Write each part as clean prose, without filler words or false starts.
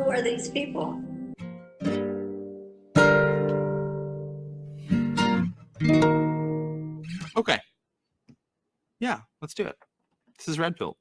Who are these people? Okay. Yeah, let's do it. This is Red Pill.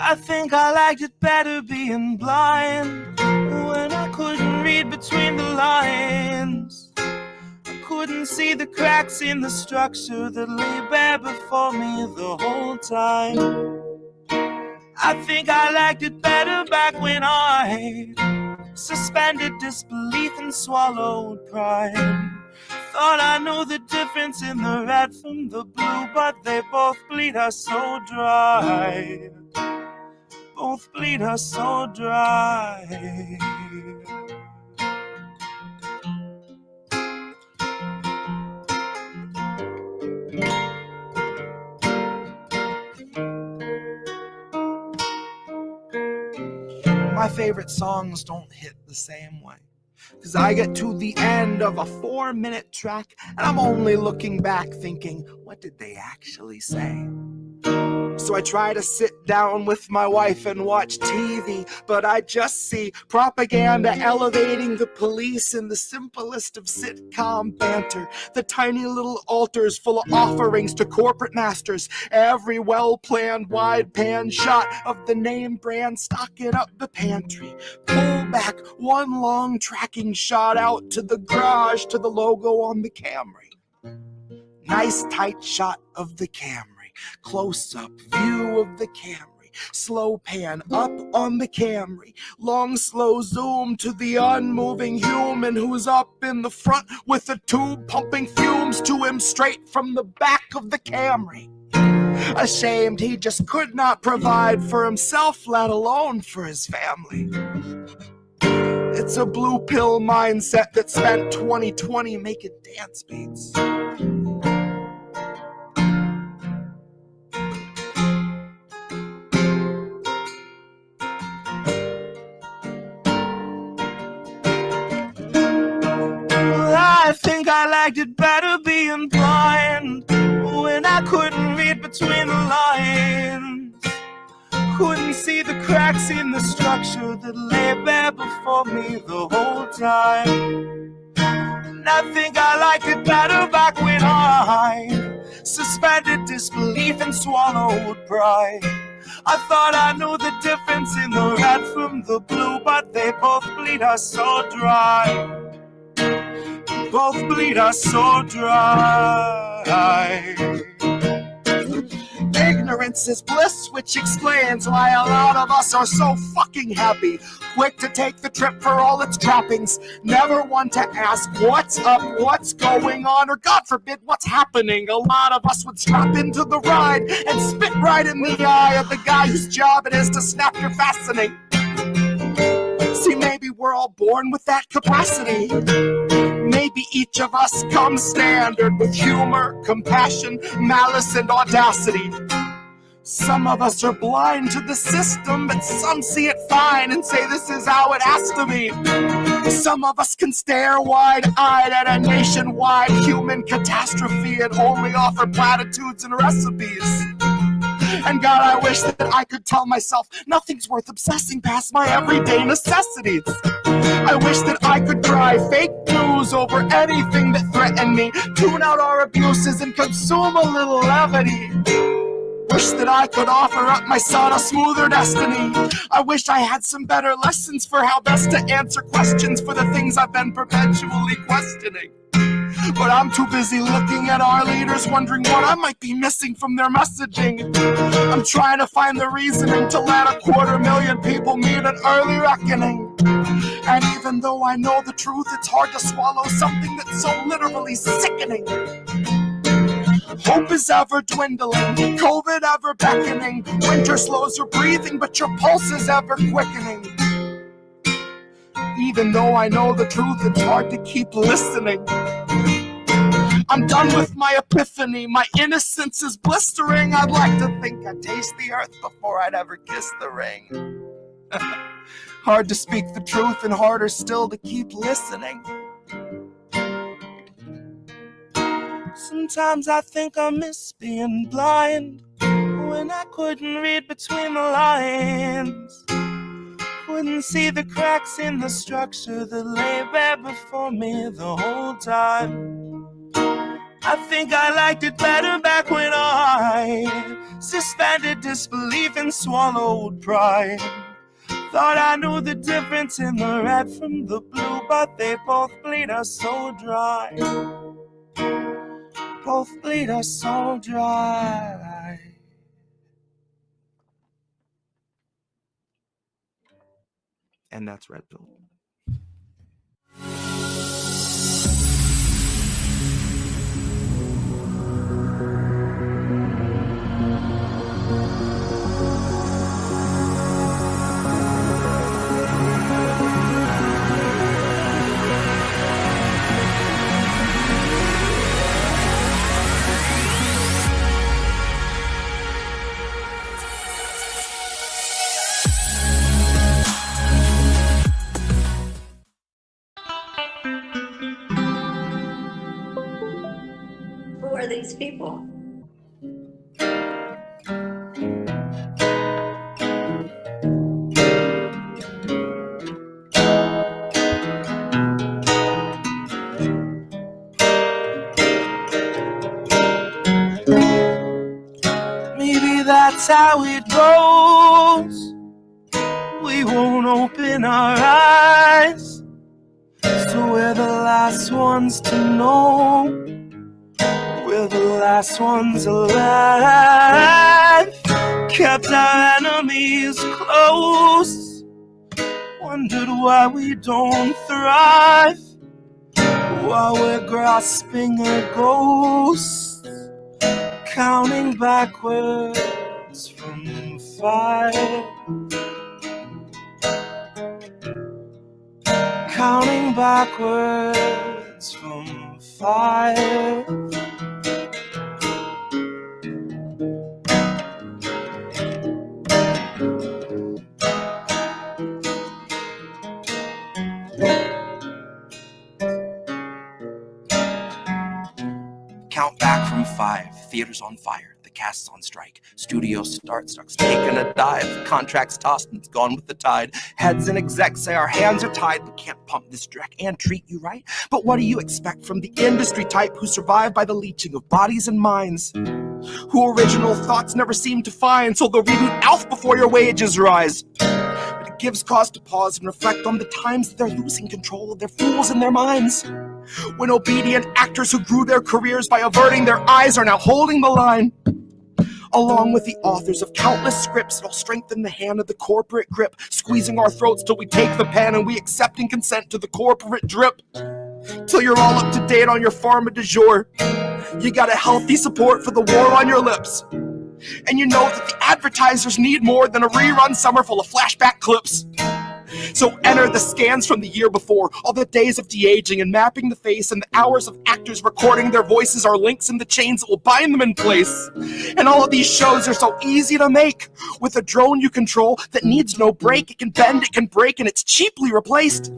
I think I liked it better being blind when I couldn't read between the lines. I couldn't see the cracks in the structure that lay bare before me the whole time. I think I liked it better back when I suspended disbelief and swallowed pride. Thought I knew the difference in the red from the blue, but they both bleed us so dry. Both bleed us so dry. My favorite songs don't hit the same way, 'cause I get to the end of a 4-minute track and I'm only looking back thinking, what did they actually say? So I try to sit down with my wife and watch TV, but I just see propaganda elevating the police in the simplest of sitcom banter. The tiny little altars full of offerings to corporate masters. Every well-planned wide pan shot of the name brand stocking up the pantry. Pull back one long tracking shot out to the garage to the logo on the Camry. Nice tight shot of the Camry. Close-up view of the Camry, slow pan up on the Camry, long slow zoom to the unmoving human who's up in the front with a tube pumping fumes to him straight from the back of the Camry. Ashamed he just could not provide for himself, let alone for his family. It's a blue pill mindset that spent 2020 making dance beats. I think I liked it better being blind when I couldn't read between the lines. Couldn't see the cracks in the structure that lay bare before me the whole time. And I think I liked it better back when I suspended disbelief and swallowed pride. I thought I knew the difference in the red from the blue, but they both bleed us so dry. Both bleed us so dry. Ignorance is bliss, which explains why a lot of us are so fucking happy. Quick to take the trip for all its trappings. Never one to ask what's up, what's going on, or God forbid what's happening. A lot of us would strap into the ride and spit right in the eye of the guy whose job it is to snap your fastening. See, maybe we're all born with that capacity. Maybe each of us comes standard with humor, compassion, malice, and audacity. Some of us are blind to the system, but some see it fine and say this is how it has to be. Some of us can stare wide-eyed at a nationwide human catastrophe and only offer platitudes and recipes. And God, I wish that I could tell myself nothing's worth obsessing past my everyday necessities. I wish that I could cry fake news over anything that threatened me, tune out our abuses and consume a little levity. Wish that I could offer up my son a smoother destiny. I wish I had some better lessons for how best to answer questions for the things I've been perpetually questioning. But I'm too busy looking at our leaders, wondering what I might be missing from their messaging. I'm trying to find the reasoning to let 250,000 people meet an early reckoning. And even though I know the truth, it's hard to swallow something that's so literally sickening. Hope is ever dwindling, COVID ever beckoning. Winter slows your breathing, but your pulse is ever quickening. Even though I know the truth, it's hard to keep listening. I'm done with my epiphany, my innocence is blistering. I'd like to think I'd taste the earth before I'd ever kiss the ring. Hard to speak the truth and harder still to keep listening. Sometimes I think I miss being blind, when I couldn't read between the lines. Couldn't see the cracks in the structure that lay bare before me the whole time. I think I liked it better back when I suspended disbelief and swallowed pride. Thought I knew the difference in the red from the blue, but they both bleed us so dry. Both bleed us so dry. And that's Red Pill. Who are these people? Maybe that's how it goes. We won't open our eyes, so we're the last ones to know. We're the last ones alive. Kept our enemies close. Wondered why we don't thrive, while we're grasping at ghosts, counting backwards from 5. Counting backwards from 5. Count back from 5. Theaters on fire. The cast's on strike. Studio starts taking a dive. Contracts tossed and it's gone with the tide. Heads and execs say our hands are tied. We can't pump this dreck and treat you right. But what do you expect from the industry type who survive by the leeching of bodies and minds? Who original thoughts never seem to find, so they'll reboot ALF before your wages rise. But it gives cause to pause and reflect on the times that they're losing control of their fools in their minds. When obedient actors who grew their careers by averting their eyes are now holding the line, along with the authors of countless scripts that'll strengthen the hand of the corporate grip, squeezing our throats till we take the pen and we accept and consent to the corporate drip. Till you're all up to date on your pharma du jour, you got a healthy support for the war on your lips. And you know that the advertisers need more than a rerun summer full of flashback clips. So enter the scans from the year before, all the days of de-aging and mapping the face, and the hours of actors recording their voices are links in the chains that will bind them in place. And all of these shows are so easy to make, with a drone you control that needs no break. It can bend, it can break, and it's cheaply replaced.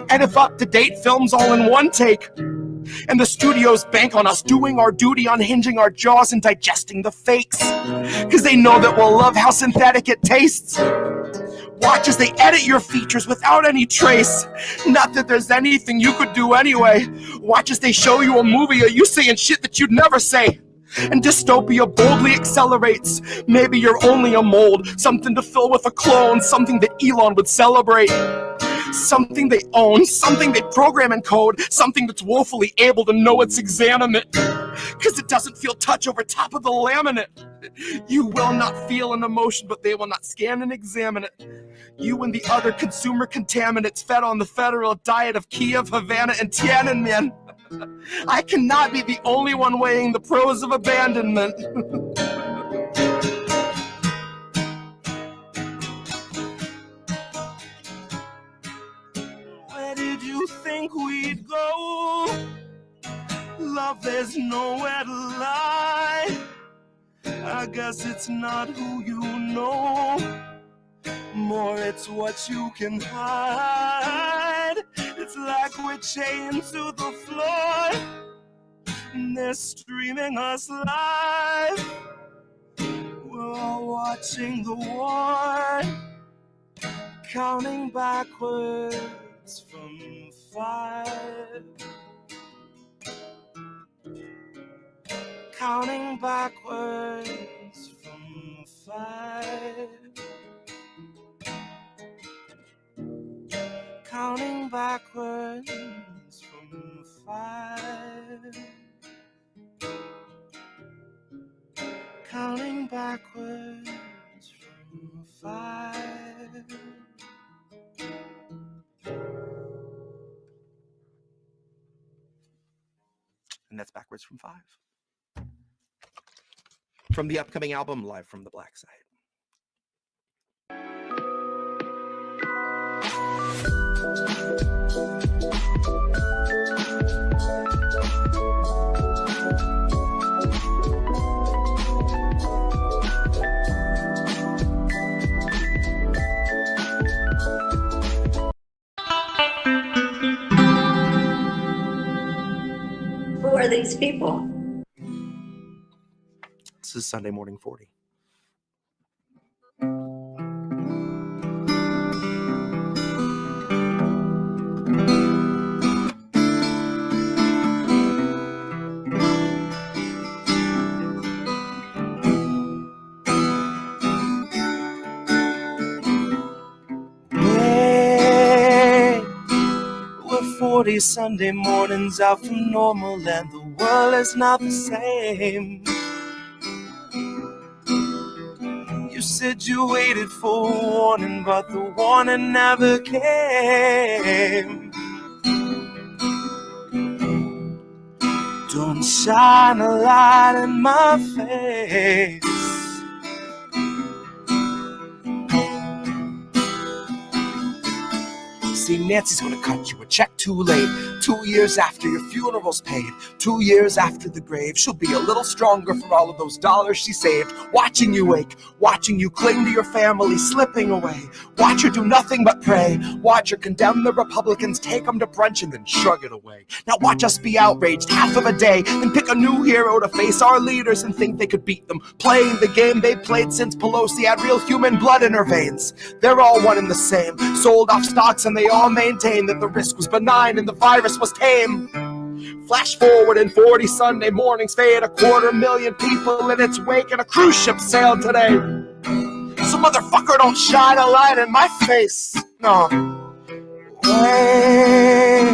And if up-to-date films all in one take, and the studios bank on us doing our duty, unhinging our jaws and digesting the fakes, cause they know that we'll love how synthetic it tastes. Watch as they edit your features without any trace. Not that there's anything you could do anyway. Watch as they show you a movie of you saying shit that you'd never say. And dystopia boldly accelerates. Maybe you're only a mold, something to fill with a clone, something that Elon would celebrate. Something they own, something they program and code, something that's woefully able to know it's exanimate. Cause it doesn't feel touch over top of the laminate. You will not feel an emotion, but they will not scan and examine it. You and the other consumer contaminants fed on the federal diet of Kiev, Havana, and Tiananmen. I cannot be the only one weighing the pros of abandonment. Where did you think we'd go? Love, there's nowhere to lie. I guess it's not who you know, more it's what you can hide. It's like we're chained to the floor, and they're streaming us live. We're all watching the war, counting backwards from 5. Counting backwards from 5. Counting backwards from 5. Counting backwards from 5. And that's backwards from 5. From the upcoming album, Live from the Black Side. Who are these people? This is Sunday Morning 40. Hey, we're 40 Sunday mornings out from normal, and the world is not the same. You said you waited for a warning, but the warning never came. Don't shine a light in my face. See, Nancy's gonna cut you a check too late. 2 years after your funeral's paid, 2 years after the grave, she'll be a little stronger for all of those dollars she saved. Watching you wake, watching you cling to your family, slipping away. Watch her do nothing but pray. Watch her condemn the Republicans, take them to brunch, and then shrug it away. Now watch us be outraged half of a day, then pick a new hero to face our leaders and think they could beat them, playing the game they played since Pelosi had real human blood in her veins. They're all one and the same, sold off stocks and they all maintain that the risk was benign and the virus was tame. Flash forward in 40 Sunday mornings, fade 250,000 people in its wake, and a cruise ship sailed today. So motherfucker, don't shine a light in my face. No. Wait.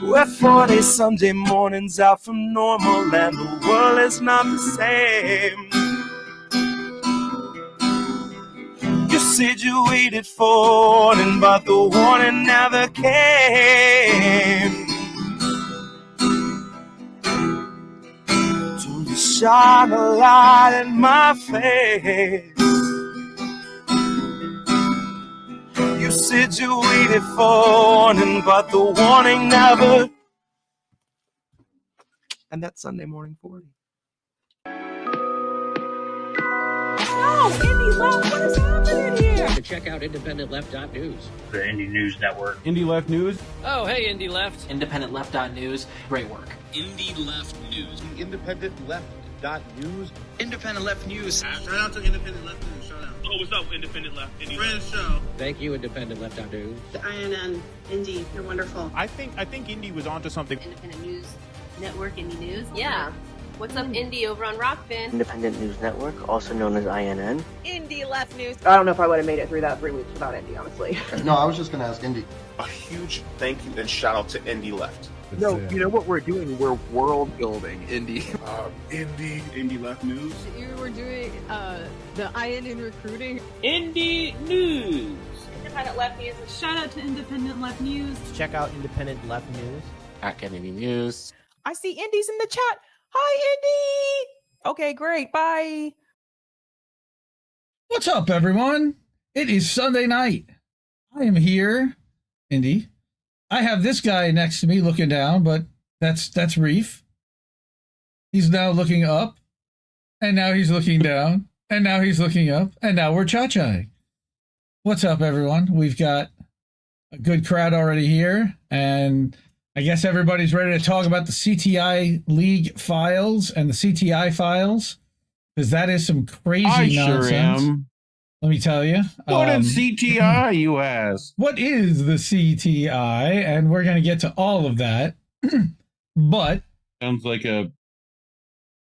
We're 40 Sunday mornings out from normal, and the world is not the same. You said you waited for warning, but the warning never came. Don't shine a light in my face. You said you waited for warning, but the warning never. And that's Sunday Morning 40. No, Indie Left, what is happening here? To check out IndependentLeft.news. The Indie News Network. Indie Left News. Oh, hey, Indie Left. IndependentLeft.news. Great work. Indie Left News. IndependentLeft.news. Independent Left News. Shout out to Independent Left News. Shout out. Oh, what's up, Independent Left? Indie Friend Left. show. Thank you, IndependentLeft.news. The INN, Indie, you're wonderful. I think Indie was onto something. Independent News Network, Indie News. Yeah. What's up, Indie, over on Rockfin? Independent News Network, also known as INN. Indie Left News. I don't know if I would have made it through that 3 weeks without Indie, honestly. No, I was just going to ask Indie. A huge thank you and shout out to Indie Left. No, you know what we're doing? We're world building, Indie. Indie Left News. You were doing the INN recruiting. Indie News. Independent Left News. Shout out to Independent Left News. Check out Independent Left News. Back at Indie News. I see Indy's in the chat. Hi, Indy. Okay, great. Bye. What's up, everyone? It is Sunday night. I am here, Indy. I have this guy next to me looking down, but that's Reef. He's now looking up, and now he's looking down, and now he's looking up, and now we're cha-chaing. What's up, everyone? We've got a good crowd already here, and I guess everybody's ready to talk about the CTI League files and the CTI files, because that is some crazy nonsense. Sure am. Let me tell you. What is CTI, you ask? What is the CTI? And we're going to get to all of that. But sounds like a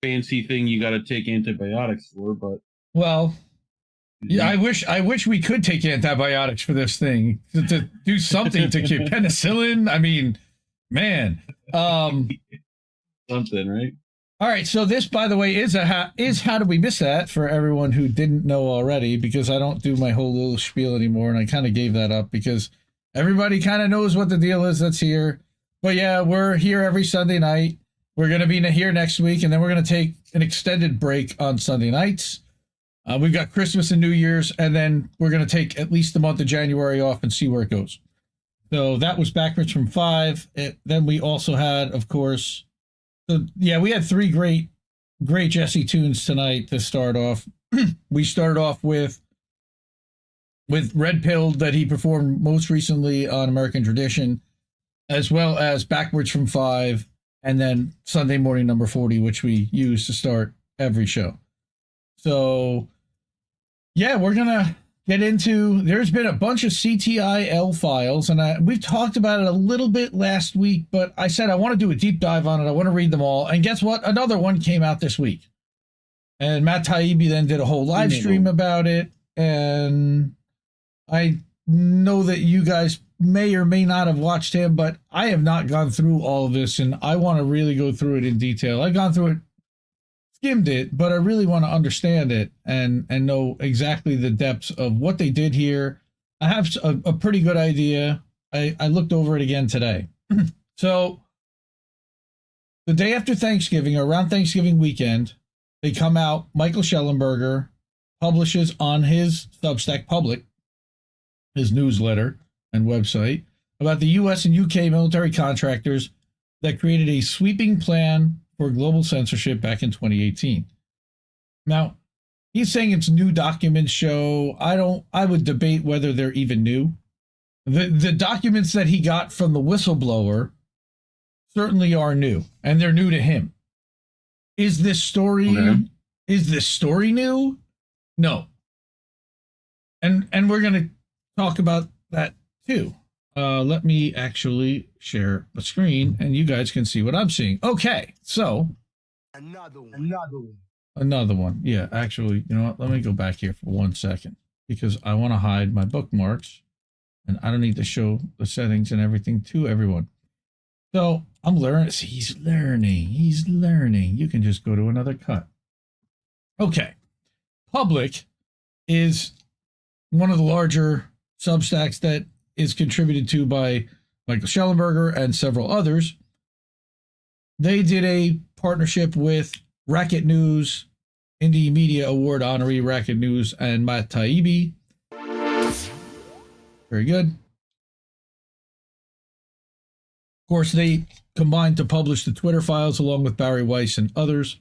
fancy thing you got to take antibiotics for, but well, yeah, I wish we could take antibiotics for this thing to do something to keep penicillin. I mean, man, something, right? All right, so this, by the way, is How Did We Miss That, for everyone who didn't know already, because I don't do my whole little spiel anymore, and I kind of gave that up because everybody kind of knows what the deal is that's here. But yeah, we're here every Sunday night. We're going to be here next week, and then we're going to take an extended break on Sunday nights. We've got Christmas and New Year's, and then we're going to take at least the month of January off and see where it goes. So that was backwards from 5. Then we also had, of course... So, yeah, we had 3 great Jesse tunes tonight to start off. We started off with Red Pill, that he performed most recently on American Tradition, as well as Backwards from 5, and then Sunday Morning Number 40, which we use to start every show. So, yeah, we're going to get into... There's been a bunch of CTIL files, and we've talked about it a little bit last week, but I said I want to do a deep dive on it. I want to read them all. And guess what? Another one came out this week. And Matt Taibbi then did a whole live stream about it. And I know that you guys may or may not have watched him, but I have not gone through all of this, and I want to really go through it in detail. I've gone through it, skimmed it, but I really want to understand it and know exactly the depths of what they did here. I have a pretty good idea. I looked over it again today. So the day after Thanksgiving, or around Thanksgiving weekend, they come out, Michael Shellenberger publishes on his Substack Public, his newsletter and website, about the US and UK military contractors that created a sweeping plan for global censorship back in 2018. Now, he's saying it's new documents show. I would debate whether they're even new. The documents that he got from the whistleblower certainly are new, and they're new to him. Is this story new? No. And we're going to talk about that too. Let me actually share the screen, and you guys can see what I'm seeing. Okay, so another one. Yeah, actually, you know what? Let me go back here for 1 second, because I want to hide my bookmarks, and I don't need to show the settings and everything to everyone. So I'm learning. See, he's learning. You can just go to another cut. Okay, Public is one of the larger Substacks that is contributed to by Michael Shellenberger and several others. They did a partnership with Racket News, Indie Media Award honoree Racket News, and Matt Taibbi. Very good. Of course, they combined to publish the Twitter files along with Barry Weiss and others.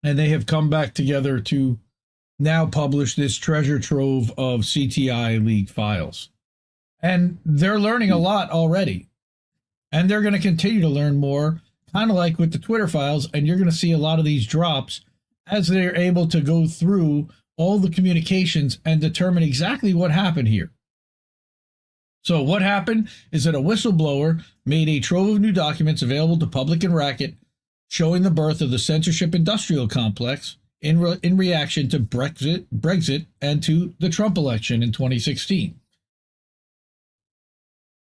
And they have come back together to now publish this treasure trove of CTI League files. And they're learning a lot already. And they're going to continue to learn more, kind of like with the Twitter files. And you're going to see a lot of these drops as they're able to go through all the communications and determine exactly what happened here. So what happened is that a whistleblower made a trove of new documents available to Public and Racket, showing the birth of the censorship industrial complex in reaction to Brexit and to the Trump election in 2016.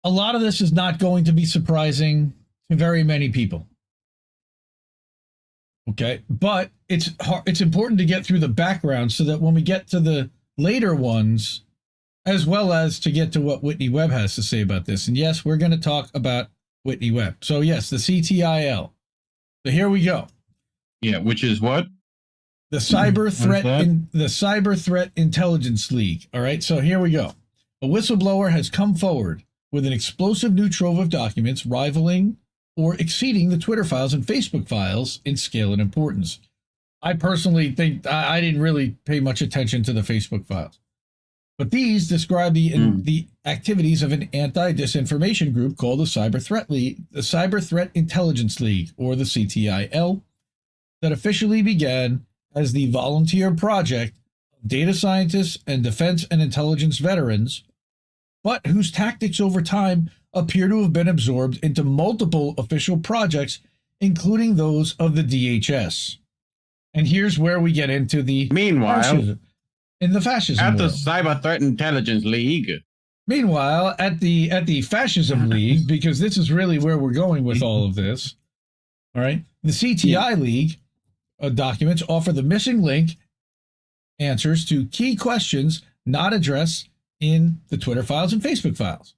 A lot of this is not going to be surprising to very many people. Okay, but it's important to get through the background so that when we get to the later ones, as well as to get to what Whitney Webb has to say about this. And yes, we're going to talk about Whitney Webb. So yes, the CTIL. So here we go. Yeah, which is what? The Cyber Threat Intelligence League. All right, so here we go. A whistleblower has come forward with an explosive new trove of documents rivaling or exceeding the Twitter files and Facebook files in scale and importance. I personally think I didn't really pay much attention to the Facebook files. But these describe the activities of an anti-disinformation group called the Cyber Threat Intelligence League, or the CTIL, that officially began as the volunteer project of data scientists and defense and intelligence veterans, but whose tactics over time appear to have been absorbed into multiple official projects, including those of the DHS. And here's where we get into the fascism at the world. Cyber Threat Intelligence League. Meanwhile, at the Fascism League, because this is really where we're going with all of this, all right, the CTI League documents offer the missing link answers to key questions not addressed in the Twitter files and Facebook files.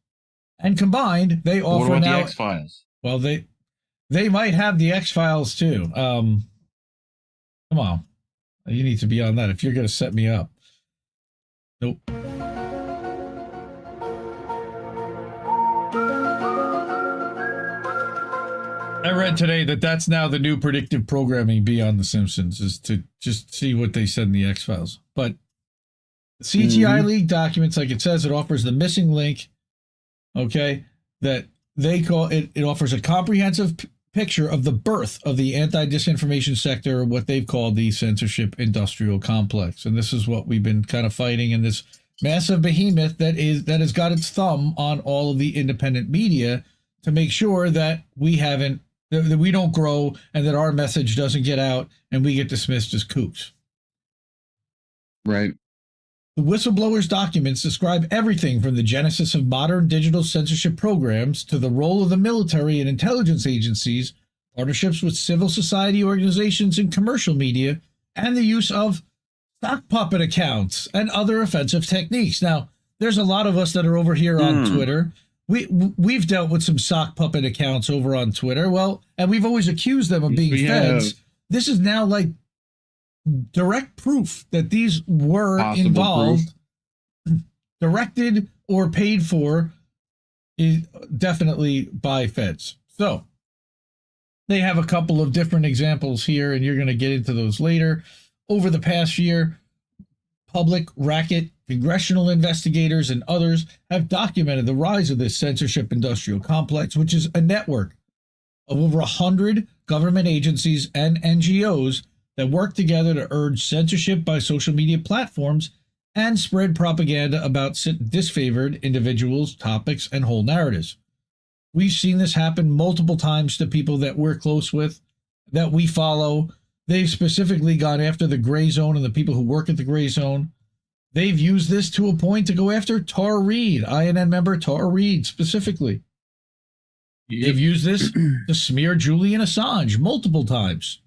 And combined, they offer what about now the X-Files? Well, they might have the X-Files too. Come on. You need to be on that if you're going to set me up. Nope. I read today that that's now the new predictive programming beyond The Simpsons, is to just see what they said in the X-Files. But the CTI League documents, like it says, it offers the missing link, okay, that they call it. It offers a comprehensive picture of the birth of the anti-disinformation sector, what they've called the censorship industrial complex. And this is what we've been kind of fighting in this massive behemoth that has got its thumb on all of the independent media to make sure that we don't grow and that our message doesn't get out and we get dismissed as kooks. Right. The whistleblowers' documents describe everything from the genesis of modern digital censorship programs to the role of the military and intelligence agencies, partnerships with civil society organizations and commercial media, and the use of sock puppet accounts and other offensive techniques. Now, there's a lot of us that are over here on Twitter. We've dealt with some sock puppet accounts over on Twitter. Well, and we've always accused them of being feds. This is now like direct proof that these were involved, directed or paid for, definitely by feds. So they have a couple of different examples here, and you're going to get into those later. Over the past year, Public, Racket, congressional investigators, and others have documented the rise of this censorship industrial complex, which is a network of over 100 government agencies and NGOs that work together to urge censorship by social media platforms and spread propaganda about disfavored individuals, topics, and whole narratives. We've seen this happen multiple times to people that we're close with, that we follow. They've specifically gone after the gray zone and the people who work at the gray zone. They've used this to a point to go after Tara Reid, INN member Tara Reid specifically. Yep. They've used this to smear Julian Assange multiple times.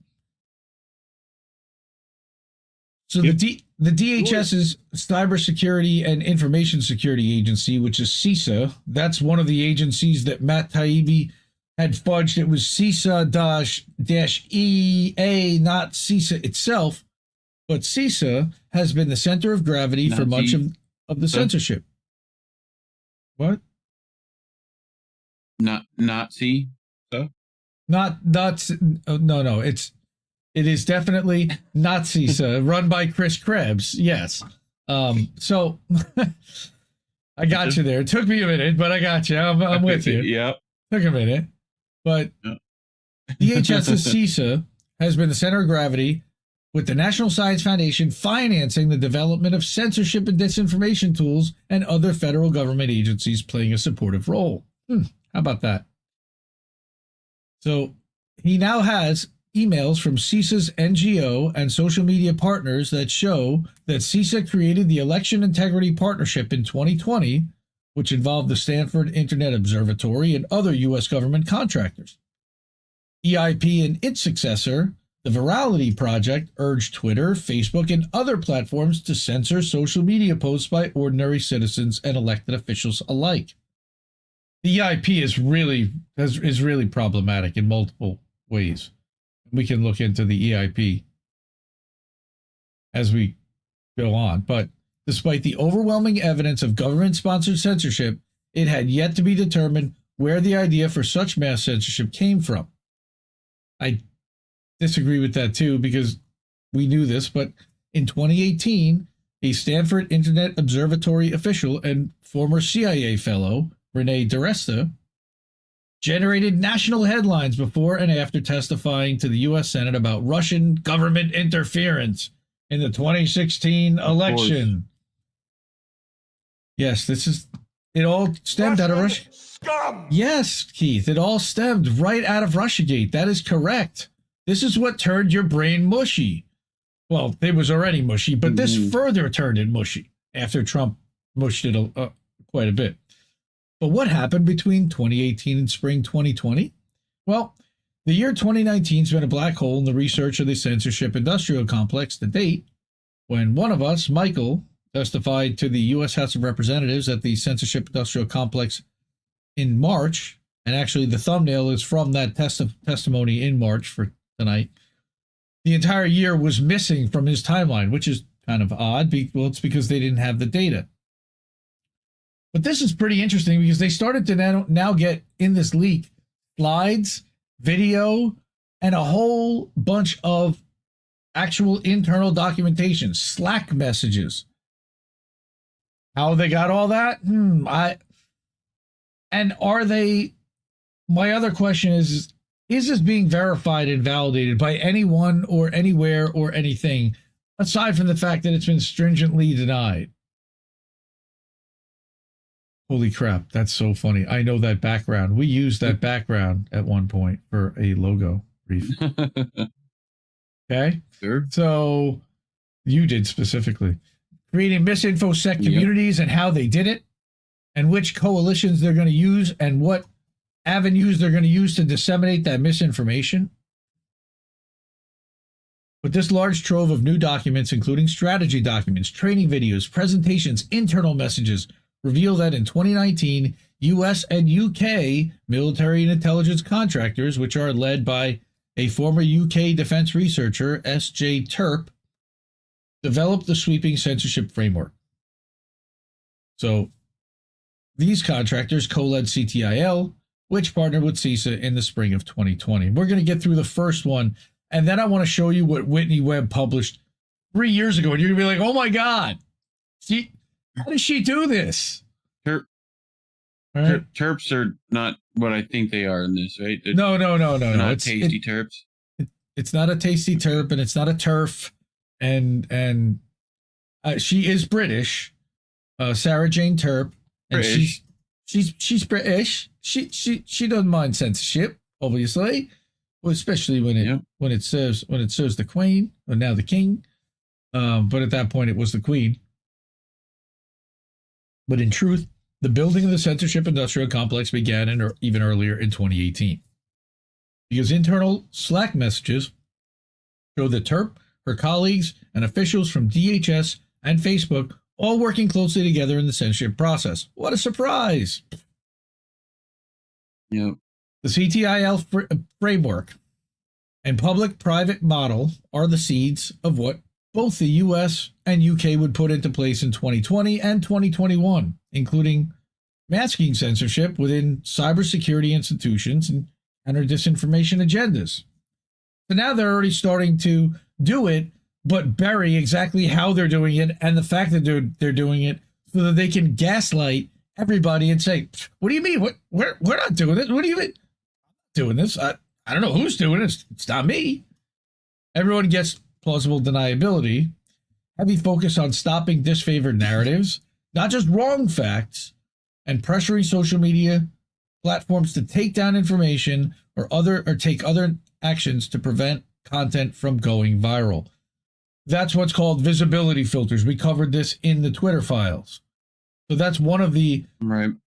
So the DHS's Cybersecurity and Information Security Agency, which is CISA, that's one of the agencies that Matt Taibbi had fudged. It was CISA-EA, not CISA itself, but CISA has been the center of gravity for much of the censorship. What? Not Nazi? So? No, it is definitely not CISA, run by Chris Krebs. Yes. So I got you there. It took me a minute, but I got you. I'm with you. Yep. Took a minute. But DHS's CISA has been the center of gravity, with the National Science Foundation financing the development of censorship and disinformation tools, and other federal government agencies playing a supportive role. How about that? So he now has emails from CISA's NGO and social media partners that show that CISA created the Election Integrity Partnership in 2020, which involved the Stanford Internet Observatory and other U.S. government contractors. EIP and its successor, the Virality Project, urged Twitter, Facebook, and other platforms to censor social media posts by ordinary citizens and elected officials alike. the EIP is really problematic in multiple ways. We can look into the EIP as we go on, but despite the overwhelming evidence of government-sponsored censorship, it had yet to be determined where the idea for such mass censorship came from. I disagree with that too, because we knew this, but in 2018, a Stanford Internet Observatory official and former CIA fellow, Renee DiResta, generated national headlines before and after testifying to the U.S. Senate about Russian government interference in the 2016 election. Yes, it all stemmed out of Russia. Scum! Yes, Keith, it all stemmed right out of Russiagate. That is correct. This is what turned your brain mushy. Well, it was already mushy, but this further turned it mushy after Trump mushed it quite a bit. But what happened between 2018 and spring 2020? Well, the year 2019 has been a black hole in the research of the censorship industrial complex to date, when one of us, Michael, testified to the U.S. House of Representatives at the censorship industrial complex in March, and actually the thumbnail is from that testimony in March for tonight. The entire year was missing from his timeline, which is kind of odd. Well, it's because they didn't have the data. But this is pretty interesting because they started to now get in this leak slides, video, and a whole bunch of actual internal documentation, Slack messages. How they got all that? And are they, my other question is this being verified and validated by anyone or anywhere or anything, aside from the fact that it's been stringently denied? Holy crap, that's so funny. I know that background. We used that background at one point for a logo brief. Okay? Sure. So you did specifically. Creating misinfosec communities and how they did it, and which coalitions they're going to use and what avenues they're going to use to disseminate that misinformation. But this large trove of new documents, including strategy documents, training videos, presentations, internal messages, reveal that in 2019, U.S. and U.K. military and intelligence contractors, which are led by a former U.K. defense researcher, S.J. Terp, developed the sweeping censorship framework. So these contractors co-led CTIL, which partnered with CISA in the spring of 2020. We're going to get through the first one, and then I want to show you what Whitney Webb published 3 years ago, and you're going to be like, oh my God, how does she do this? Terps are not what I think they are in this, right? No. Not tasty terps. It's not a tasty terp, and it's not a turf, and she is British, Sarah Jane Terp, and British. she's British. She doesn't mind censorship, obviously, well, especially when it serves the Queen, or now the King. But at that point, it was the Queen. But in truth, the building of the censorship industrial complex began even earlier in 2018. Because internal Slack messages show that Terp, her colleagues, and officials from DHS and Facebook all working closely together in the censorship process. What a surprise! Yep. The CTIL framework and public-private model are the seeds of what both the US and UK would put into place in 2020 and 2021, including masking censorship within cybersecurity institutions and counter disinformation agendas. So now they're already starting to do it, but bury exactly how they're doing it and the fact that they're doing it so that they can gaslight everybody and say, what do you mean? We're not doing this. What do you mean? Doing this? I don't know who's doing it. It's not me. Everyone gets plausible deniability, heavy focus on stopping disfavored narratives, not just wrong facts, and pressuring social media platforms to take down information or take other actions to prevent content from going viral. That's what's called visibility filters. We covered this in the Twitter files. So that's one of the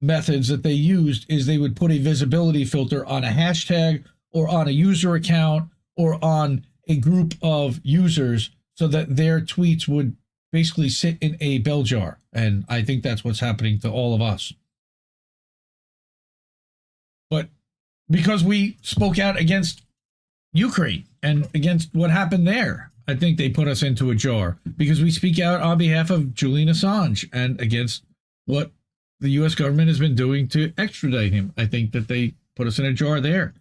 methods that they used, is they would put a visibility filter on a hashtag or on a user account or on a group of users so that their tweets would basically sit in a bell jar. And I think that's what's happening to all of us. But because we spoke out against Ukraine and against what happened there, I think they put us into a jar. Because we speak out on behalf of Julian Assange and against what the U.S. government has been doing to extradite him. I think that they put us in a jar there.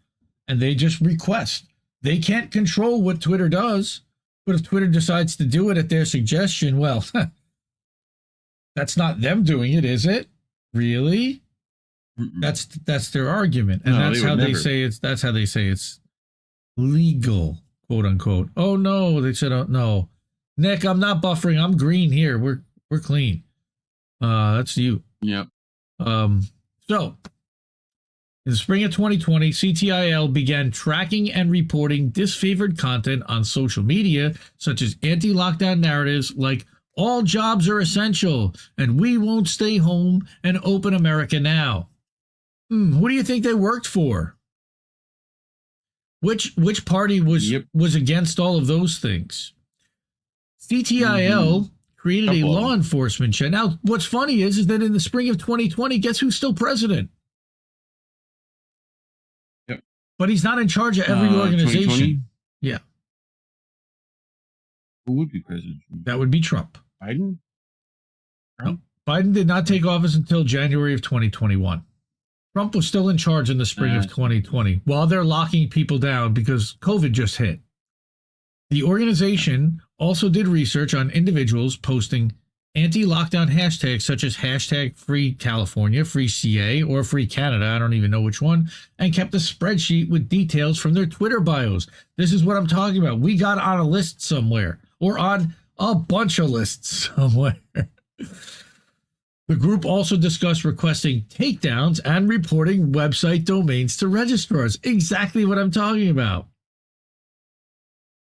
And they just request. They can't control what Twitter does. But if Twitter decides to do it at their suggestion, well, that's not them doing it, is it? Really? That's their argument, and that's how they say it's. That's how they say it's legal, quote unquote. Oh no, they said, oh no, Nick, I'm not buffering. I'm green here. We're clean. That's you. Yep. So, in the spring of 2020, CTIL began tracking and reporting disfavored content on social media, such as anti-lockdown narratives like all jobs are essential and we won't stay home and open America now. Who do you think they worked for? Which party was against all of those things? CTIL created a law enforcement check. Now, what's funny is that in the spring of 2020, guess who's still president? But he's not in charge of every organization. Yeah. Who would be president? That would be Trump. Biden? No, Biden did not take office until January of 2021. Trump was still in charge in the spring of 2020 while they're locking people down because COVID just hit. The organization also did research on individuals posting anti-lockdown hashtags such as hashtag Free California, Free CA, or Free Canada, I don't even know which one, and kept a spreadsheet with details from their Twitter bios. This is what I'm talking about. We got on a list somewhere, or on a bunch of lists somewhere. The group also discussed requesting takedowns and reporting website domains to registrars. Exactly what I'm talking about.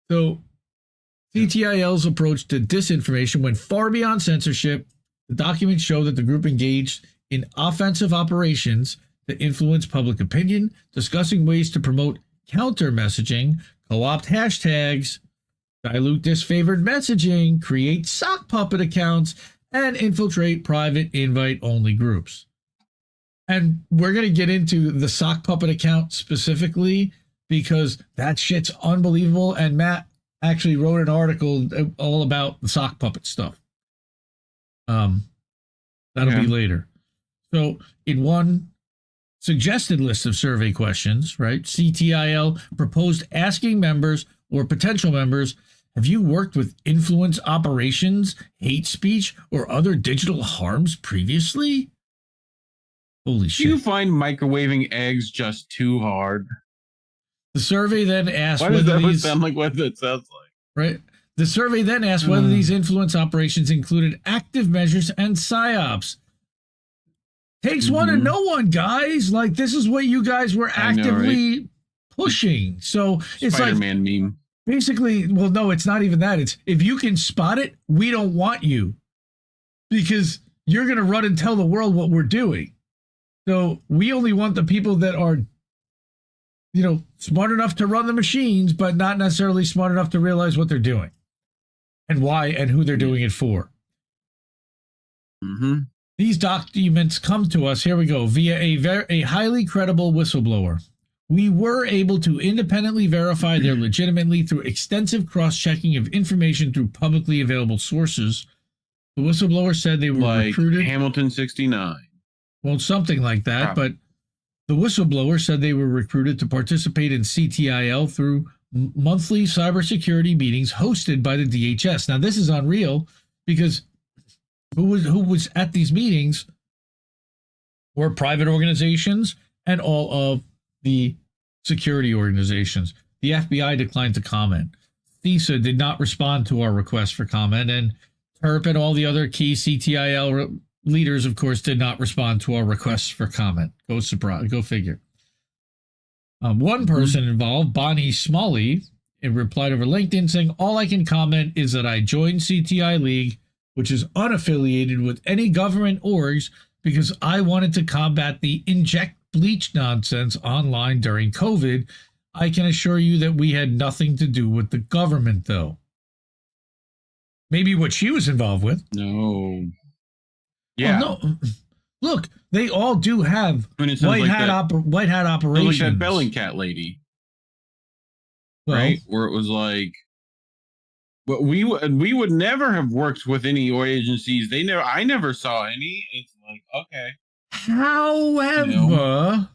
So, CTIL's approach to disinformation went far beyond censorship. The documents show that the group engaged in offensive operations to influence public opinion, discussing ways to promote counter messaging, co-opt hashtags, dilute disfavored messaging, create sock puppet accounts, and infiltrate private invite-only groups. And we're going to get into the sock puppet account specifically because that shit's unbelievable, and Matt actually wrote an article all about the sock puppet stuff. That'll be later. So in one suggested list of survey questions, right, CTIL proposed asking members or potential members, have you worked with influence operations, hate speech, or other digital harms previously? Holy shit. Do you find microwaving eggs just too hard? The survey then asked why does that sound like what it sounds like? Right. The survey then asked whether these influence operations included active measures and psyops. Takes one to know one, guys. Like, this is what you guys were actively pushing. So it's Spider-Man meme. Basically, well, no, it's not even that. It's if you can spot it, we don't want you because you're going to run and tell the world what we're doing. So we only want the people that are, you know, smart enough to run the machines, but not necessarily smart enough to realize what they're doing and why and who they're doing it for. These documents come to us, here we go, via a highly credible whistleblower. We were able to independently verify their legitimately through extensive cross-checking of information through publicly available sources. The whistleblower said they were recruited. Hamilton 69. Well, something like that, but the whistleblower said they were recruited to participate in CTIL through monthly cybersecurity meetings hosted by the DHS. Now, this is unreal because who was at these meetings were private organizations and all of the security organizations. The FBI declined to comment. CISA did not respond to our request for comment, and TERP and all the other key CTIL leaders, of course, did not respond to our requests for comment. Go figure. One person involved, Bonnie Smalley, replied over LinkedIn saying, all I can comment is that I joined CTI League, which is unaffiliated with any government orgs, because I wanted to combat the inject bleach nonsense online during COVID. I can assure you that we had nothing to do with the government, though. Maybe what she was involved with. No. Yeah. Well, no. Look, they all do have it white sounds hat operations. Like that Bellingcat lady, well, right? Where it was like, but we would never have worked with any oil agencies. I never saw any. It's like, okay. However,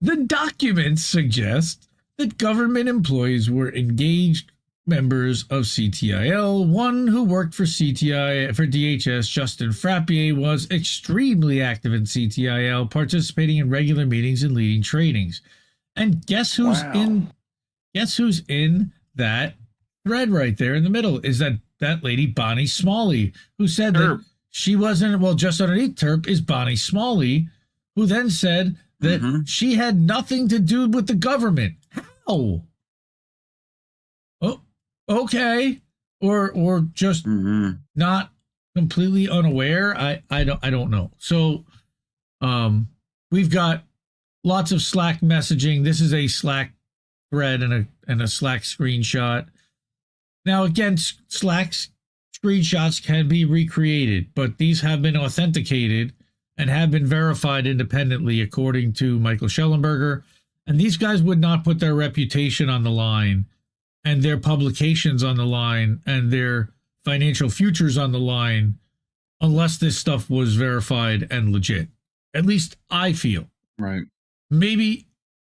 the documents suggest that government employees were engaged members of CTIL. One who worked for DHS, Justin Frappier, was extremely active in CTIL, participating in regular meetings and leading trainings. And guess who's in that thread right there in the middle? Is that lady Bonnie Smalley, who said that she wasn't, well, just underneath Terp is Bonnie Smalley, who then said that she had nothing to do with the government. How? Oh, okay. Or just not completely unaware. I don't know. So we've got lots of Slack messaging. This is a Slack thread and a Slack screenshot. Now again, Slack screenshots can be recreated, but these have been authenticated and have been verified independently according to Michael Shellenberger. And these guys would not put their reputation on the line and their publications on the line and their financial futures on the line unless this stuff was verified and legit. At least I feel. Right. Maybe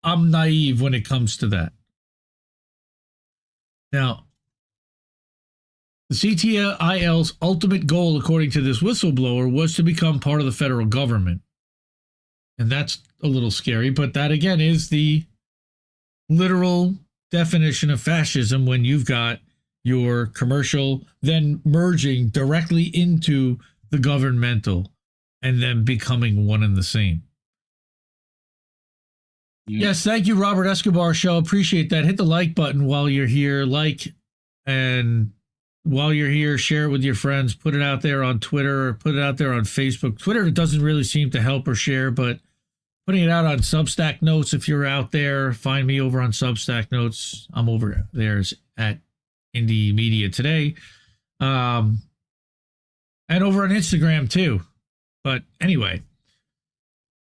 I'm naive when it comes to that. Now, the CTIL's ultimate goal, according to this whistleblower, was to become part of the federal government. And that's a little scary, but that again is the literal definition of fascism when you've got your commercial then merging directly into the governmental and then becoming one and the same. Yes, thank you, Robert Escobar Show. Appreciate that. Hit the like button while you're here. And while you're here, share it with your friends. Put it out there on Twitter or put it out there on Facebook. Twitter doesn't really seem to help or share, but putting it out on Substack Notes, if you're out there, find me over on Substack Notes. I'm over there at Indie Media Today. And over on Instagram too. But anyway,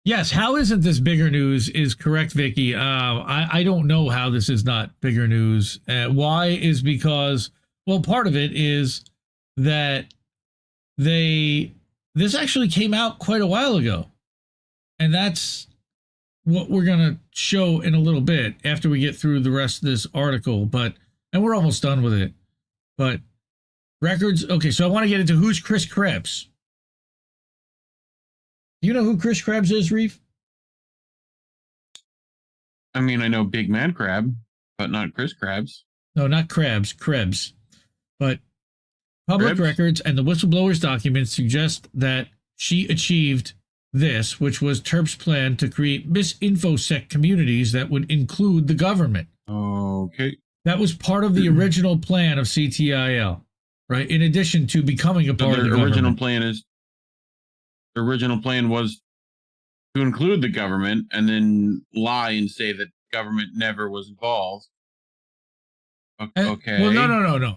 yes, how isn't this bigger news is correct, Vicky. I don't know how this is not bigger news. Why is because, well, part of it is that this actually came out quite a while ago. And that's what we're going to show in a little bit after we get through the rest of this article. And we're almost done with it. But records. Okay, so I want to get into who's Chris Krebs. Do you know who Chris Krebs is, Reef? I mean, I know Big Man Crab, but not Chris Krebs. No, not Krebs. But public records and the whistleblower's documents suggest that she achieved this, which was TERP's plan to create misinfosec communities that would include the government. Okay. That was part of the original plan of CTIL, right? In addition to becoming a part of the government. The original plan was to include the government and then lie and say that government never was involved. Okay. Well,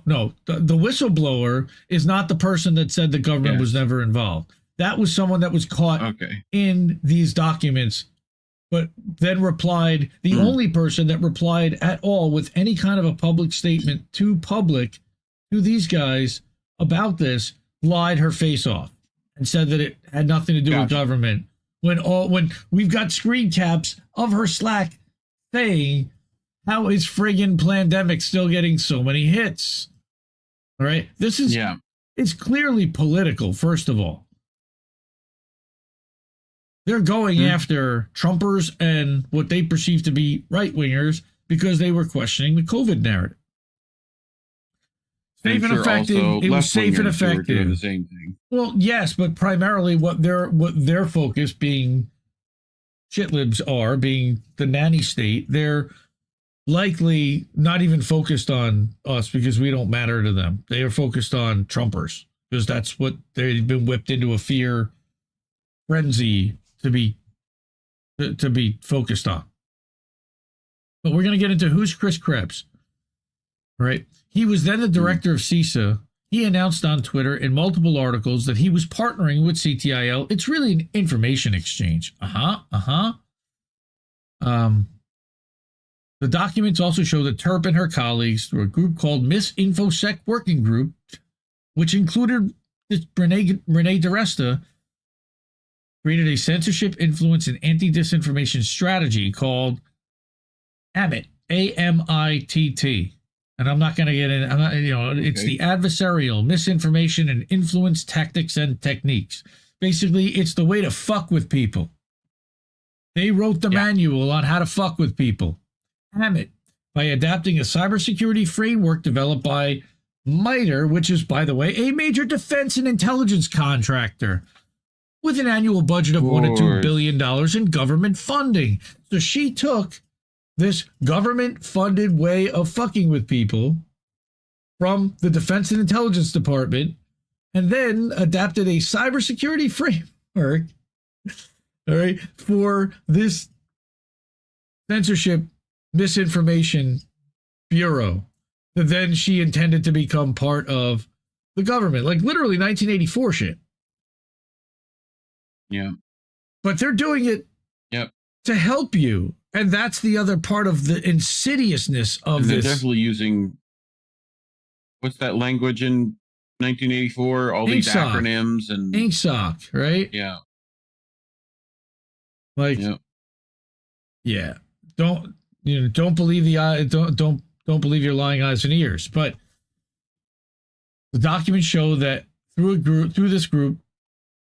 no. The whistleblower is not the person that said the government was never involved. That was someone that was caught in these documents, but then replied, the only person that replied at all with any kind of a public statement to these guys about this, lied her face off and said that it had nothing to do with government. When we've got screen caps of her Slack saying, how is friggin' Plandemic still getting so many hits? All right. This is, it's clearly political, first of all. They're going after Trumpers and what they perceive to be right-wingers because they were questioning the COVID narrative. Safe and effective. It was safe and effective. The same thing. Well, yes, but primarily what their focus being shitlibs are, being the nanny state, they're likely not even focused on us because we don't matter to them. They are focused on Trumpers because that's what they've been whipped into a fear frenzy to be focused on. But we're going to get into who's Chris Krebs, right? He was then the director of CISA. he announced on Twitter in multiple articles that he was partnering with CTIL. It's really an information exchange. The documents also show that Terp and her colleagues, through a group called Misinfosec Working Group, which included Renee DiResta, created a censorship, influence, and anti-disinformation strategy called AMIT, AMITT. And I'm not going to get in. I'm not, it's the adversarial, misinformation, and influence tactics and techniques. Basically, it's the way to fuck with people. They wrote the manual on how to fuck with people. AMIT, by adapting a cybersecurity framework developed by MITRE, which is, by the way, a major defense and intelligence contractor with an annual budget of $1 to $2 billion in government funding. So she took this government-funded way of fucking with people from the Defense and Intelligence Department and then adapted a cybersecurity framework, all right, for this censorship misinformation bureau that then she intended to become part of the government, like literally 1984 shit. Yeah. But they're doing it to help you. And that's the other part of the insidiousness of they're this. They're definitely using, what's that language in 1984? All these acronyms and INCSOC, right? Yeah. Like, yeah. Don't believe don't believe your lying eyes and ears. But the documents show that through this group,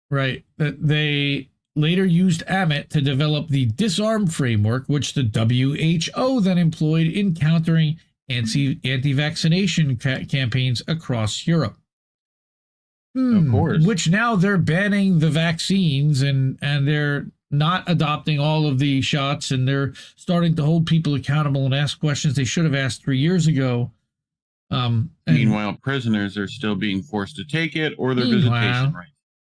right, that they later used AMIT to develop the disarm framework, which the WHO then employed in countering anti-vaccination campaigns across Europe. Of course. Which now they're banning the vaccines and they're not adopting all of the shots, and they're starting to hold people accountable and ask questions they should have asked 3 years ago. Meanwhile, prisoners are still being forced to take it or their visitation rights.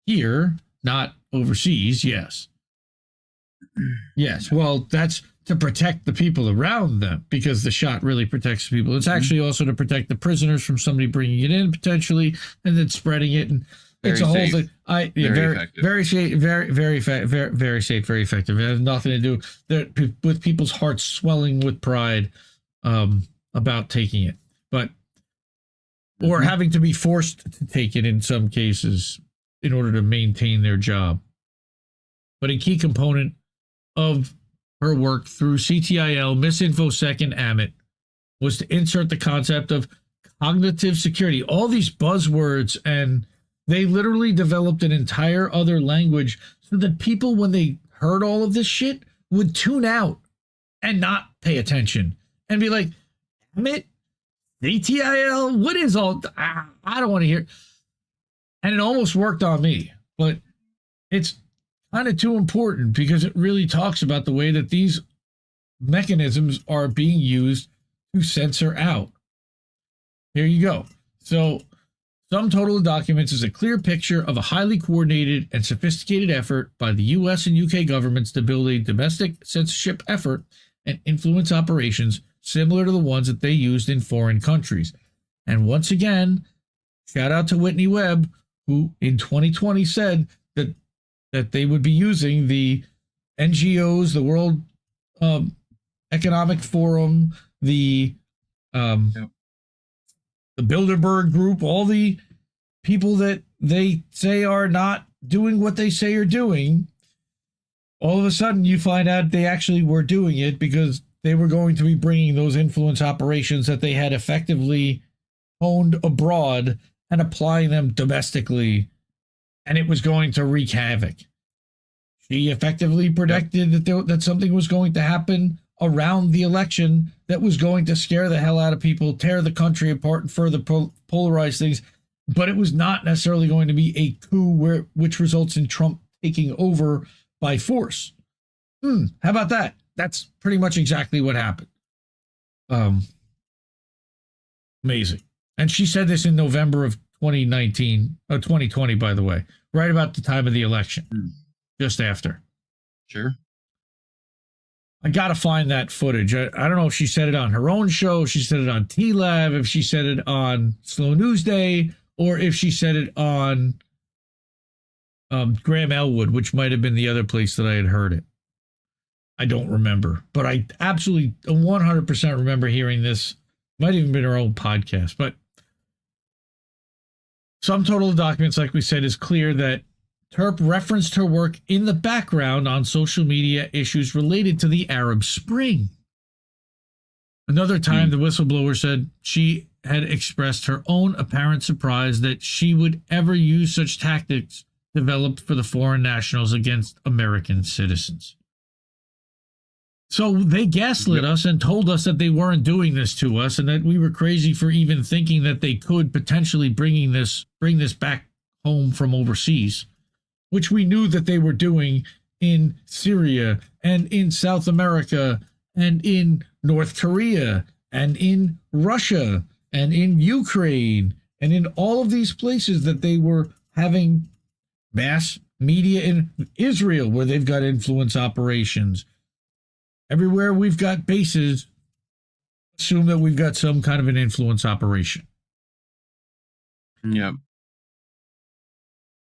Here, not overseas, yes. Yes, well, that's to protect the people around them, because the shot really protects people. It's actually also to protect the prisoners from somebody bringing it in potentially and then spreading it. And it's a whole thing. Very safe, very safe, very effective. It has nothing to do with people's hearts swelling with pride about taking it, or having to be forced to take it in some cases in order to maintain their job. But a key component of her work through CTIL, Misinfosec, and AMIT was to insert the concept of cognitive security. All these buzzwords, and they literally developed an entire other language so that people, when they heard all of this shit, would tune out and not pay attention and be like, AMIT, CTIL, what is all? I don't want to hear. And it almost worked on me, but it's kind of too important because it really talks about the way that these mechanisms are being used to censor out. Here you go. So, sum total of documents is a clear picture of a highly coordinated and sophisticated effort by the US and UK governments to build a domestic censorship effort and influence operations similar to the ones that they used in foreign countries. And once again, shout out to Whitney Webb, who in 2020 said that they would be using the NGOs, the World Economic Forum, the Bilderberg Group, all the people that they say are not doing what they say are doing. All of a sudden, you find out they actually were doing it because they were going to be bringing those influence operations that they had effectively honed abroad and applying them domestically, and it was going to wreak havoc. She effectively predicted that something was going to happen around the election that was going to scare the hell out of people, tear the country apart, and further polarize things. But it was not necessarily going to be a coup which results in Trump taking over by force. How about that? That's pretty much exactly what happened. Amazing. And she said this in November of 2020, by the way, right about the time of the election, just after. Sure. I got to find that footage. I don't know if she said it on her own show, if she said it on T-Lab, if she said it on Slow News Day, or if she said it on Graham Elwood, which might have been the other place that I had heard it. I don't remember, but I absolutely 100% remember hearing this. Might even been her own podcast, but sum total of documents, like we said, is clear that Terp referenced her work in the background on social media issues related to the Arab Spring. Another time, the whistleblower said she had expressed her own apparent surprise that she would ever use such tactics developed for the foreign nationals against American citizens. So they gaslit us and told us that they weren't doing this to us and that we were crazy for even thinking that they could potentially bring this back home from overseas, which we knew that they were doing in Syria and in South America and in North Korea and in Russia and in Ukraine and in all of these places that they were having mass media in Israel where they've got influence operations. Everywhere we've got bases, assume that we've got some kind of an influence operation. Yep.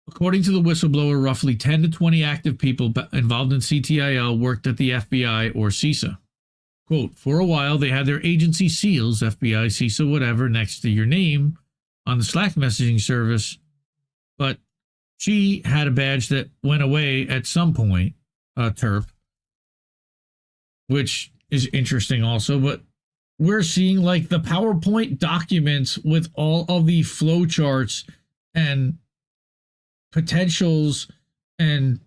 According to the whistleblower, roughly 10 to 20 active people involved in CTIL worked at the FBI or CISA. Quote, for a while, they had their agency seals, FBI, CISA, whatever, next to your name on the Slack messaging service, but she had a badge that went away at some point, Terp, which is interesting also, but we're seeing like the PowerPoint documents with all of the flowcharts and potentials and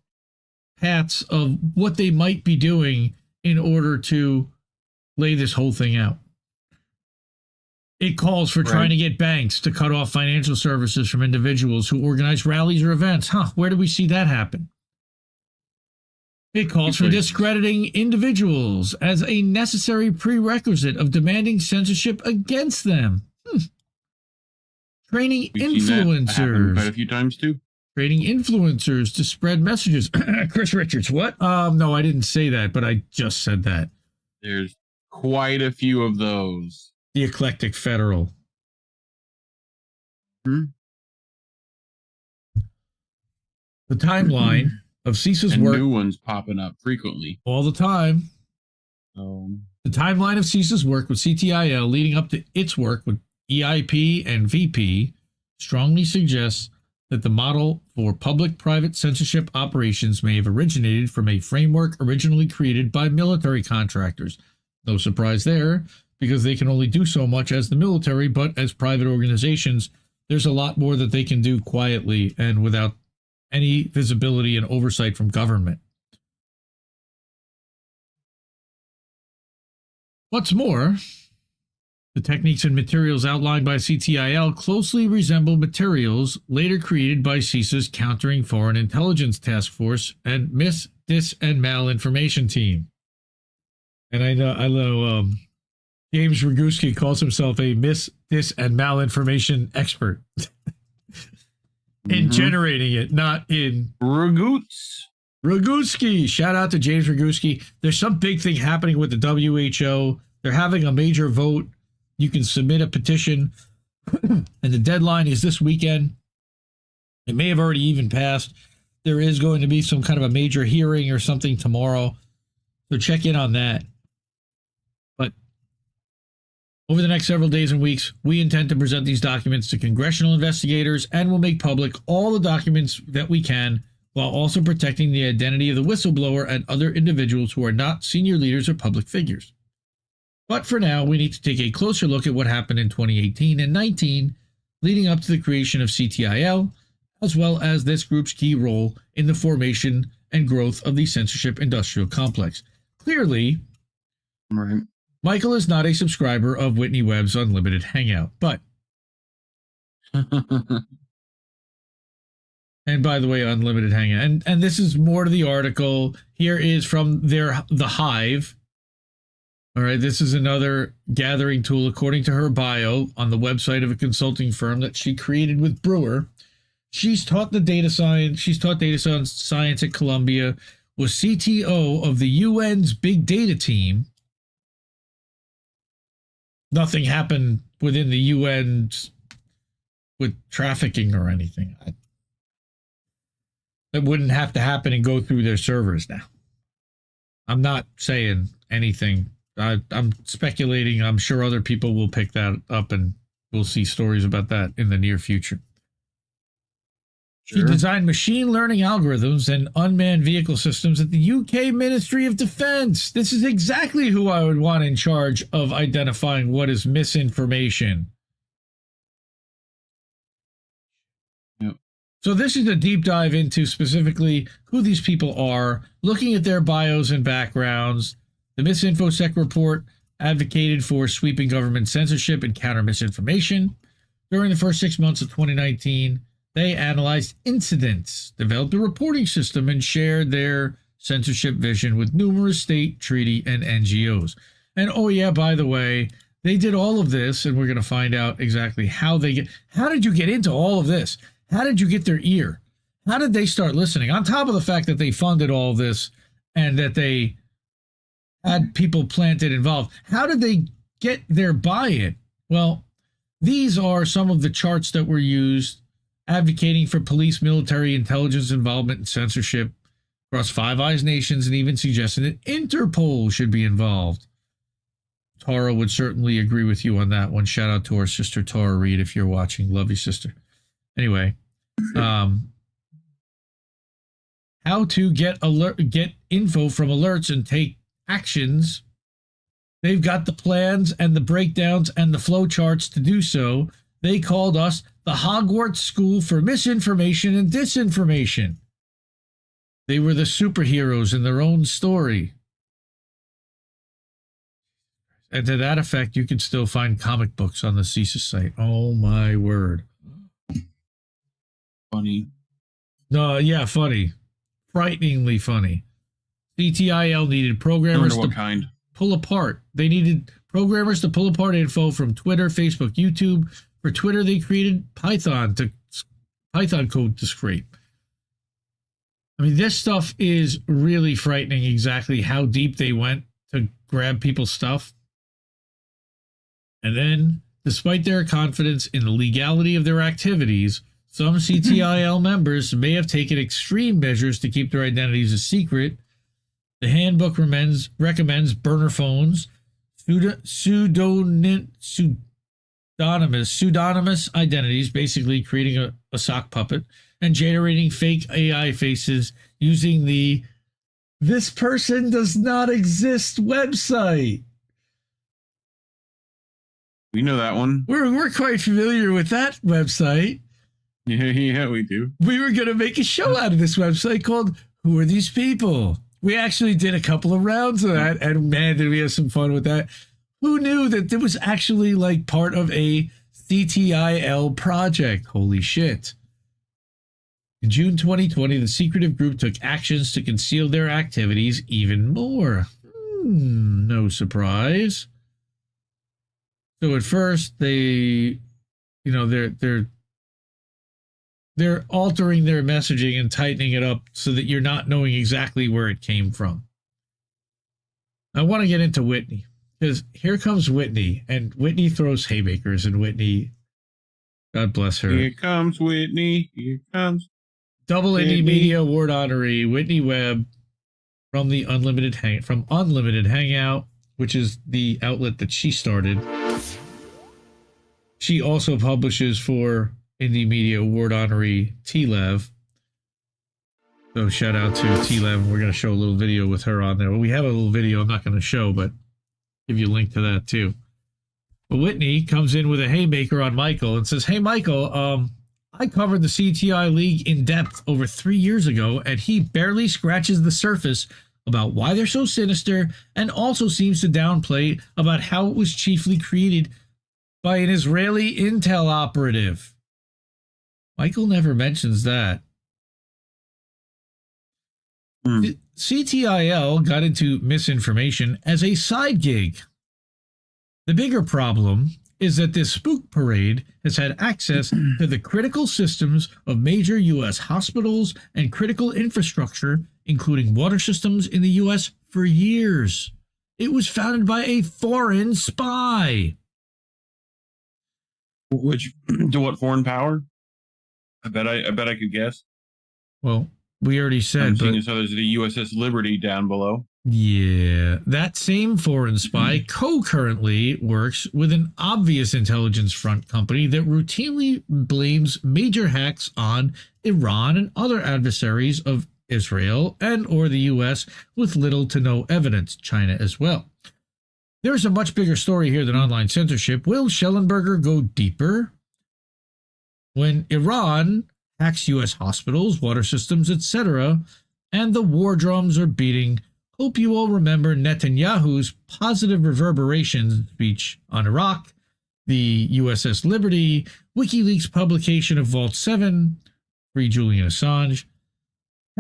paths of what they might be doing in order to lay this whole thing out. It calls for trying to get banks to cut off financial services from individuals who organize rallies or events. Where do we see that happen? It calls for discrediting individuals as a necessary prerequisite of demanding censorship against them. Training influencers. Quite a few times too. Training influencers to spread messages. Chris Richards, what? No, I didn't say that, but I just said that. There's quite a few of those. The Eclectic Federal. The timeline of CISA's and work. New ones popping up frequently. All the time. The timeline of CISA's work with CTIL leading up to its work with EIP and VP strongly suggests that the model for public-private censorship operations may have originated from a framework originally created by military contractors. No surprise there, because they can only do so much as the military, but as private organizations, there's a lot more that they can do quietly and without any visibility and oversight from government. What's more, the techniques and materials outlined by CTIL closely resemble materials later created by CISA's Countering Foreign Intelligence Task Force and Mis, Dis, and Malinformation Team. And I know James Roguski calls himself a Mis, Dis, and Malinformation expert. In generating it, not in Roguski. Shout out to James Roguski. There's some big thing happening with the WHO. They're having a major vote. You can submit a petition, and the deadline is this weekend. It may have already even passed. There is going to be some kind of a major hearing or something tomorrow, so check in on that. But over the next several days and weeks, we intend to present these documents to congressional investigators and will make public all the documents that we can, while also protecting the identity of the whistleblower and other individuals who are not senior leaders or public figures. But for now, we need to take a closer look at what happened in 2018 and 19, leading up to the creation of CTIL, as well as this group's key role in the formation and growth of the censorship industrial complex. Clearly, Michael is not a subscriber of Whitney Webb's Unlimited Hangout, but... And by the way, Unlimited Hangout. And this is more to the article. Here is from the Hive. All right, this is another gathering tool, according to her bio on the website of a consulting firm that she created with Brewer. She's taught data science at Columbia, was CTO of the UN's big data team. Nothing happened within the UN's with trafficking or anything. That wouldn't have to happen and go through their servers now. I'm not saying anything. I'm speculating. I'm sure other people will pick that up and we'll see stories about that in the near future. She designed machine learning algorithms and unmanned vehicle systems at the UK Ministry of Defense. This is exactly who I would want in charge of identifying what is misinformation. Yep. So this is a deep dive into specifically who these people are, looking at their bios and backgrounds. The MisinfoSec report advocated for sweeping government censorship and counter misinformation. During the first 6 months of 2019, they analyzed incidents, developed a reporting system, and shared their censorship vision with numerous state, treaty, and NGOs. And oh yeah, by the way, they did all of this, and we're going to find out exactly how they get. How did you get into all of this? How did you get their ear? How did they start listening? On top of the fact that they funded all of this and that they had people planted involved, how did they get their buy-in? Well, these are some of the charts that were used advocating for police, military, intelligence involvement in censorship across Five Eyes nations, and even suggesting that Interpol should be involved. Tara would certainly agree with you on that one. Shout out to our sister Tara Reid if you're watching. Love you, sister. Anyway, how to get info from alerts and take actions. They've got the plans and the breakdowns and the flow charts to do so. They called us the Hogwarts School for Misinformation and Disinformation. They were the superheroes in their own story. And to that effect, you can still find comic books on the CSIS site. Oh my word. Funny. No, yeah, funny. Frighteningly funny. CTIL needed programmers to pull apart. They needed programmers to pull apart info from Twitter, Facebook, YouTube. For Twitter, they created Python code to scrape. I mean, this stuff is really frightening, exactly how deep they went to grab people's stuff. And then, despite their confidence in the legality of their activities, some CTIL members may have taken extreme measures to keep their identities a secret. The handbook recommends burner phones, pseudonymous identities, basically creating a sock puppet, and generating fake AI faces using the "this person does not exist" website. We know that one. We're quite familiar with that website. Yeah, we do. We were going to make a show out of this website called Who Are These People? We actually did a couple of rounds of that, and man, did we have some fun with that. Who knew that it was actually like part of a CTIL project? Holy shit. In June 2020, the secretive group took actions to conceal their activities even more. No surprise. So at first, they're altering their messaging and tightening it up so that you're not knowing exactly where it came from. I want to get into Whitney, because here comes Whitney, and Whitney throws haymakers, and Whitney, God bless her. Here comes Whitney. Here comes Double Whitney. Indie Media Award honoree Whitney Webb from the Unlimited Hangout, which is the outlet that she started. She also publishes for Indie Media Award honoree T-Lev. So shout out to T-Lev. We're going to show a little video with her on there. Well, we have a little video I'm not going to show, but give you a link to that too. But Whitney comes in with a haymaker on Michael and says, "Hey, Michael, I covered the CTI League in depth over 3 years ago, and he barely scratches the surface about why they're so sinister, and also seems to downplay about how it was chiefly created by an Israeli intel operative." Michael never mentions that. CTIL got into misinformation as a side gig. The bigger problem is that this spook parade has had access to the critical systems of major U.S. hospitals and critical infrastructure, including water systems in the U.S., for years. It was founded by a foreign spy. Which to what foreign power? I bet I could guess. Well, we already said, I'm but seeing as though there's the USS Liberty down below. yeah, that same foreign spy co-currently works with an obvious intelligence front company that routinely blames major hacks on Iran and other adversaries of Israel and or the US with little to no evidence, China as well. There's a much bigger story here than online censorship. Will Shellenberger go deeper? When Iran hacks US hospitals, water systems, etc., and the war drums are beating, hope you all remember Netanyahu's positive reverberation speech on Iraq, the USS Liberty, WikiLeaks publication of Vault 7, free Julian Assange,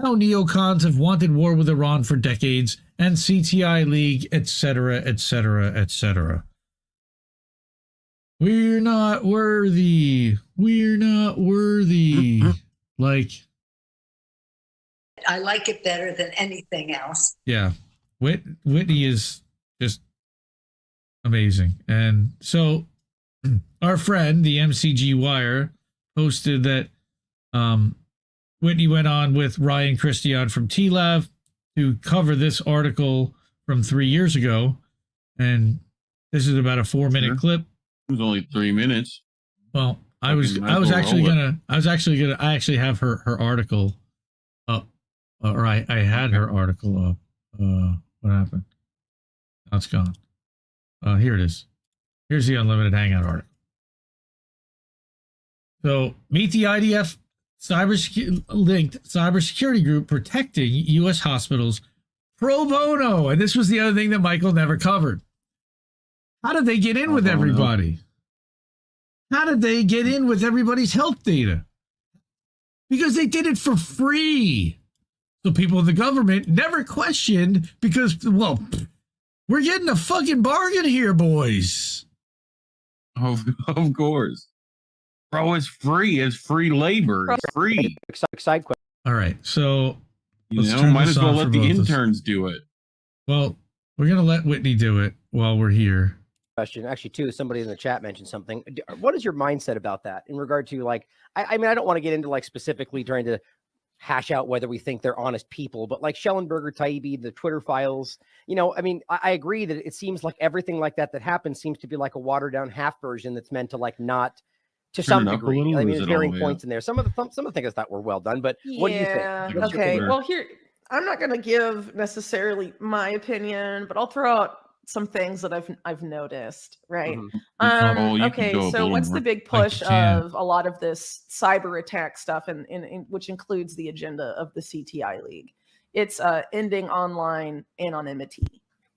how neocons have wanted war with Iran for decades, and CTI League, etc., etc., etc. We're not worthy. We're not worthy. Like, I like it better than anything else. yeah, Whitney is just amazing. And so our friend, the MCG Wire, posted that Whitney went on with Ryan Christian from TLAV to cover this article from 3 years ago. And this is about a 4-minute clip. It was only 3 minutes. Well, I actually have her article up, or I had her article up. What happened? Now it's gone. Here it is. Here's the Unlimited Hangout article. So, meet the IDF linked cybersecurity group protecting U.S. hospitals pro bono. And this was the other thing that Michael never covered. How did they get in with everybody? How did they get in with everybody's health data? Because they did it for free. So people in the government never questioned because, well, we're getting a fucking bargain here, boys. Of course. Bro, it's free. It's free labor. It's free. Side question. All right. So, might as well let the interns do it. Well, we're going to let Whitney do it while we're here. Question. Actually, too, somebody in the chat mentioned something. What is your mindset about that in regard to, like, I mean, I don't want to get into, like, specifically trying to hash out whether we think they're honest people, but like Shellenberger, Taibbi, the Twitter files, I mean, I agree that it seems like everything like that happens seems to be like a watered down half version that's meant to, like, not to some degree. I mean, there's varying points in there. Some of the things I thought were well done, but what do you think? Okay. Well, here, I'm not going to give necessarily my opinion, but I'll throw out some things that I've noticed, right? Okay, so what's the big push of a lot of this cyber attack stuff, and which includes the agenda of the CTI League? It's ending online anonymity,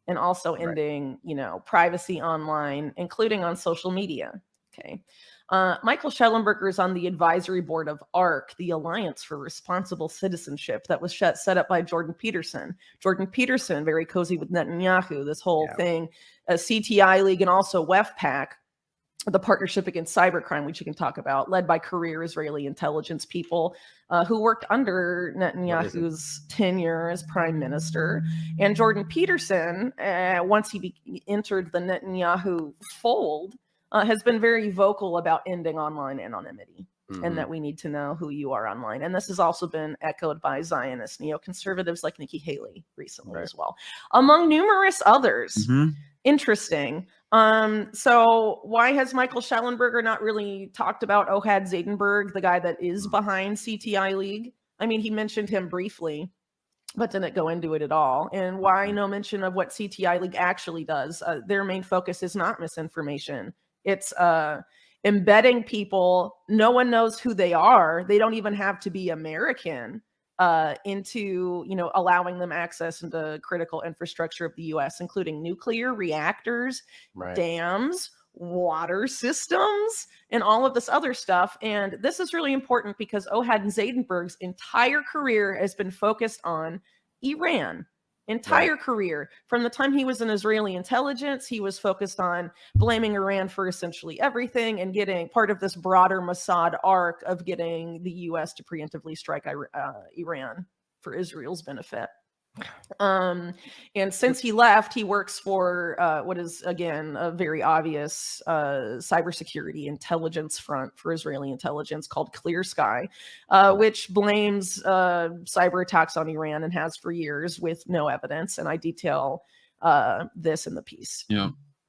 and also ending, privacy online, including on social media. Okay. Michael Shellenberger is on the advisory board of ARC, the Alliance for Responsible Citizenship, that was set up by Jordan Peterson. Jordan Peterson, very cozy with Netanyahu, this whole thing, CTI League, and also WEFPAC, the Partnership Against Cybercrime, which you can talk about, led by career Israeli intelligence people who worked under Netanyahu's tenure as prime minister. And Jordan Peterson, once he entered the Netanyahu fold, has been very vocal about ending online anonymity and that we need to know who you are online. And this has also been echoed by Zionist neoconservatives like Nikki Haley recently as well, among numerous others. Interesting. So why has Michael Shellenberger not really talked about Ohad Zaidenberg, the guy that is behind CTI League? I mean, he mentioned him briefly, but didn't go into it at all. And why no mention of what CTI League actually does? Their main focus is not misinformation. It's embedding people. No one knows who they are. They don't even have to be American into, allowing them access into critical infrastructure of the U.S., including nuclear reactors, dams, water systems, and all of this other stuff. And this is really important because Ohad Zaidenberg's entire career has been focused on Iran. Career. From the time he was in Israeli intelligence, he was focused on blaming Iran for essentially everything and getting part of this broader Mossad arc of getting the U.S. to preemptively strike Iran for Israel's benefit. And since he left, he works for what is, again, a very obvious cybersecurity intelligence front for Israeli intelligence called Clear Sky, which blames cyber attacks on Iran and has for years with no evidence. And I detail this in the piece.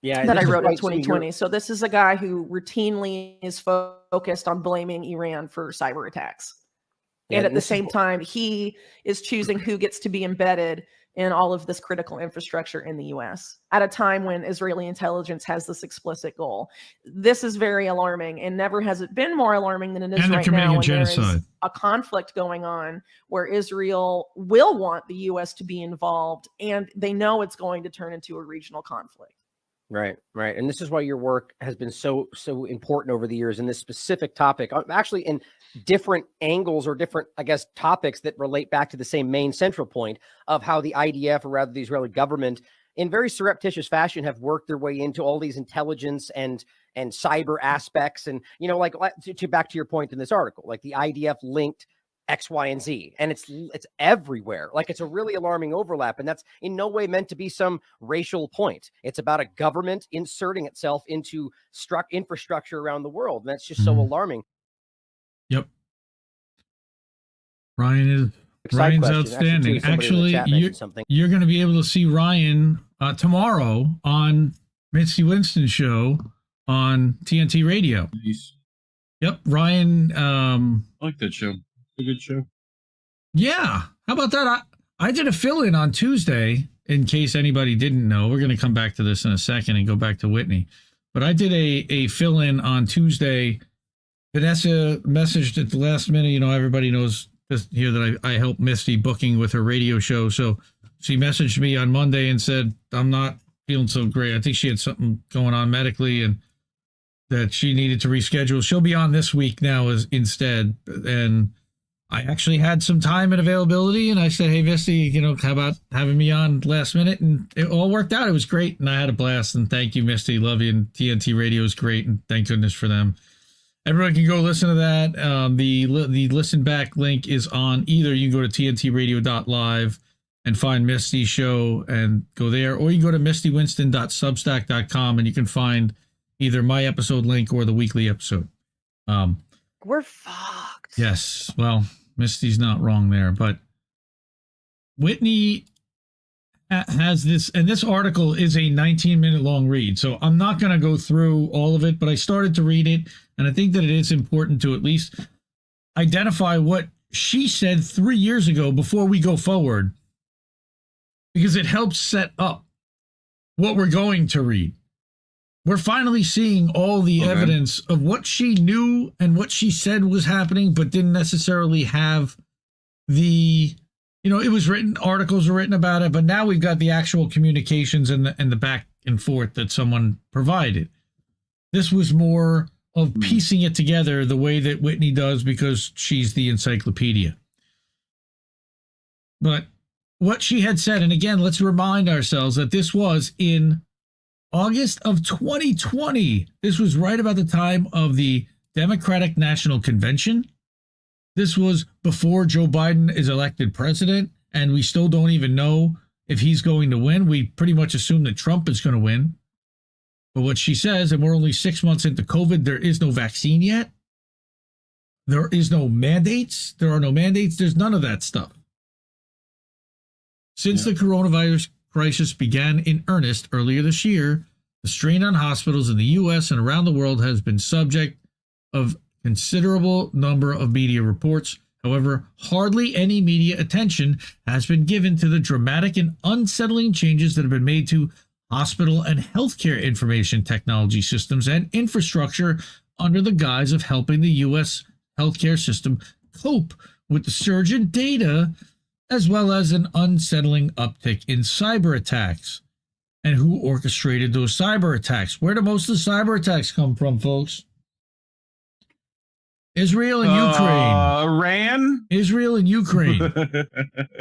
Yeah, that I wrote in 2020. So this is a guy who routinely is focused on blaming Iran for cyber attacks. And at the same time, he is choosing who gets to be embedded in all of this critical infrastructure in the US at a time when Israeli intelligence has this explicit goal. This is very alarming, and never has it been more alarming than it is right now when there is a conflict going on where Israel will want the US to be involved, and they know it's going to turn into a regional conflict. Right. And this is why your work has been so important over the years in this specific topic, actually in different angles or different, I guess, topics that relate back to the same main central point of how the IDF, or rather the Israeli government, in very surreptitious fashion have worked their way into all these intelligence and cyber aspects. And, you know, like to back to your point in this article, like the IDF linked X, Y, and Z, and it's everywhere. Like, it's a really alarming overlap, and that's in no way meant to be some racial point. It's about a government inserting itself into infrastructure around the world, and that's just so alarming. Yep. Ryan's outstanding. Actually, you're going to be able to see Ryan tomorrow on Misty Winston's show on TNT Radio. Nice. Yep, Ryan. I like that show. A good show. Yeah. How about that? I did a fill-in on Tuesday, in case anybody didn't know. We're going to come back to this in a second and go back to Whitney. But I did a fill-in on Tuesday. Vanessa messaged at the last minute. You know, everybody knows here that I helped Misty booking with her radio show. So she messaged me on Monday and said, I'm not feeling so great. I think she had something going on medically and that she needed to reschedule. She'll be on this week now instead. And I actually had some time and availability, and I said, hey, Misty, you know, how about having me on last minute? And it all worked out. It was great, and I had a blast. And thank you, Misty. Love you. And TNT Radio is great, and thank goodness for them. Everyone can go listen to that. The listen back link is on either. You can go to tntradio.live and find Misty's show and go there, or you can go to mistywinston.substack.com and you can find either my episode link or the weekly episode. We're fucked. Yes. Well, Misty's not wrong there, but Whitney has this, and this article is a 19-minute long read, so I'm not going to go through all of it, but I started to read it, and I think that it is important to at least identify what she said 3 years ago before we go forward, because it helps set up what we're going to read. We're finally seeing all the evidence of what she knew and what she said was happening, but didn't necessarily have the, you know, it was written, articles were written about it, but now we've got the actual communications and the back and forth that someone provided. This was more of piecing it together the way that Whitney does because she's the encyclopedia. But what she had said, and again, let's remind ourselves that this was in August of 2020. This was right about the time of the Democratic National Convention. This was before Joe Biden is elected president, and we still don't even know if he's going to win. We pretty much assume that Trump is going to win. But what she says, and we're only 6 months into COVID, there is no vaccine yet. There is no mandates. There are no mandates. There's none of that stuff. Since the coronavirus crisis began in earnest earlier this year, the strain on hospitals in the U.S. and around the world has been subject of considerable number of media reports. However, hardly any media attention has been given to the dramatic and unsettling changes that have been made to hospital and healthcare information technology systems and infrastructure under the guise of helping the U.S. healthcare system cope with the surge in data, as well as an unsettling uptick in cyber attacks. And who orchestrated those cyber attacks? Where do most of the cyber attacks come from, folks? Israel and Ukraine. Iran? Israel and Ukraine.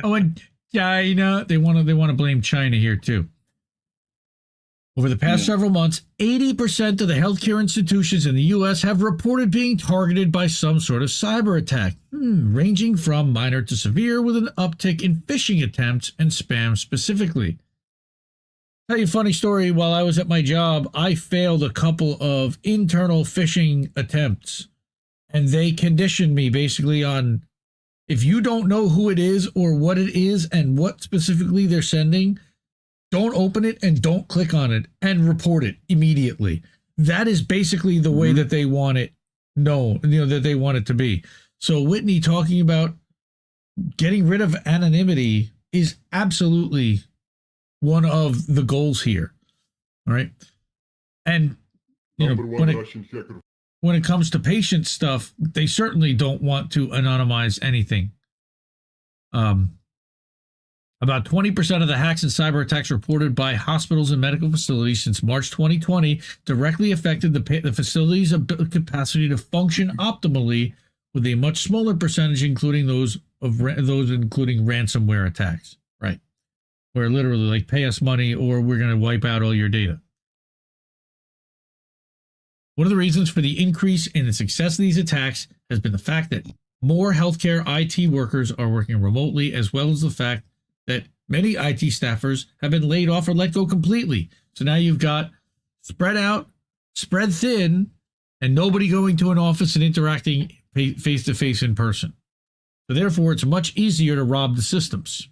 Oh, and China. They want to blame China here too. Over the past several months, 80% of the healthcare institutions in the U.S. have reported being targeted by some sort of cyber attack, ranging from minor to severe, with an uptick in phishing attempts and spam specifically. Tell you a funny story. While I was at my job, I failed a couple of internal phishing attempts, and they conditioned me basically on, if you don't know who it is or what it is and what specifically they're sending, don't open it and don't click on it, and report it immediately. That is basically the way that they want it that they want it to be. So Whitney talking about getting rid of anonymity is absolutely one of the goals here. All right. And when it comes to patient stuff, they certainly don't want to anonymize anything. About 20% of the hacks and cyber attacks reported by hospitals and medical facilities since March 2020 directly affected the facility's capacity to function optimally, with a much smaller percentage including those including ransomware attacks, right? Where literally like, pay us money or we're going to wipe out all your data. One of the reasons for the increase in the success of these attacks has been the fact that more healthcare IT workers are working remotely, as well as the fact that many IT staffers have been laid off or let go completely. So now you've got spread out, spread thin, and nobody going to an office and interacting face-to-face in person. So therefore, it's much easier to rob the systems.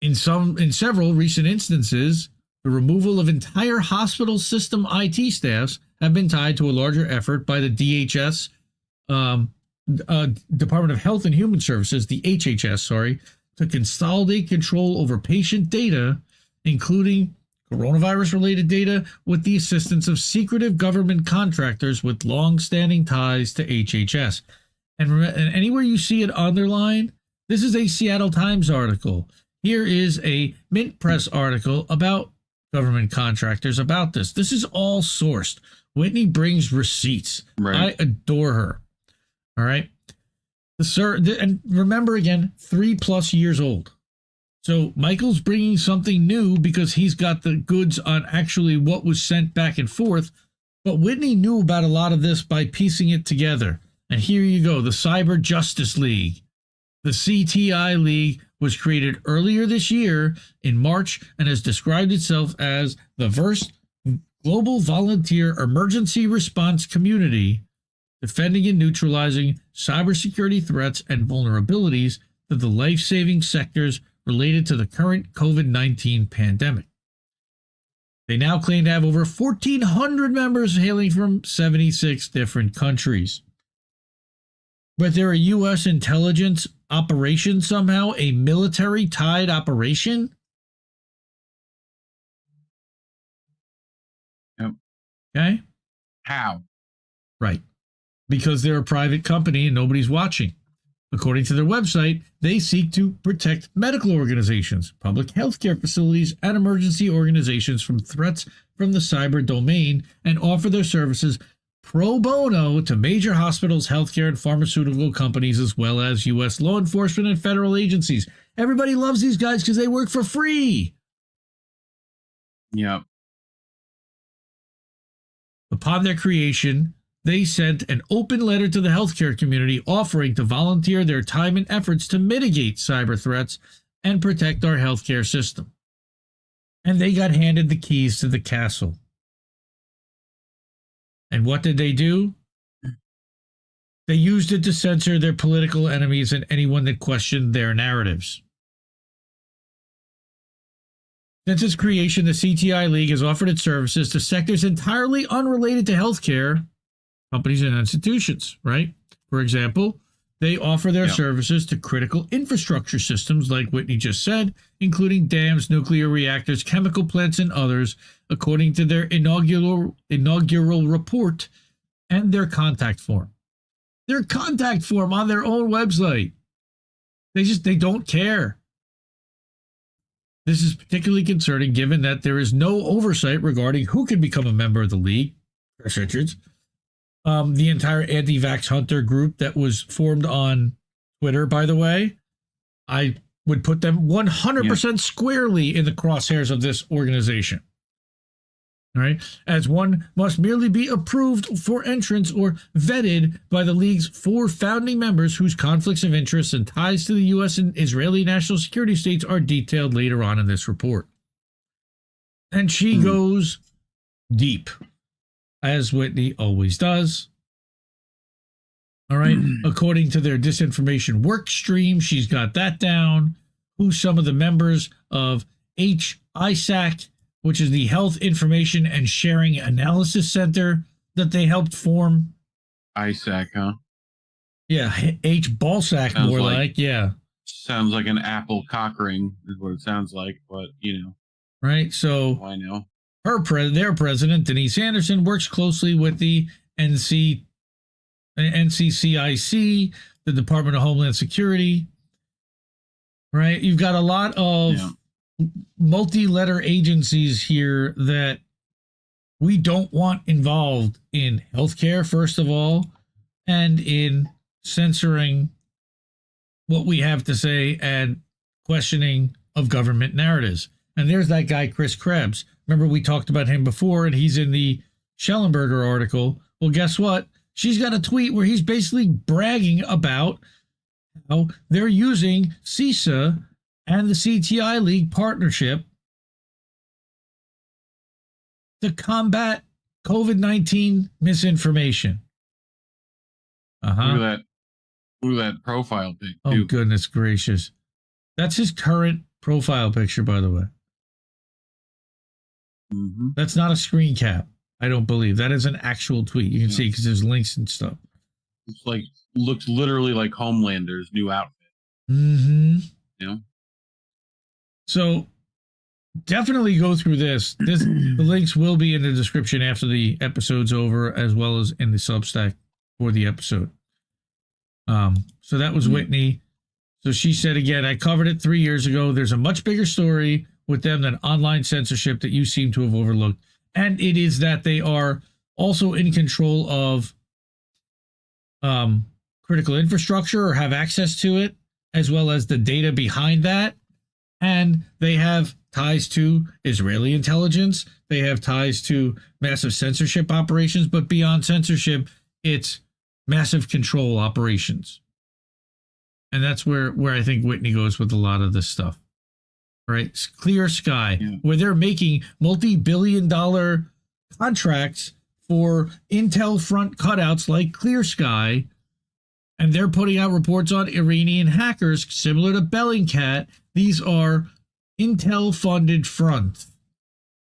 In several recent instances, the removal of entire hospital system IT staffs have been tied to a larger effort by the DHS, Department of Health and Human Services, the HHS, to consolidate control over patient data, including coronavirus-related data, with the assistance of secretive government contractors with long-standing ties to HHS. And anywhere you see it underlined, this is a Seattle Times article. Here is a Mint Press article about government contractors about this. This is all sourced. Whitney brings receipts. Right. I adore her. All right. And remember again, 3+ years old. So Michael's bringing something new because he's got the goods on actually what was sent back and forth. But Whitney knew about a lot of this by piecing it together. And here you go. The Cyber Justice League, the CTI League, was created earlier this year in March and has described itself as the first global volunteer emergency response community defending and neutralizing cybersecurity threats and vulnerabilities to the life-saving sectors related to the current COVID-19 pandemic. They now claim to have over 1,400 members hailing from 76 different countries. But they're a U.S. intelligence operation somehow, a military-tied operation? Yep. Okay? How? Right. Because they're a private company and nobody's watching. According to their website, they seek to protect medical organizations, public healthcare facilities, and emergency organizations from threats from the cyber domain and offer their services pro bono to major hospitals, healthcare, and pharmaceutical companies, as well as U.S. law enforcement and federal agencies. Everybody loves these guys because they work for free. Yep. Upon their creation, they sent an open letter to the healthcare community offering to volunteer their time and efforts to mitigate cyber threats and protect our healthcare system. And they got handed the keys to the castle. And what did they do? They used it to censor their political enemies and anyone that questioned their narratives. Since its creation, the CTI League has offered its services to sectors entirely unrelated to healthcare companies and institutions, right? For example, they offer their services to critical infrastructure systems, like Whitney just said, including dams, nuclear reactors, chemical plants, and others, according to their inaugural report and their contact form. Their contact form on their own website. They don't care. This is particularly concerning given that there is no oversight regarding who can become a member of the League. Chris Richards. The entire anti-vax hunter group that was formed on Twitter, by the way, I would put them 100% squarely in the crosshairs of this organization. All right, as one must merely be approved for entrance or vetted by the League's 4 founding members whose conflicts of interest and ties to the U.S. and Israeli national security states are detailed later on in this report. And she goes deep, as Whitney always does. All right, according to their disinformation work stream, she's got that down. Who some of the members of HISAC, which is the Health Information and Sharing Analysis Center that they helped form. ISAC, huh? Yeah, HBallsack, sounds more like, yeah. Sounds like an apple cock ring is what it sounds like, but, you know. Right, so I know. Their president, Denise Anderson, works closely with the NCCIC, the Department of Homeland Security. Right, you've got a lot of multi-letter agencies here that we don't want involved in healthcare, first of all, and in censoring what we have to say and questioning of government narratives. And there's that guy, Chris Krebs. Remember, we talked about him before, and he's in the Shellenberger article. Well, guess what? She's got a tweet where he's basically bragging about how they're using CISA and the CTI League partnership to combat COVID-19 misinformation. Look at that profile pic. Oh, goodness gracious. That's his current profile picture, by the way. That's not a screen cap, I don't believe. That is an actual tweet. You can see because there's links and stuff. It's like, looks literally like Homelander's new outfit. You know? So definitely go through this. The links will be in the description after the episode's over, as well as in the Substack for the episode. So that was Whitney. So she said again, I covered it 3 years ago. There's a much bigger story with them than online censorship that you seem to have overlooked. And it is that they are also in control of critical infrastructure or have access to it, as well as the data behind that. And they have ties to Israeli intelligence. They have ties to massive censorship operations, but beyond censorship, it's massive control operations. And that's where I think Whitney goes with a lot of this stuff. Right? It's clear sky, where they're making multi-billion-dollar contracts for Intel front cutouts like Clear Sky, and they're putting out reports on Iranian hackers similar to Bellingcat. These are Intel-funded fronts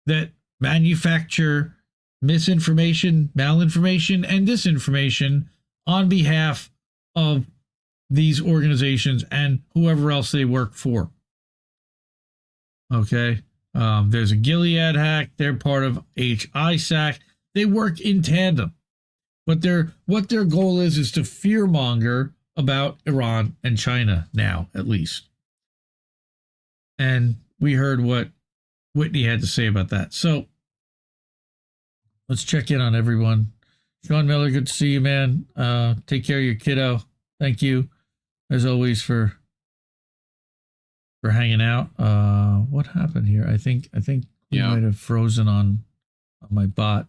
that manufacture misinformation, malinformation, and disinformation on behalf of these organizations and whoever else they work for. Okay, there's a Gilead hack. They're part of HISAC. They work in tandem, but what their goal is to fearmonger about Iran and China now, at least. And we heard what Whitney had to say about that. So let's check in on everyone. Sean Miller, good to see you, man. Take care of your kiddo. Thank you, as always, for hanging out. What happened here? I think we might have frozen on my bot.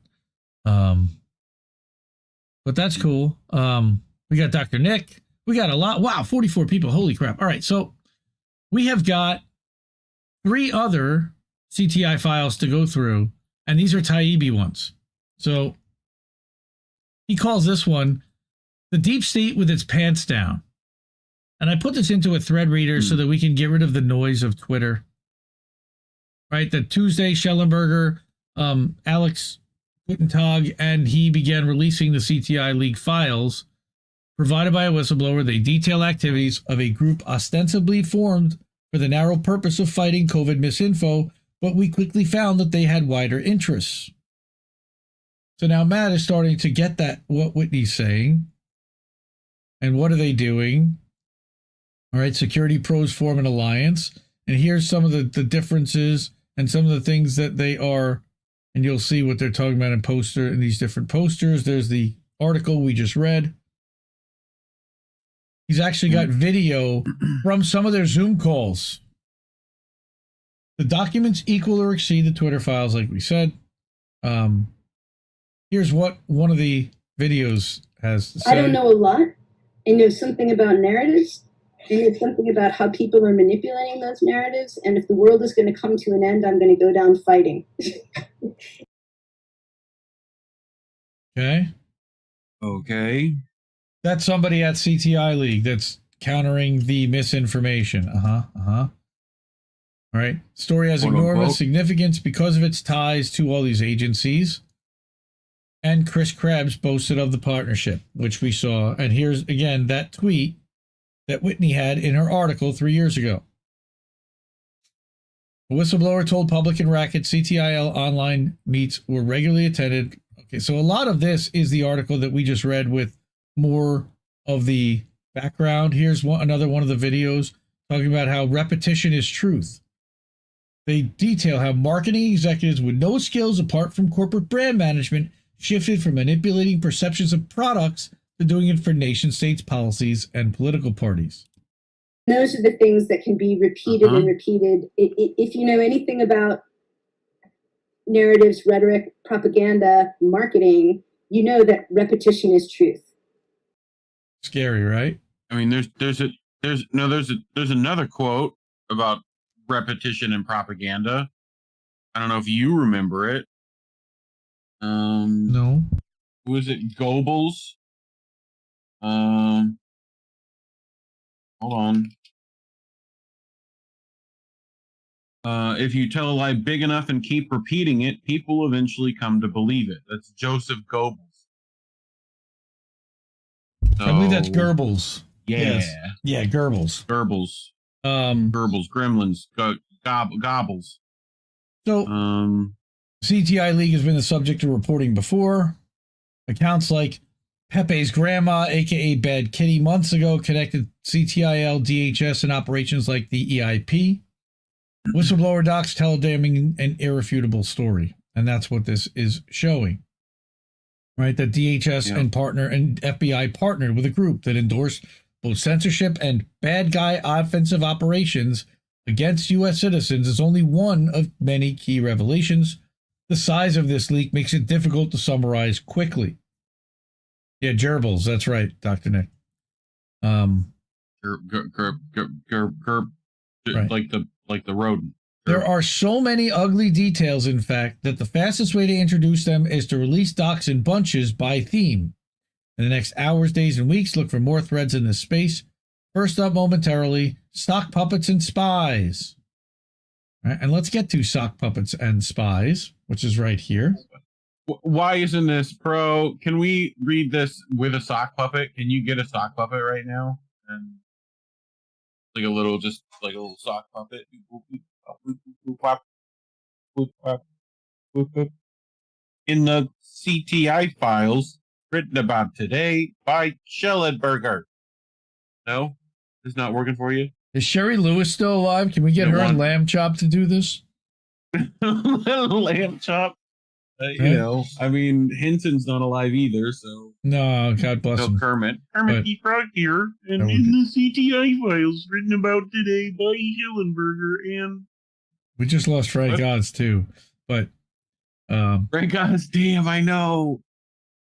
But that's cool. We got Dr. Nick. We got a lot. Wow, 44 people. Holy crap. All right, so we have got 3 other CTI files to go through, and these are Taibbi ones. So he calls this one the deep state with its pants down. And I put this into a thread reader so that we can get rid of the noise of Twitter. Right, that Tuesday, Shellenberger, Alex Gutentag, and he began releasing the CTI League files provided by a whistleblower. They detail activities of a group ostensibly formed for the narrow purpose of fighting COVID misinfo, but we quickly found that they had wider interests. So now Matt is starting to get that, what Whitney's saying. And what are they doing? All right, security pros form an alliance. And here's some of the differences and some of the things that they are, and you'll see what they're talking about in these different posters. There's the article we just read. He's actually got video from some of their Zoom calls. The documents equal or exceed the Twitter files, like we said. Here's what one of the videos has to say. I don't know a lot. I know something about narratives. I know something about how people are manipulating those narratives. And if the world is going to come to an end, I'm going to go down fighting. Okay. Okay. That's somebody at CTI League that's countering the misinformation. All right. Story has Quote, enormous unquote. significance because of its ties to all these agencies. And Chris Krebs boasted of the partnership, which we saw. And here's, again, that tweet that Whitney had in her article 3 years ago. A whistleblower told Public and Racket CTIL online meets were regularly attended. Okay, so a lot of this is the article that we just read with more of the background. Here's another one of the videos talking about how repetition is truth. They detail how marketing executives with no skills apart from corporate brand management shifted from manipulating perceptions of products to doing it for nation states, policies, and political parties. Those are the things that can be repeated and repeated. If you know anything about narratives, rhetoric, propaganda, marketing, you know that repetition is truth. Scary, right? I mean, there's another quote about repetition and propaganda. I don't know if you remember it. No. Who is it? Goebbels. Hold on. If you tell a lie big enough and keep repeating it, people will eventually come to believe it. That's Joseph Goebbels. So, I believe that's Goebbels. Yeah. Yes. Yeah, Goebbels. Goebbels. Goebbels, Gremlins, Gobbles. So, CTI League has been the subject of reporting before. Accounts like Pepe's grandma, aka Bad Kitty, months ago connected CTIL, DHS, and operations like the EIP. Whistleblower docs tell a damning and irrefutable story, and that's what this is showing. Right, that DHS and FBI partnered with a group that endorsed both censorship and bad guy offensive operations against U.S. citizens is only one of many key revelations. The size of this leak makes it difficult to summarize quickly. Yeah, gerbils, that's right, Dr. Nick. Like the rodent. There are so many ugly details, in fact, that the fastest way to introduce them is to release docs in bunches by theme. In the next hours, days, and weeks, look for more threads in this space. First up momentarily, sock puppets and spies. All right, and let's get to sock puppets and spies, which is right here. Why isn't this pro? Can we read this with a sock puppet? Can you get a sock puppet right now? And like a little sock puppet. In the CTI files written about today by Shellenberger. No? It's not working for you? Is Sherry Lewis still alive? Can we get her and Lamb Chop to do this? Lamb Chop? You know, I mean, Henson's not alive either, so. No, God bless him. Kermit. Kermit the Frog here, and in the CTI files written about today by Shellenberger and. We just lost Frank Oz too, but. Frank Oz, damn, I know.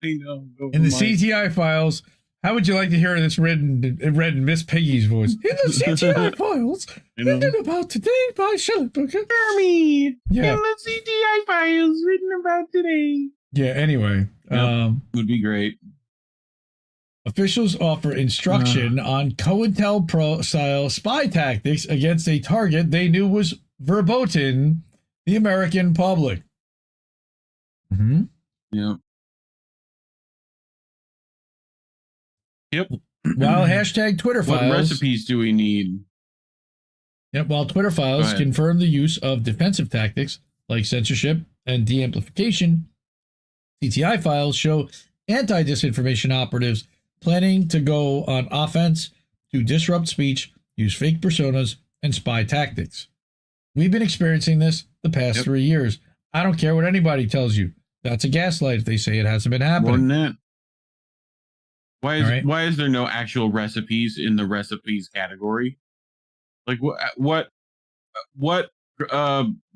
In the CTI files, how would you like to hear this read in Miss Piggy's voice? In the CTI files, written about today by Shellenberger. Jeremy! Yeah. In the CTI files, written about today. Yeah, anyway. Would be great. Officials offer instruction on COINTELPRO style spy tactics against a target they knew was verboten the American public. Mm-hmm. Yeah. Yep. While hashtag Twitter files. What recipes do we need? Yep. While Twitter files confirm the use of defensive tactics like censorship and de-amplification, CTI files show anti-disinformation operatives planning to go on offense to disrupt speech, use fake personas, and spy tactics. We've been experiencing this the past 3 years. I don't care what anybody tells you. That's a gaslight if they say it hasn't been happening. More than that. Why is there no actual recipes in the recipes category? Like what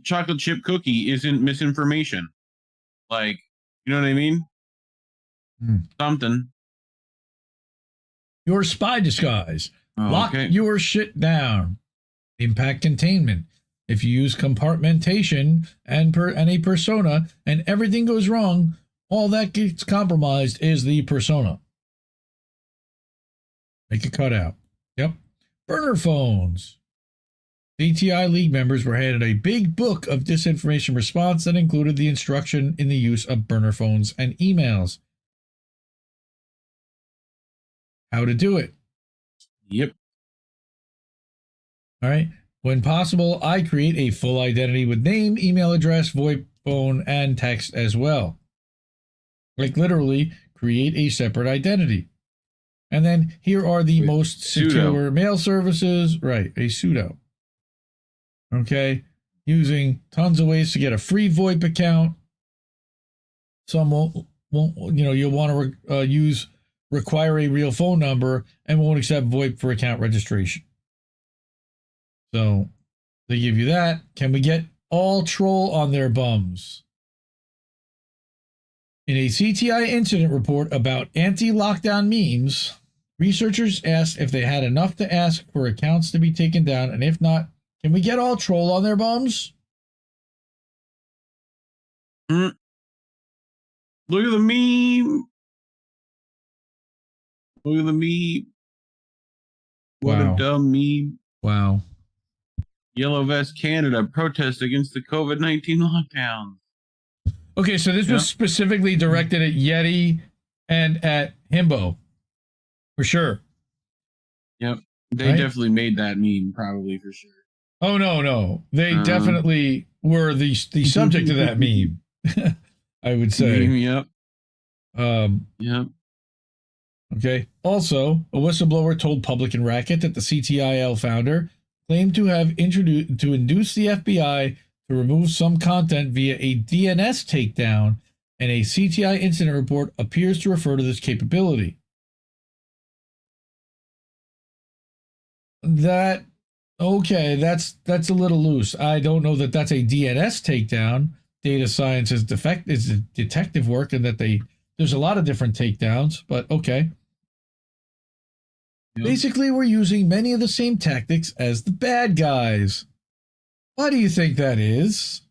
chocolate chip cookie isn't misinformation? Like, you know what I mean? Something. Your spy disguise. Lock your shit down. Impact containment. If you use compartmentation and a persona and everything goes wrong, all that gets compromised is the persona. Make a cutout. Yep. Burner phones. CTI League members were handed a big book of disinformation response that included the instruction in the use of burner phones and emails. How to do it. Yep. All right. When possible, I create a full identity with name, email address, VoIP, phone, and text as well. Like literally create a separate identity. And then here are the most secure mail services. Right. A pseudo. Okay. Using tons of ways to get a free VoIP account. Some won't you'll want to require a real phone number and won't accept VoIP for account registration. So they give you that. Can we get all troll on their bums? In a CTI incident report about anti-lockdown memes, researchers asked if they had enough to ask for accounts to be taken down, and if not, can we get all troll on their bums? Look at the meme. Look at the meme. What a dumb meme. Wow. Yellow Vest Canada protest against the COVID-19 lockdowns. Okay, so this was specifically directed at Yeti and at Himbo. For sure. Yep. They definitely made that meme, probably, for sure. Oh, no. They definitely were the subject of that meme, I would say. Yep. Yep. Okay. Also, a whistleblower told Public and Racket that the CTIL founder claimed to have induced the FBI to remove some content via a DNS takedown, and a CTI incident report appears to refer to this capability. That's a little loose. I don't know that that's a DNS takedown. Data science is detective work, and that there's a lot of different takedowns, but okay. Yep. Basically, we're using many of the same tactics as the bad guys. Why do you think that is?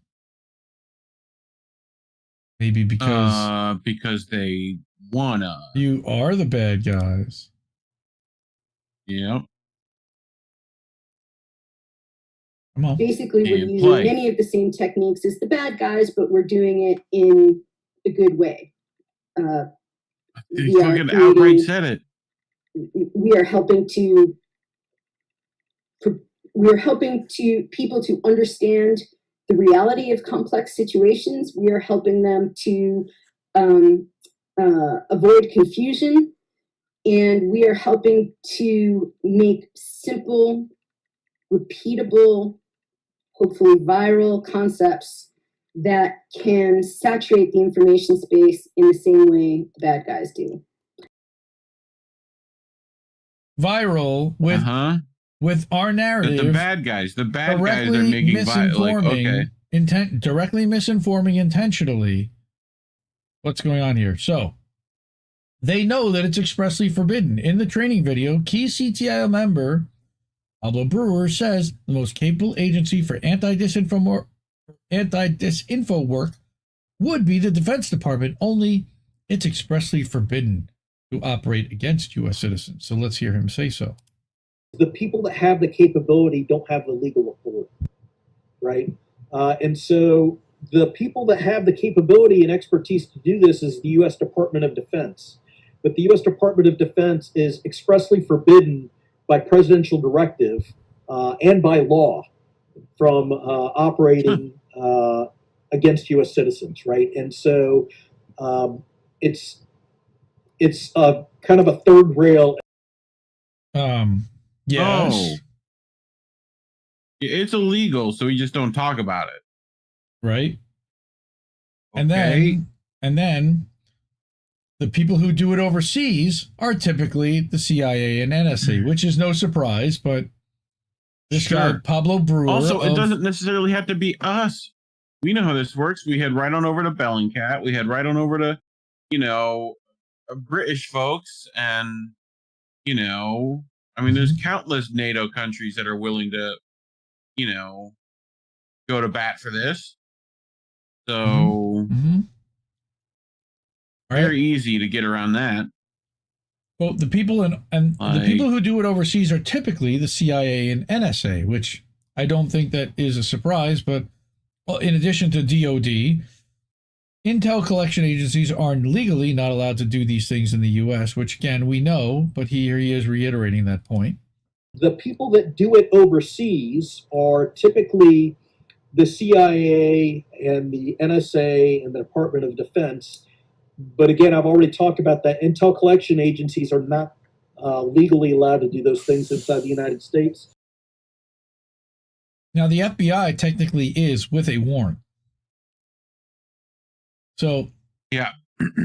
Maybe because they wanna. You are the bad guys. Yep. Come on. Basically, we're using many of the same techniques as the bad guys, but we're doing it in a good way. He fucking outright said it. We are helping people to understand the reality of complex situations. We are helping them to avoid confusion, and we are helping to make simple, repeatable, hopefully viral concepts that can saturate the information space in the same way the bad guys do. Viral with our narrative. The bad guys are making viral. Directly misinforming intentionally. What's going on here? So they know that it's expressly forbidden. In the training video, key CTIL member Pablo Brewer says the most capable agency for anti-disinfo work would be the Defense Department, only it's expressly forbidden to operate against U.S. citizens. So let's hear him say so. The people that have the capability don't have the legal authority, right? And so the people that have the capability and expertise to do this is the U.S. Department of Defense. But the U.S. Department of Defense is expressly forbidden by presidential directive and by law from operating against U.S. citizens, right? And so it's a kind of a third rail. Yes. Oh. It's illegal, so we just don't talk about it. Right. Okay. And then the people who do it overseas are typically the CIA and NSA, which is no surprise, but this guy, Pablo Brewer. Also, it doesn't necessarily have to be us. we know how this works. We head right on over to Bellingcat. We head right on over to, British folks. And, I mean, there's countless NATO countries that are willing to, go to bat for this. So very easy to get around that. Well, the people the people who do it overseas are typically the CIA and NSA, which I don't think that is a surprise. But in addition to DOD, intel collection agencies are legally not allowed to do these things in the U.S., which again we know. But here he is reiterating that point. The people that do it overseas are typically the CIA and the NSA and the Department of Defense. But again, I've already talked about that. Intel collection agencies are not legally allowed to do those things inside the United States. Now, the FBI technically is with a warrant. So, yeah.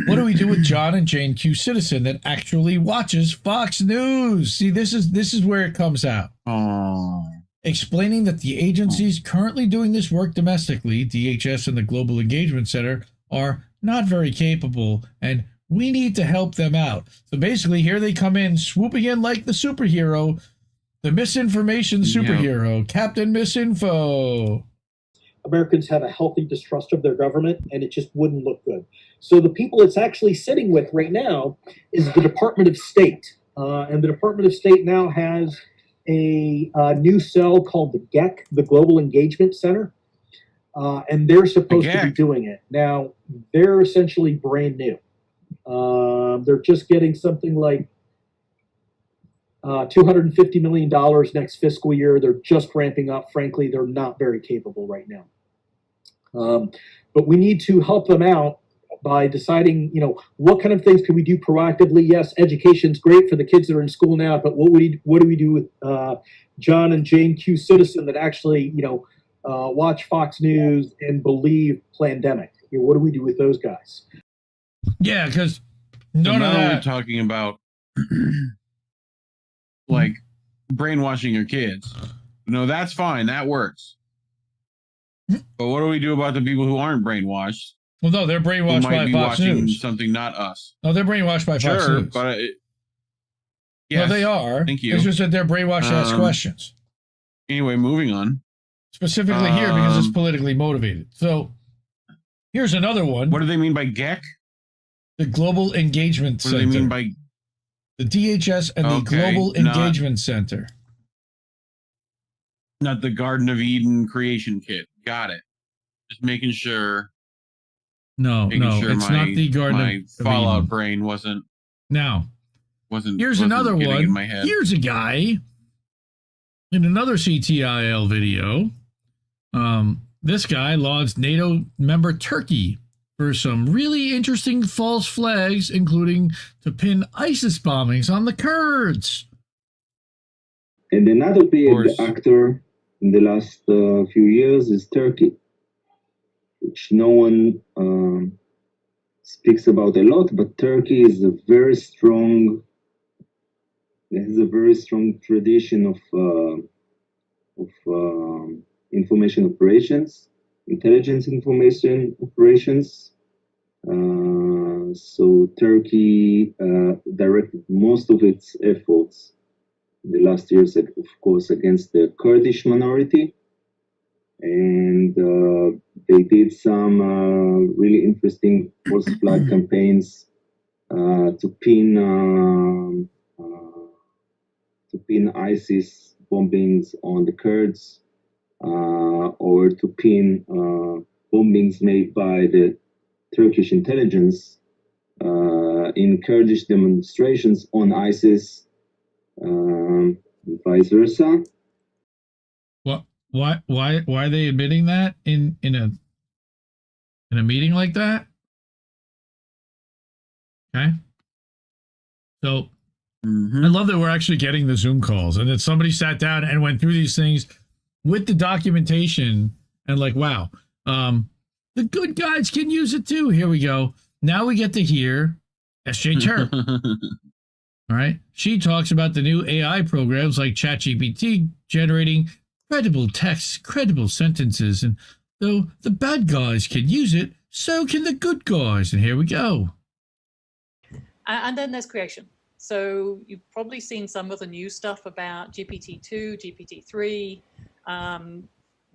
What do we do with John and Jane Q. Citizen that actually watches Fox News? See, this is where it comes out. Explaining that the agencies currently doing this work domestically, DHS and the Global Engagement Center, are not very capable, and we need to help them out. So basically, here they come in, swooping in like the superhero, the misinformation superhero, Captain Misinfo. Americans have a healthy distrust of their government, and it just wouldn't look good. So the people it's actually sitting with right now is the Department of State. And the Department of State now has a new cell called the GEC, the Global Engagement Center. And they're supposed to be doing it. Now, they're essentially brand new. They're just getting something like $250 million next fiscal year. They're just ramping up. Frankly, they're not very capable right now. But we need to help them out by deciding, what kind of things can we do proactively? Yes, education's great for the kids that are in school now, but what do we do with John and Jane Q. Citizen that actually, watch Fox News and believe pandemic? What do we do with those guys? Yeah, because none of that. We're talking about like brainwashing your kids. No, that's fine. That works. But what do we do about the people who aren't brainwashed? Well, no, they're brainwashed by Fox News. Something not us. No, they're brainwashed by Fox News. But yes, no, they are. Thank you. It's just that they're brainwashed to ask questions. Anyway, moving on. Specifically here because it's politically motivated. So here's another one. What do they mean by GEC? The Global Engagement Center. What do they mean by the DHS and the Global Engagement Center? Not the Garden of Eden creation kit. Got it. Just making sure. No, it's not the Garden of Eden. My Fallout brain wasn't. Here's another one. In my head. Here's a guy in another CTIL video. This guy lauds NATO member Turkey for some really interesting false flags, including to pin ISIS bombings on the Kurds. And another big actor in the last few years is Turkey, which no one speaks about a lot, but Turkey is a very strong, has a very strong tradition of information operations, intelligence information operations. So Turkey directed most of its efforts in the last years, of course, against the Kurdish minority. And they did some really interesting false flag campaigns to pin ISIS bombings on the Kurds, or to pin bombings made by the Turkish intelligence in Kurdish demonstrations on ISIS, and vice versa. Why are they admitting that in a meeting like that? Okay. So I love that we're actually getting the Zoom calls and that somebody sat down and went through these things with the documentation and like, wow, the good guys can use it too. Here we go. Now we get to hear SJ Chirp. All right. She talks about the new AI programs like ChatGPT generating credible texts, credible sentences, and So the bad guys can use it, so can the good guys. And here we go. And then there's creation. So you've probably seen some of the new stuff about GPT-2, GPT-3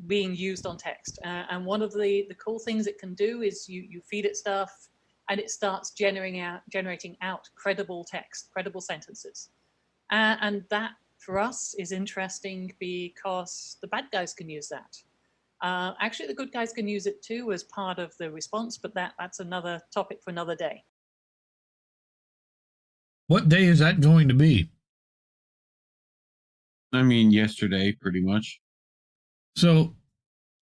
being used on text. And one of the cool things it can do is you feed it stuff and it starts generating out credible text, credible sentences. And that, for us, is interesting because the bad guys can use that. Actually, the good guys can use it too as part of the response, but that's another topic for another day. What day is that going to be? I mean, yesterday, pretty much. So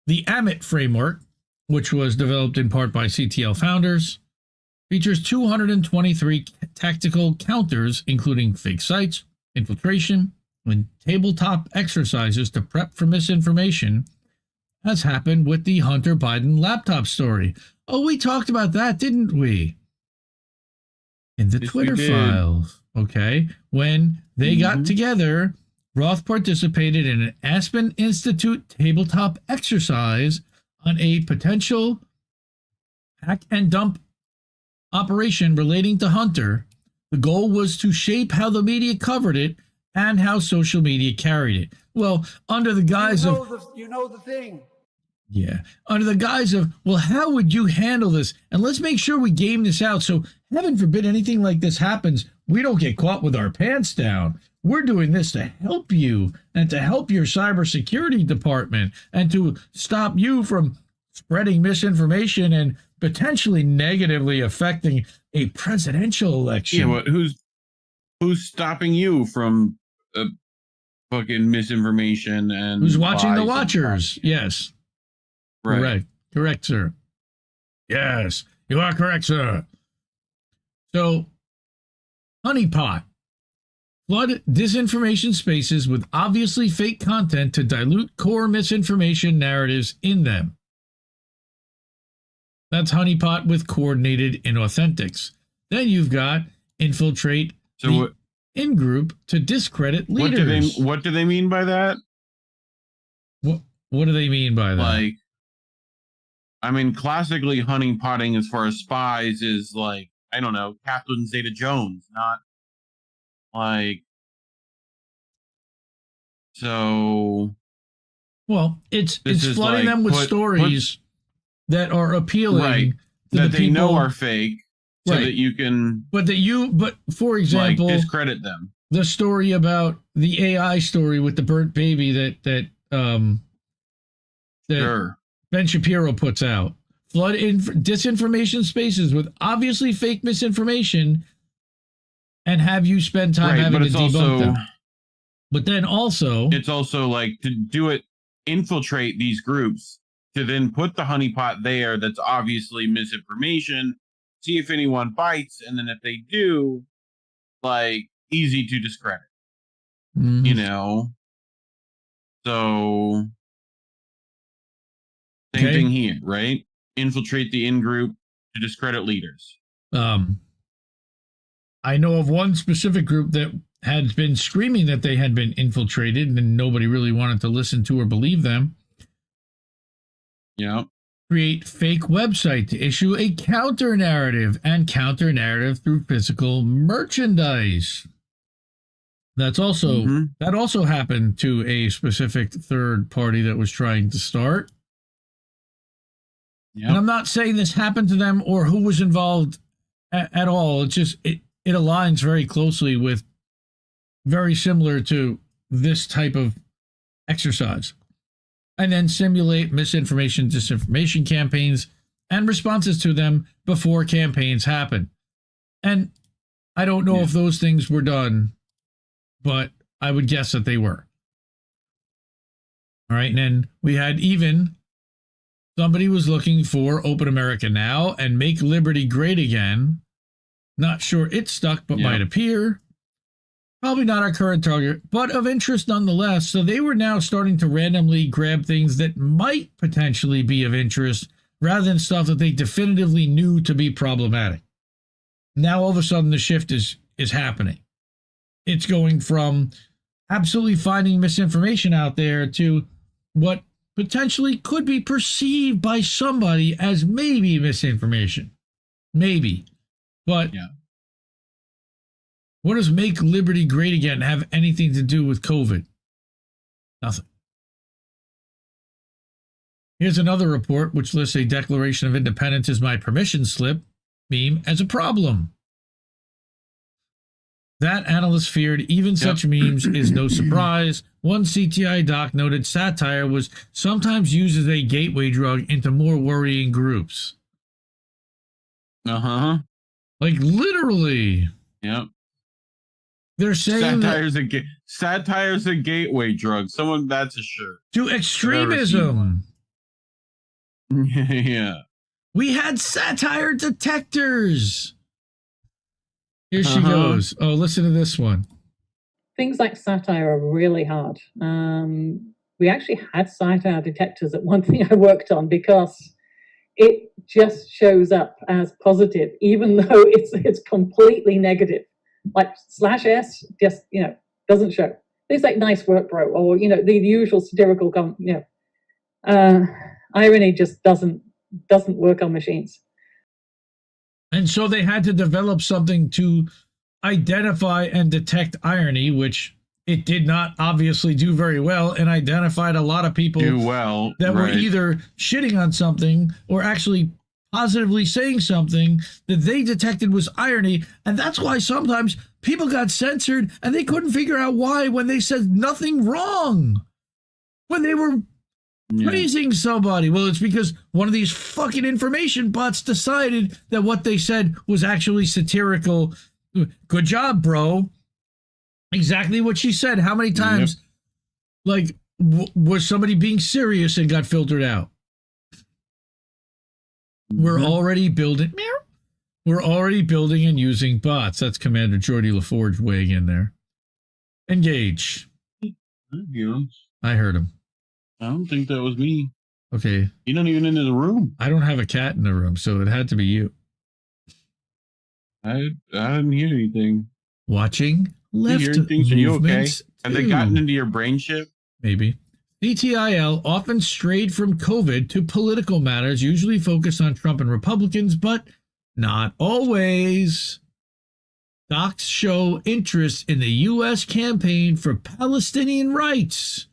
the AMIT framework, which was developed in part by CTIL founders, features 223 tactical counters, including fake sites, infiltration, and tabletop exercises to prep for misinformation, as happened with the Hunter Biden laptop story. Oh, we talked about that, didn't we? In the Twitter files, okay? When they got together, Roth participated in an Aspen Institute tabletop exercise on a potential hack and dump operation relating to Hunter. The goal was to shape how the media covered it and how social media carried it. Well, under the guise of... You know the thing. Yeah. Under the guise of, well, how would you handle this? And let's make sure we game this out. So heaven forbid anything like this happens, we don't get caught with our pants down. We're doing this to help you and to help your cybersecurity department and to stop you from spreading misinformation and potentially negatively affecting a presidential election. Yeah, but who's stopping you from fucking misinformation and who's watching the lies watchers? Yes. Right. Correct. Correct, sir. Yes, you are correct, sir. So, honeypot. Flood disinformation spaces with obviously fake content to dilute core misinformation narratives in them. That's honeypot with coordinated inauthentics. Then you've got infiltrate the in-group to discredit leaders. What do they mean by that? What do they mean by that? Like, I mean, classically, honeypotting as far as spies is like, I don't know, Catherine Zeta-Jones, not like, so. Well, it's flooding them with stories that are appealing to that the they people know are fake, so that you can. But for example, like, discredit them. The story about the AI story with the burnt baby that Sure. Ben Shapiro puts out. Flood disinformation spaces with obviously fake misinformation and have you spend time having to debunk them. But then also... It's also like to do it, infiltrate these groups, to then put the honeypot there that's obviously misinformation, see if anyone bites, and then if they do, like, easy to discredit. Mm-hmm. You know? So... Same thing here, right? Infiltrate the in-group to discredit leaders. I know of one specific group that had been screaming that they had been infiltrated and nobody really wanted to listen to or believe them. Yeah. Create fake website to issue a counter-narrative and counter-narrative through physical merchandise. That's also that also happened to a specific third party that was trying to start. Yep. And I'm not saying this happened to them or who was involved at all. It's just, it aligns very closely with very similar to this type of exercise. And then simulate misinformation, disinformation campaigns and responses to them before campaigns happen. And I don't know if those things were done, but I would guess that they were. All right. And then we had even... Somebody was looking for Open America Now and Make Liberty Great Again. Not sure it stuck, but might appear. Probably not our current target, but of interest nonetheless. So they were now starting to randomly grab things that might potentially be of interest rather than stuff that they definitively knew to be problematic. Now all of a sudden the shift is happening. It's going from absolutely finding misinformation out there to what potentially could be perceived by somebody as maybe misinformation. Maybe. But yeah. What does Make Liberty Great Again have anything to do with COVID? Nothing. Here's another report which lists a Declaration of Independence is my permission slip meme as a problem. That analysts feared even such memes is no surprise. One CTI doc noted satire was sometimes used as a gateway drug into more worrying groups. Uh-huh. Like literally. Yep. They're saying satire's a gateway drug. Someone that's a shirt. To extremism. Yeah. We had satire detectors. Here she goes. Oh, listen to this one. Things like satire are really hard. We actually had satire detectors at one thing I worked on because it just shows up as positive, even though it's completely negative. Like /s just, doesn't show. Things like nice work, bro, or, the usual satirical, irony just doesn't work on machines. And so they had to develop something to identify and detect irony, which it did not obviously do very well, and identified a lot of people that were either shitting on something or actually positively saying something that they detected was irony. And that's why sometimes people got censored and they couldn't figure out why when they said nothing wrong. When they were praising somebody. Well, it's because one of these fucking information bots decided that what they said was actually satirical. Good job, bro. Exactly what she said. How many times, was somebody being serious and got filtered out? We're already building. We're already building and using bots. That's Commander Jordy LaForge weighing in there. Engage. I heard him. I don't think that was me. Okay. You're not even into the room. I don't have a cat in the room, so it had to be you. I didn't hear anything. Watching left movements. Are you okay? Have they gotten too. into your brain chip? Maybe. CTIL often strayed from COVID to political matters, usually focused on Trump and Republicans, but not always. Docs show interest in the U.S. campaign for Palestinian rights.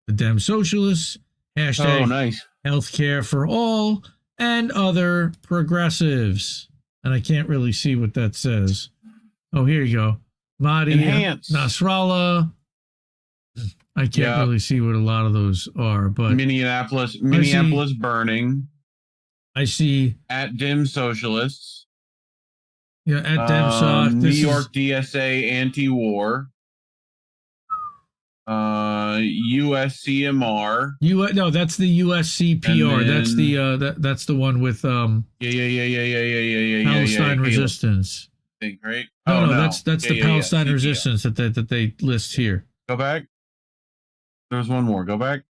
The Dem Socialists, hashtag healthcare for all, and other progressives. And I can't really see what that says. Oh, here you go. Mahdi Nasrallah. I can't really see what a lot of those are, but Minneapolis burning. I see at Dem Socialists. Yeah, at Dem Soc. New York DSA anti-war. USCMR. No, that's the USCPR. Then, that's the one with Palestine Resistance. I think, right? No, that's the Palestine Resistance that they list here. Go back. There's one more. Go back.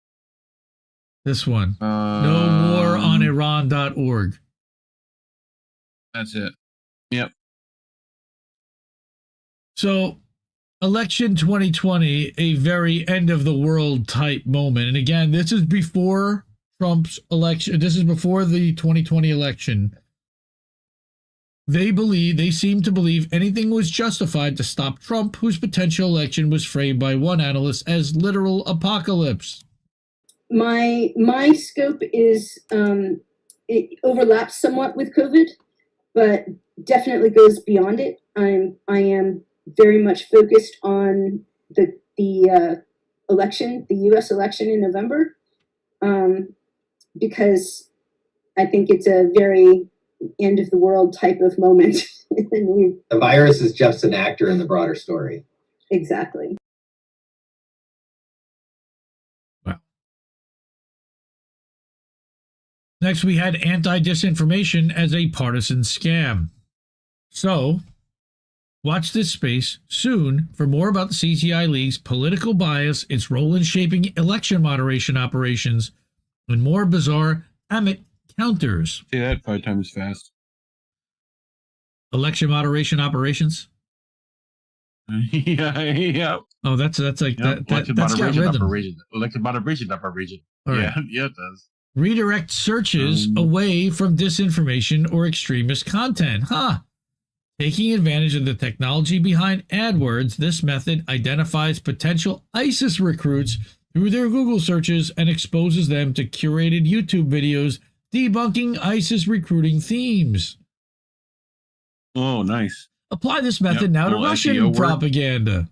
This one. No more on Iran.org. That's it. Yep. So, election 2020, a very end of the world type moment. And again, this is before Trump's election. This is before the 2020 election. They seem to believe anything was justified to stop Trump, whose potential election was framed by one analyst as literal apocalypse. My scope is it overlaps somewhat with COVID, but definitely goes beyond it. I am very much focused on the election, the U.S. election in November, because I think it's a very end of the world type of moment. The virus is just an actor in the broader story. Exactly. Wow. Next, we had anti-disinformation as a partisan scam. So, watch this space soon for more about the CTI League's political bias, its role in shaping election moderation operations, and more bizarre Amit counters. Say that 5 times fast. Election moderation operations? Yeah. Oh, that's like Yep. that's got rhythm. Operation. All Yeah, right. yeah, it does. Redirect searches away from disinformation or extremist content. Taking advantage of the technology behind AdWords, this method identifies potential ISIS recruits through their Google searches and exposes them to curated YouTube videos debunking ISIS recruiting themes. Oh, nice. Apply this method now to Little Russian SEO word. propaganda.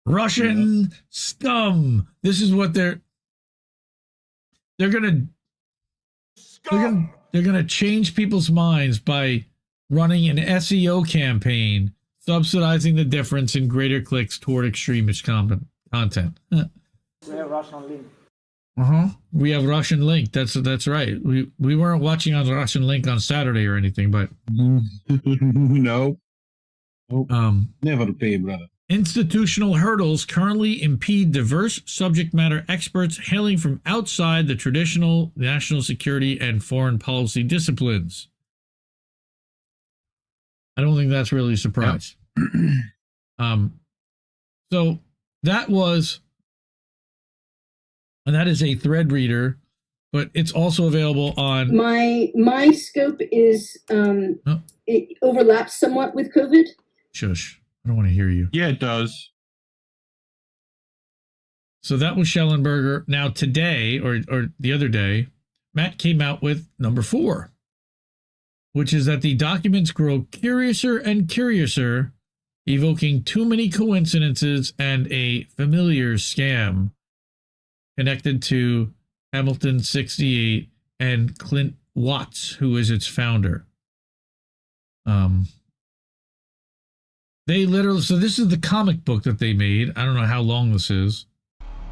Russian scum. This is what they're gonna change people's minds by running an SEO campaign subsidizing the difference in greater clicks toward extremist content. We have Russian link. We have Russian link. That's right. We weren't watching on the Russian link on Saturday or anything, but no. Never pay, brother. Institutional hurdles currently impede diverse subject matter experts hailing from outside the traditional national security and foreign policy disciplines. I don't think that's really a surprise. So that was, and that is a thread reader, but it's also available on my scope is it overlaps somewhat with COVID. Shush. I don't want to hear you. Yeah, it does. So that was Shellenberger. Now today, or the other day, Matt came out with number 4, which is that the documents grow curiouser and curiouser, evoking too many coincidences and a familiar scam connected to Hamilton 68 and Clint Watts, who is its founder. They literally, so this is the comic book that they made. I don't know how long this is.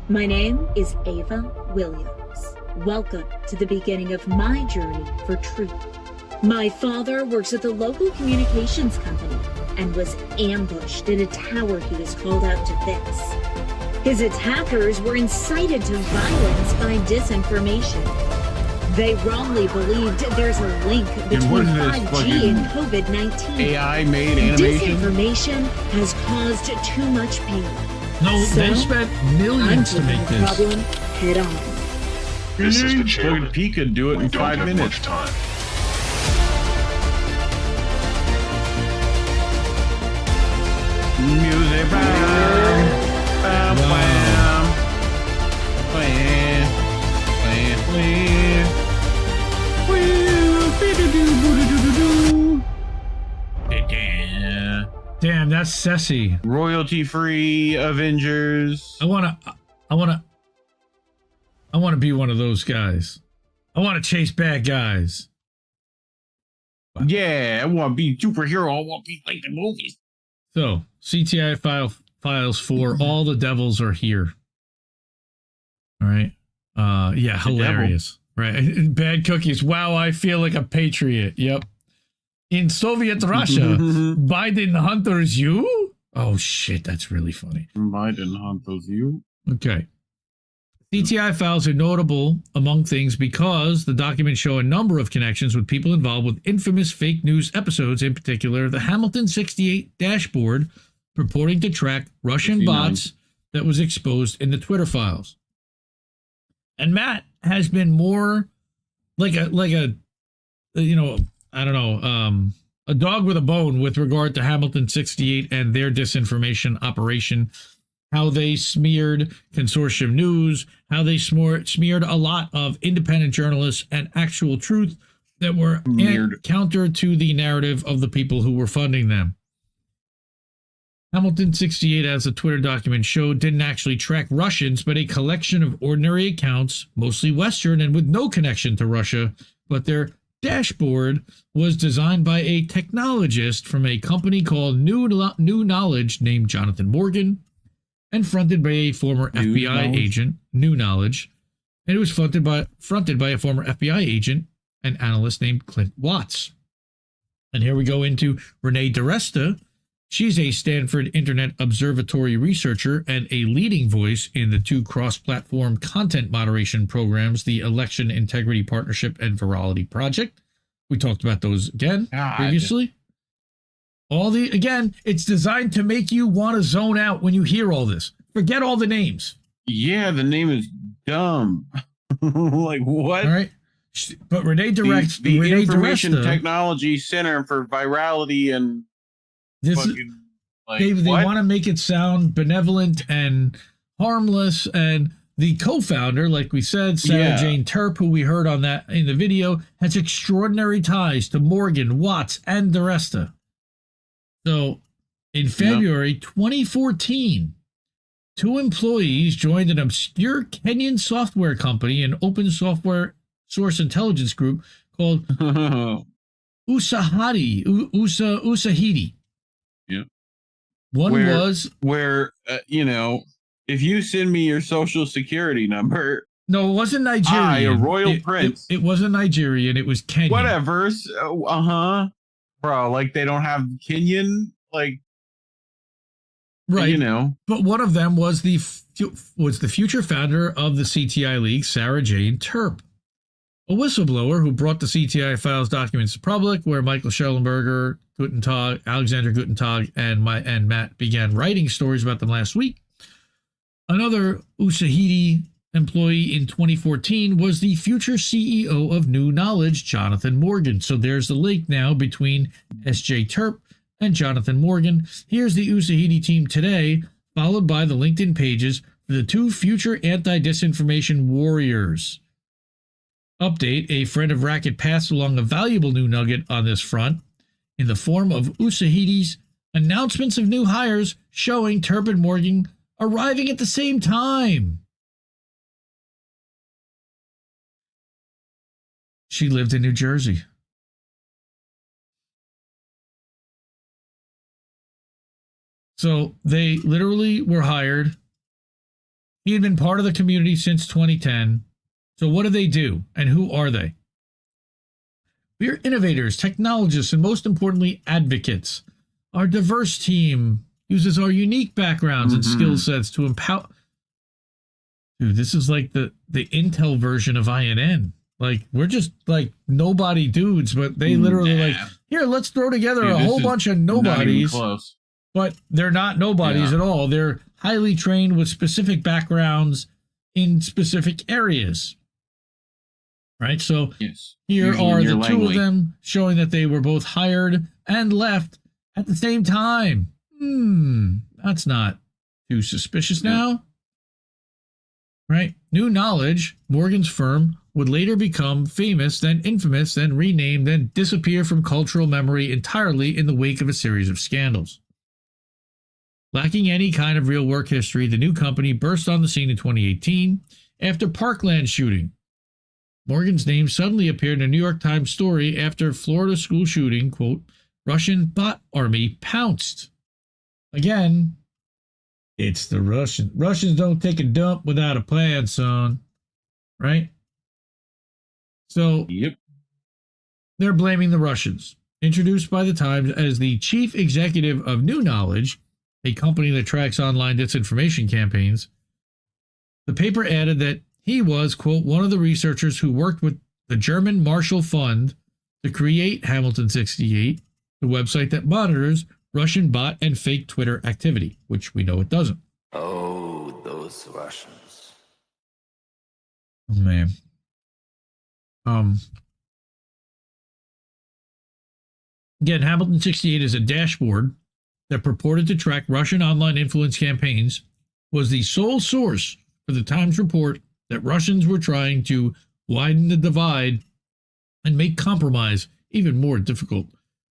My name is Ava Williams. Welcome to the beginning of my journey for truth. My father works at the local communications company and was ambushed in a tower he was called out to fix. His attackers were incited to violence by disinformation. They wrongly believed there's a link between 5G and COVID-19. AI-made animation? Disinformation has caused too much pain. No, they spent millions to make the this. problem head on. This is the chairman. He could do it in 5 minutes. Time. Music. Bam, bam, bam, bam, bam. Damn, that's sassy. Royalty-free Avengers. I wanna be one of those guys. I wanna chase bad guys. Yeah, I want to be a superhero. I want to be like the movies. So, CTI files for All the Devils Are Here. All right. Yeah, hilarious. Right. Bad cookies. Wow, I feel like a patriot. Yep. In Soviet Russia, Biden hunters you? Oh, shit, that's really funny. Biden hunters you? Okay. CTI files are notable, among things, because the documents show a number of connections with people involved with infamous fake news episodes, in particular the Hamilton 68 dashboard purporting to track Russian bots that was exposed in the Twitter files. And Matt has been more like a you know, I don't know, a dog with a bone with regard to Hamilton 68 and their disinformation operation. How they smeared consortium news, how they smeared a lot of independent journalists and actual truth that were counter to the narrative of the people who were funding them. Hamilton 68, as the Twitter document showed, didn't actually track Russians, but a collection of ordinary accounts, mostly Western and with no connection to Russia, but their dashboard was designed by a technologist from a company called New Knowledge named Jonathan Morgan, and fronted by a former FBI agent, New Knowledge, and it was fronted by a former FBI agent and analyst named Clint Watts. And here we go into Renee DiResta. She's a Stanford Internet Observatory researcher and a leading voice in the 2 cross-platform content moderation programs, the Election Integrity Partnership and Virality Project. We talked about those again previously. Again, it's designed to make you want to zone out when you hear all this. Forget all the names. Yeah, the name is dumb. Like what? All right. But Renee directs the Renee Information DiResta, Technology Center for Virality and they want to make it sound benevolent and harmless. And the co-founder, like we said, Sarah Jane Terp, who we heard on that in the video, has extraordinary ties to Morgan, Watts, and DiResta. So in February 2014, 2 employees joined an obscure Kenyan software company and open software source intelligence group called Usahidi. Yeah. One was if you send me your social security number. No, it wasn't Nigerian. A royal prince. It wasn't Nigerian. It was Kenyan. Whatever. Bro, like they don't have Kenyan, like. Right. But one of them was the future founder of the CTI League, Sarah Jane Terp, a whistleblower who brought the CTI files documents to public, where Michael Shellenberger, Gutentag, Alexander Gutentag, and Matt began writing stories about them last week. Another Usahidi employee in 2014 was the future CEO of New Knowledge, Jonathan Morgan. So there's the link now between SJ Terp and Jonathan Morgan. Here's the Usahidi team today, followed by the LinkedIn pages for the 2 future anti-disinformation warriors. Update: a friend of Racket passed along a valuable new nugget on this front in the form of Usahidi's announcements of new hires showing Terp and Morgan arriving at the same time. She lived in New Jersey. So they literally were hired. He had been part of the community since 2010. So what do they do, and who are they? We are innovators, technologists, and most importantly, advocates. Our diverse team uses our unique backgrounds and skill sets to empower. Dude, this is like the Intel version of INN. Like, we're just like nobody dudes, but they literally like, here, let's throw together a whole bunch of nobodies. Close. But they're not nobodies at all. They're highly trained with specific backgrounds in specific areas. Right? So here are the 2 of them showing that they were both hired and left at the same time. That's not too suspicious now. Right? New Knowledge, Morgan's firm, would later become famous, then infamous, then renamed, then disappear from cultural memory entirely in the wake of a series of scandals. Lacking any kind of real work history, the new company burst on the scene in 2018 after Parkland shooting. Morgan's name suddenly appeared in a New York Times story after Florida school shooting, quote, Russian bot army pounced. Again, it's the Russians. Russians don't take a dump without a plan, son. Right? So, they're blaming the Russians. Introduced by the Times as the chief executive of New Knowledge, a company that tracks online disinformation campaigns, the paper added that he was, quote, one of the researchers who worked with the German Marshall Fund to create Hamilton 68, the website that monitors Russian bot and fake Twitter activity, which we know it doesn't. Oh, those Russians. Oh, man. Again, Hamilton 68 is a dashboard that purported to track Russian online influence campaigns, was the sole source for the Times report that Russians were trying to widen the divide and make compromise even more difficult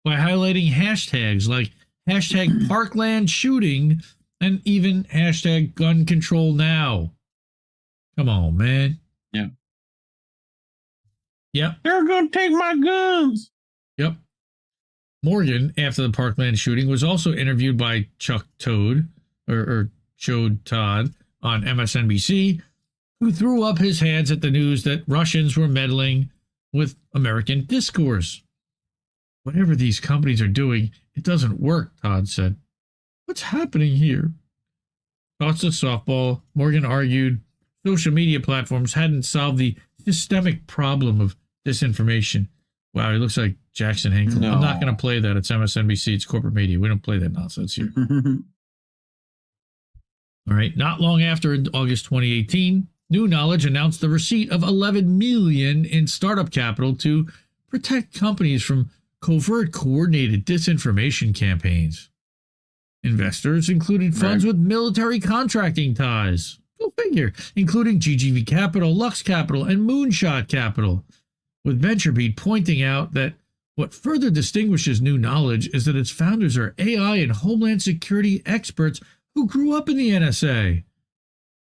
by highlighting hashtags like hashtag Parkland shooting and even hashtag gun control now. Come on, man. Yep. They're going to take my guns. Yep. Morgan, after the Parkland shooting, was also interviewed by Chuck Todd, or Chode Todd, on MSNBC, who threw up his hands at the news that Russians were meddling with American discourse. Whatever these companies are doing, it doesn't work, Todd said. What's happening here? Tossed a softball, Morgan argued social media platforms hadn't solved the systemic problem of disinformation. Wow, he looks like Jackson Hinkle. No. I'm not going to play that. It's MSNBC. It's corporate media. We don't play that nonsense here. All right. Not long after, in August 2018, New Knowledge announced the receipt of $11 million in startup capital to protect companies from covert coordinated disinformation campaigns. Investors included funds with military contracting ties. Go figure. Including GGV Capital, Lux Capital, and Moonshot Capital. With VentureBeat pointing out that what further distinguishes New Knowledge is that its founders are AI and Homeland Security experts who grew up in the NSA.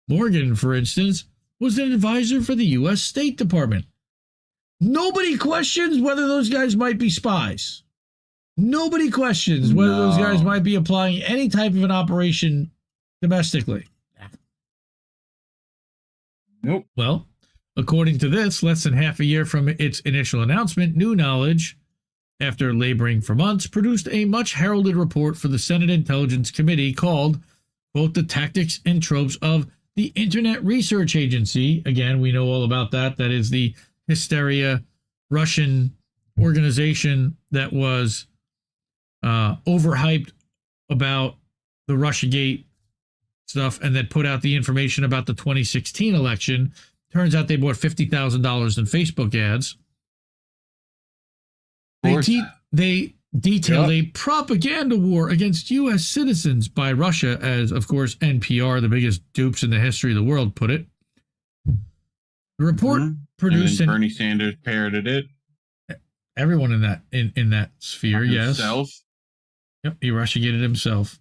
Morgan, for instance, was an advisor for the U.S. State Department. Nobody questions whether those guys might be spies. Nobody questions whether those guys might be applying any type of an operation domestically. Nope. Well, according to this, less than half a year from its initial announcement, New Knowledge, after laboring for months, produced a much heralded report for the Senate Intelligence Committee called, quote, The Tactics and Tropes of the Internet Research Agency. Again, we know all about that. That is the hysteria Russian organization that was overhyped about the Russiagate stuff and that put out the information about the 2016 election. Turns out they bought $50,000 in Facebook ads. They detailed a propaganda war against U.S. citizens by Russia, as, of course, NPR, the biggest dupes in the history of the world, put it. The report produced... And then Bernie Sanders parroted it. Everyone in that sphere, Himself. yes. Yep, he Russiagated himself.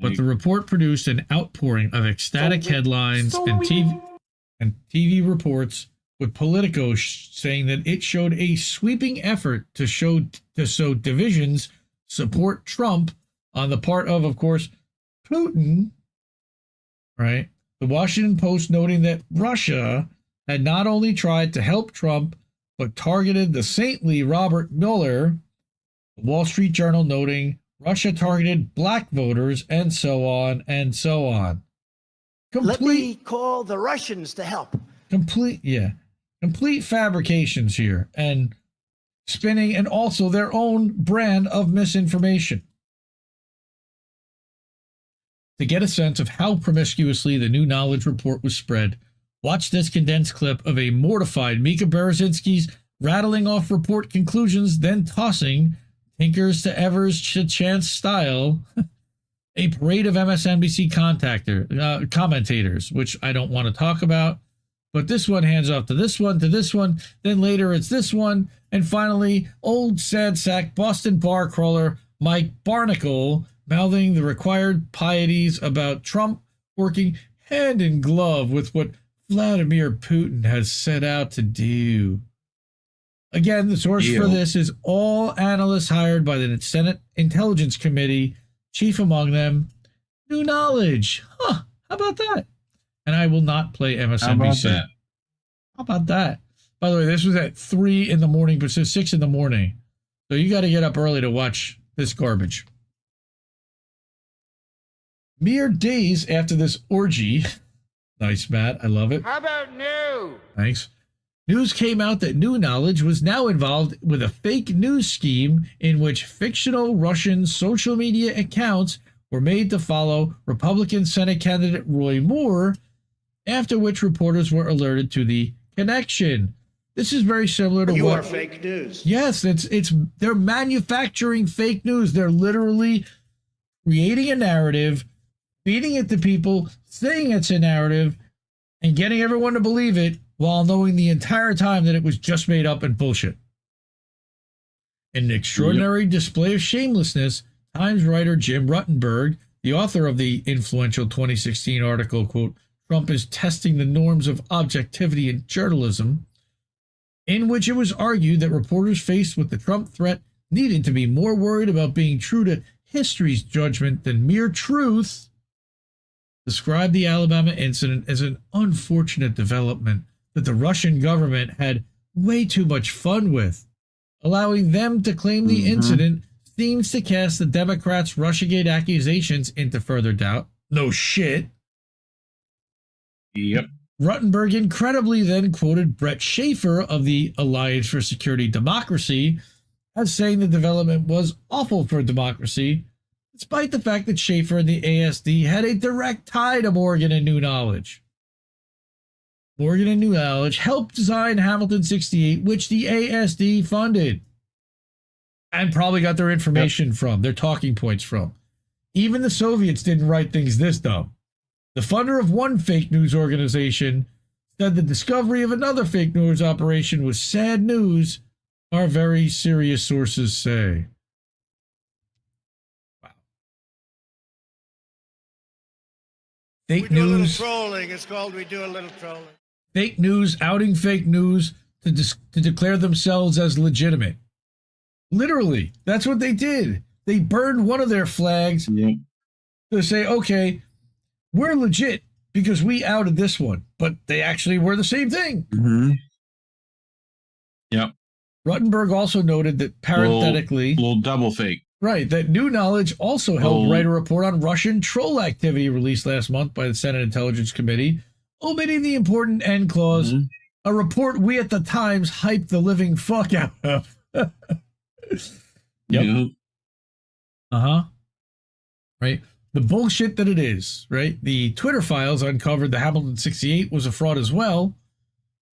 But the report produced an outpouring of ecstatic headlines and TV reports, with Politico saying that it showed a sweeping effort to sow divisions, support Trump on the part of course, Putin. Right? The Washington Post noting that Russia had not only tried to help Trump, but targeted the saintly Robert Mueller. The Wall Street Journal noting Russia targeted black voters, and so on and so on. Let me call the Russians to help. Complete fabrications here and spinning, and also their own brand of misinformation. To get a sense of how promiscuously the New Knowledge report was spread, watch this condensed clip of a mortified Mika Berezinski's rattling off report conclusions, then tossing Tinkers to Evers to Chance style a parade of MSNBC commentators, which I don't want to talk about. But this one hands off to this one, then later it's this one, and finally, old sad sack Boston bar crawler Mike Barnacle mouthing the required pieties about Trump working hand in glove with what Vladimir Putin has set out to do. Again, the source for this is all analysts hired by the Senate Intelligence Committee, chief among them, New Knowledge. Huh, how about that? And I will not play MSNBC. How about that? By the way, this was at 3 in the morning, but it's 6 in the morning. So you got to get up early to watch this garbage. Mere days after this orgy. Nice, Matt. I love it. How about new? Thanks. News came out that New Knowledge was now involved with a fake news scheme in which fictional Russian social media accounts were made to follow Republican Senate candidate Roy Moore, after which reporters were alerted to the connection. This is very similar to You are fake news. Yes, they're manufacturing fake news. They're literally creating a narrative, feeding it to people, saying it's a narrative, and getting everyone to believe it, while knowing the entire time that it was just made up and bullshit. In an extraordinary display of shamelessness, Times writer Jim Ruttenberg, the author of the influential 2016 article, quote, Trump is testing the norms of objectivity in journalism, in which it was argued that reporters faced with the Trump threat needed to be more worried about being true to history's judgment than mere truth, described the Alabama incident as an unfortunate development that the Russian government had way too much fun with. Allowing them to claim the incident seems to cast the Democrats' Russiagate accusations into further doubt. No shit. Yep. Ruttenberg incredibly then quoted Brett Schaefer of the Alliance for Security Democracy, as saying the development was awful for democracy, despite the fact that Schaefer and the ASD had a direct tie to Morgan and New Knowledge. Morgan and New Knowledge helped design Hamilton 68, which the ASD funded and probably got their information from, their talking points from. Even the Soviets didn't write things this dumb. The funder of one fake news organization said the discovery of another fake news operation was sad news, our very serious sources say. Wow. Fake news. We do a little trolling. It's called we do a little trolling. Fake news outing fake news to declare themselves as legitimate. Literally, that's what they did. They burned one of their flags to say, okay, we're legit because we outed this one, but they actually were the same thing. Mm-hmm. Yep. Ruttenberg also noted that parenthetically, little double fake. Right, that New Knowledge also helped write a report on Russian troll activity released last month by the Senate Intelligence Committee, omitting the important end clause, a report we at the Times hyped the living fuck out of. Yep. Uh-huh. Right. The bullshit that it is, right? The Twitter files uncovered the Hamilton 68 was a fraud as well.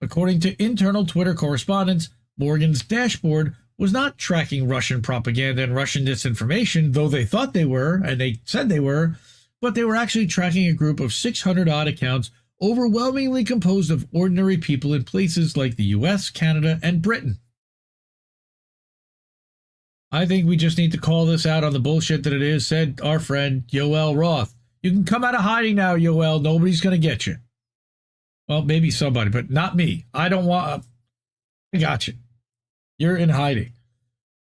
According to internal Twitter correspondence, Morgan's dashboard was not tracking Russian propaganda and Russian disinformation, though they thought they were, and they said they were, but they were actually tracking a group of 600-odd accounts overwhelmingly composed of ordinary people in places like the US, Canada, and Britain. I think we just need to call this out on the bullshit that it is, said our friend Yoel Roth. You can come out of hiding now, Yoel. Nobody's going to get you. Well, maybe somebody, but not me. I don't want... I got you. You're in hiding.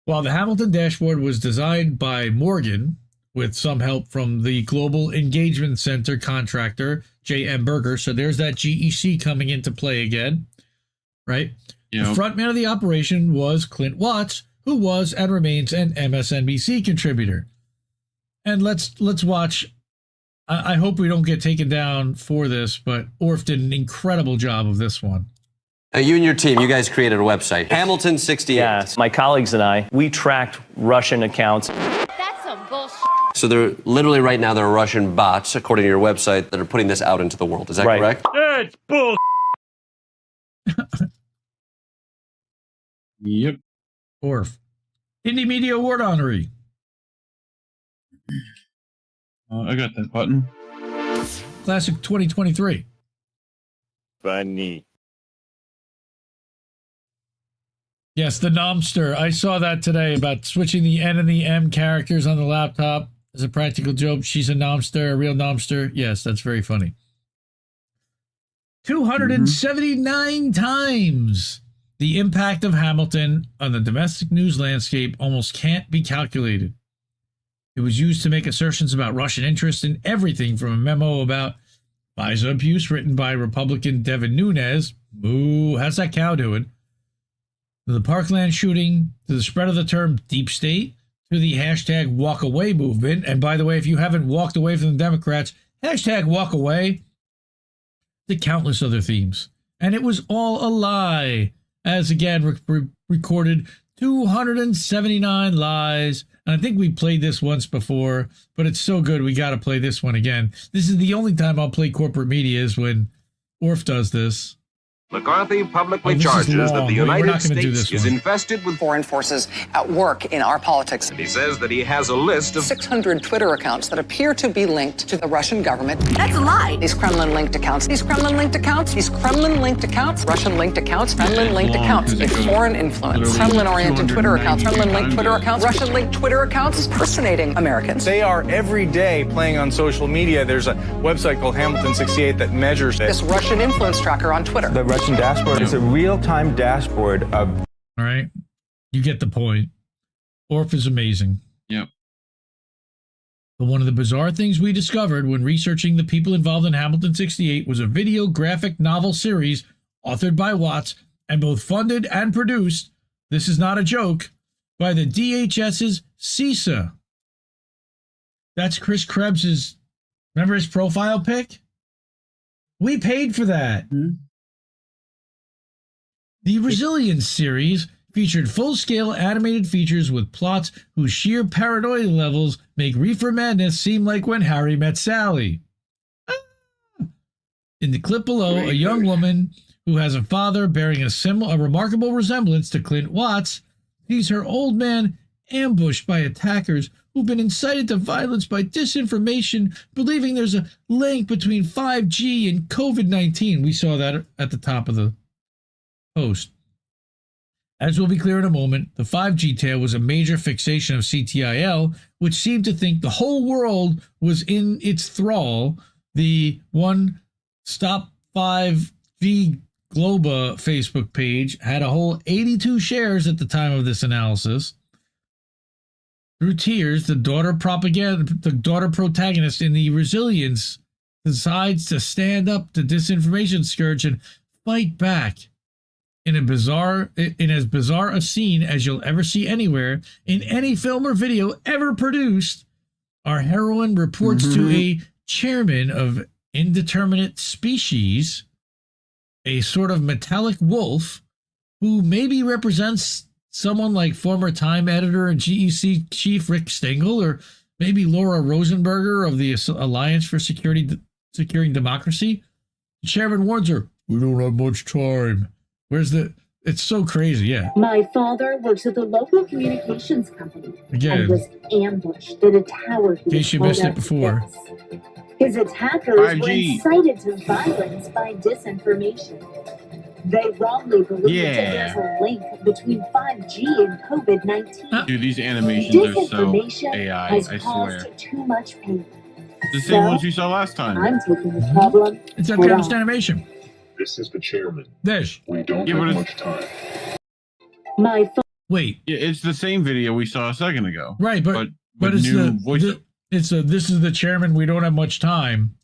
While the Hamilton dashboard was designed by Morgan, with some help from the Global Engagement Center contractor, J.M. so there's that GEC coming into play again, right? Yep. The front man of the operation was Clint Watts, who was and remains an MSNBC contributor. And let's watch. I hope we don't get taken down for this, but Orf did an incredible job of this one. You and your team, you guys created a website, Hamilton 68. Yes, my colleagues and I, we tracked Russian accounts. That's some bullshit. So they're literally right now, there are Russian bots, according to your website, that are putting this out into the world. Is that correct? It's bull. Yep. Orf. Indie Media Award honoree. I got that button. Classic 2023. Funny. Yes, the Nomster. I saw that today about switching the N and the M characters on the laptop as a practical joke. She's a Nomster, a real Nomster. Yes, that's very funny. 279 times. The impact of Hamilton on the domestic news landscape almost can't be calculated. It was used to make assertions about Russian interest in everything from a memo about FISA abuse written by Republican Devin Nunes, moo, how's that cow doing, to the Parkland shooting, to the spread of the term deep state, to the hashtag walk away movement. And by the way, if you haven't walked away from the Democrats, hashtag walk away, to countless other themes. And it was all a lie. As again recorded 279 lies. And I think we played this once before, but it's so good we got to play this one again. This is the only time I'll play corporate media is when Orf does this. McCarthy publicly charges that the United States is infested with foreign forces at work in our politics. He says that he has a list of 600 Twitter accounts that appear to be linked to the Russian government. That's a lie. These Kremlin-linked accounts, these Kremlin-linked accounts, these Kremlin-linked accounts, Russian-linked accounts, Kremlin-linked accounts, with foreign influence, Kremlin-oriented Twitter accounts, Kremlin-linked Twitter accounts, Russian-linked Twitter accounts, impersonating Americans. They are every day playing on social media. There's a website called Hamilton 68 that measures it. This Russian influence tracker on Twitter. The Russian dashboard is a real-time dashboard of... All right. You get the point. Orf is amazing. Yep. But one of the bizarre things we discovered when researching the people involved in Hamilton 68 was a video graphic novel series authored by Watts and both funded and produced, this is not a joke, by the DHS's CISA. That's Chris Krebs's, remember his profile pic? We paid for that. The Resilience series featured full-scale animated features with plots whose sheer paranoia levels make Reefer Madness seem like When Harry Met Sally. In the clip below, a young woman who has a father bearing a remarkable resemblance to Clint Watts sees her old man ambushed by attackers who've been incited to violence by disinformation, believing there's a link between 5G and COVID-19. We saw that at the top of the post. As will be clear in a moment, the 5G tale was a major fixation of CTIL, which seemed to think the whole world was in its thrall. The one Stop 5G Globa Facebook page had a whole 82 shares at the time of this analysis. Through tears, the daughter protagonist in the Resilience decides to stand up to disinformation scourge and fight back in as bizarre a scene as you'll ever see anywhere in any film or video ever produced. Our heroine reports to a chairman of indeterminate species, a sort of metallic wolf, who maybe represents someone like former Time editor and GEC chief Rick Stengel, or maybe Laura Rosenberger of the Alliance for Securing Democracy. The chairman warns her, "We don't have much time." It's so crazy, yeah. My father works at the local communications company Again, and was ambushed in a tower. In case you missed it before. His attackers 5G. were incited to violence by disinformation. They wrongly believe that there's a link between 5G and COVID-19. Dude, these animations are so Disinformation AI, has I caused swear. too much pain. The same ones you saw last time. I'm taking the problem. It's a head greatest on. animation. This is the chairman. This. We don't Yeah, but have it's- much time. My Wait. Yeah, it's the same video we saw a second ago. Right, but with it's new voice. this is the chairman. We don't have much time.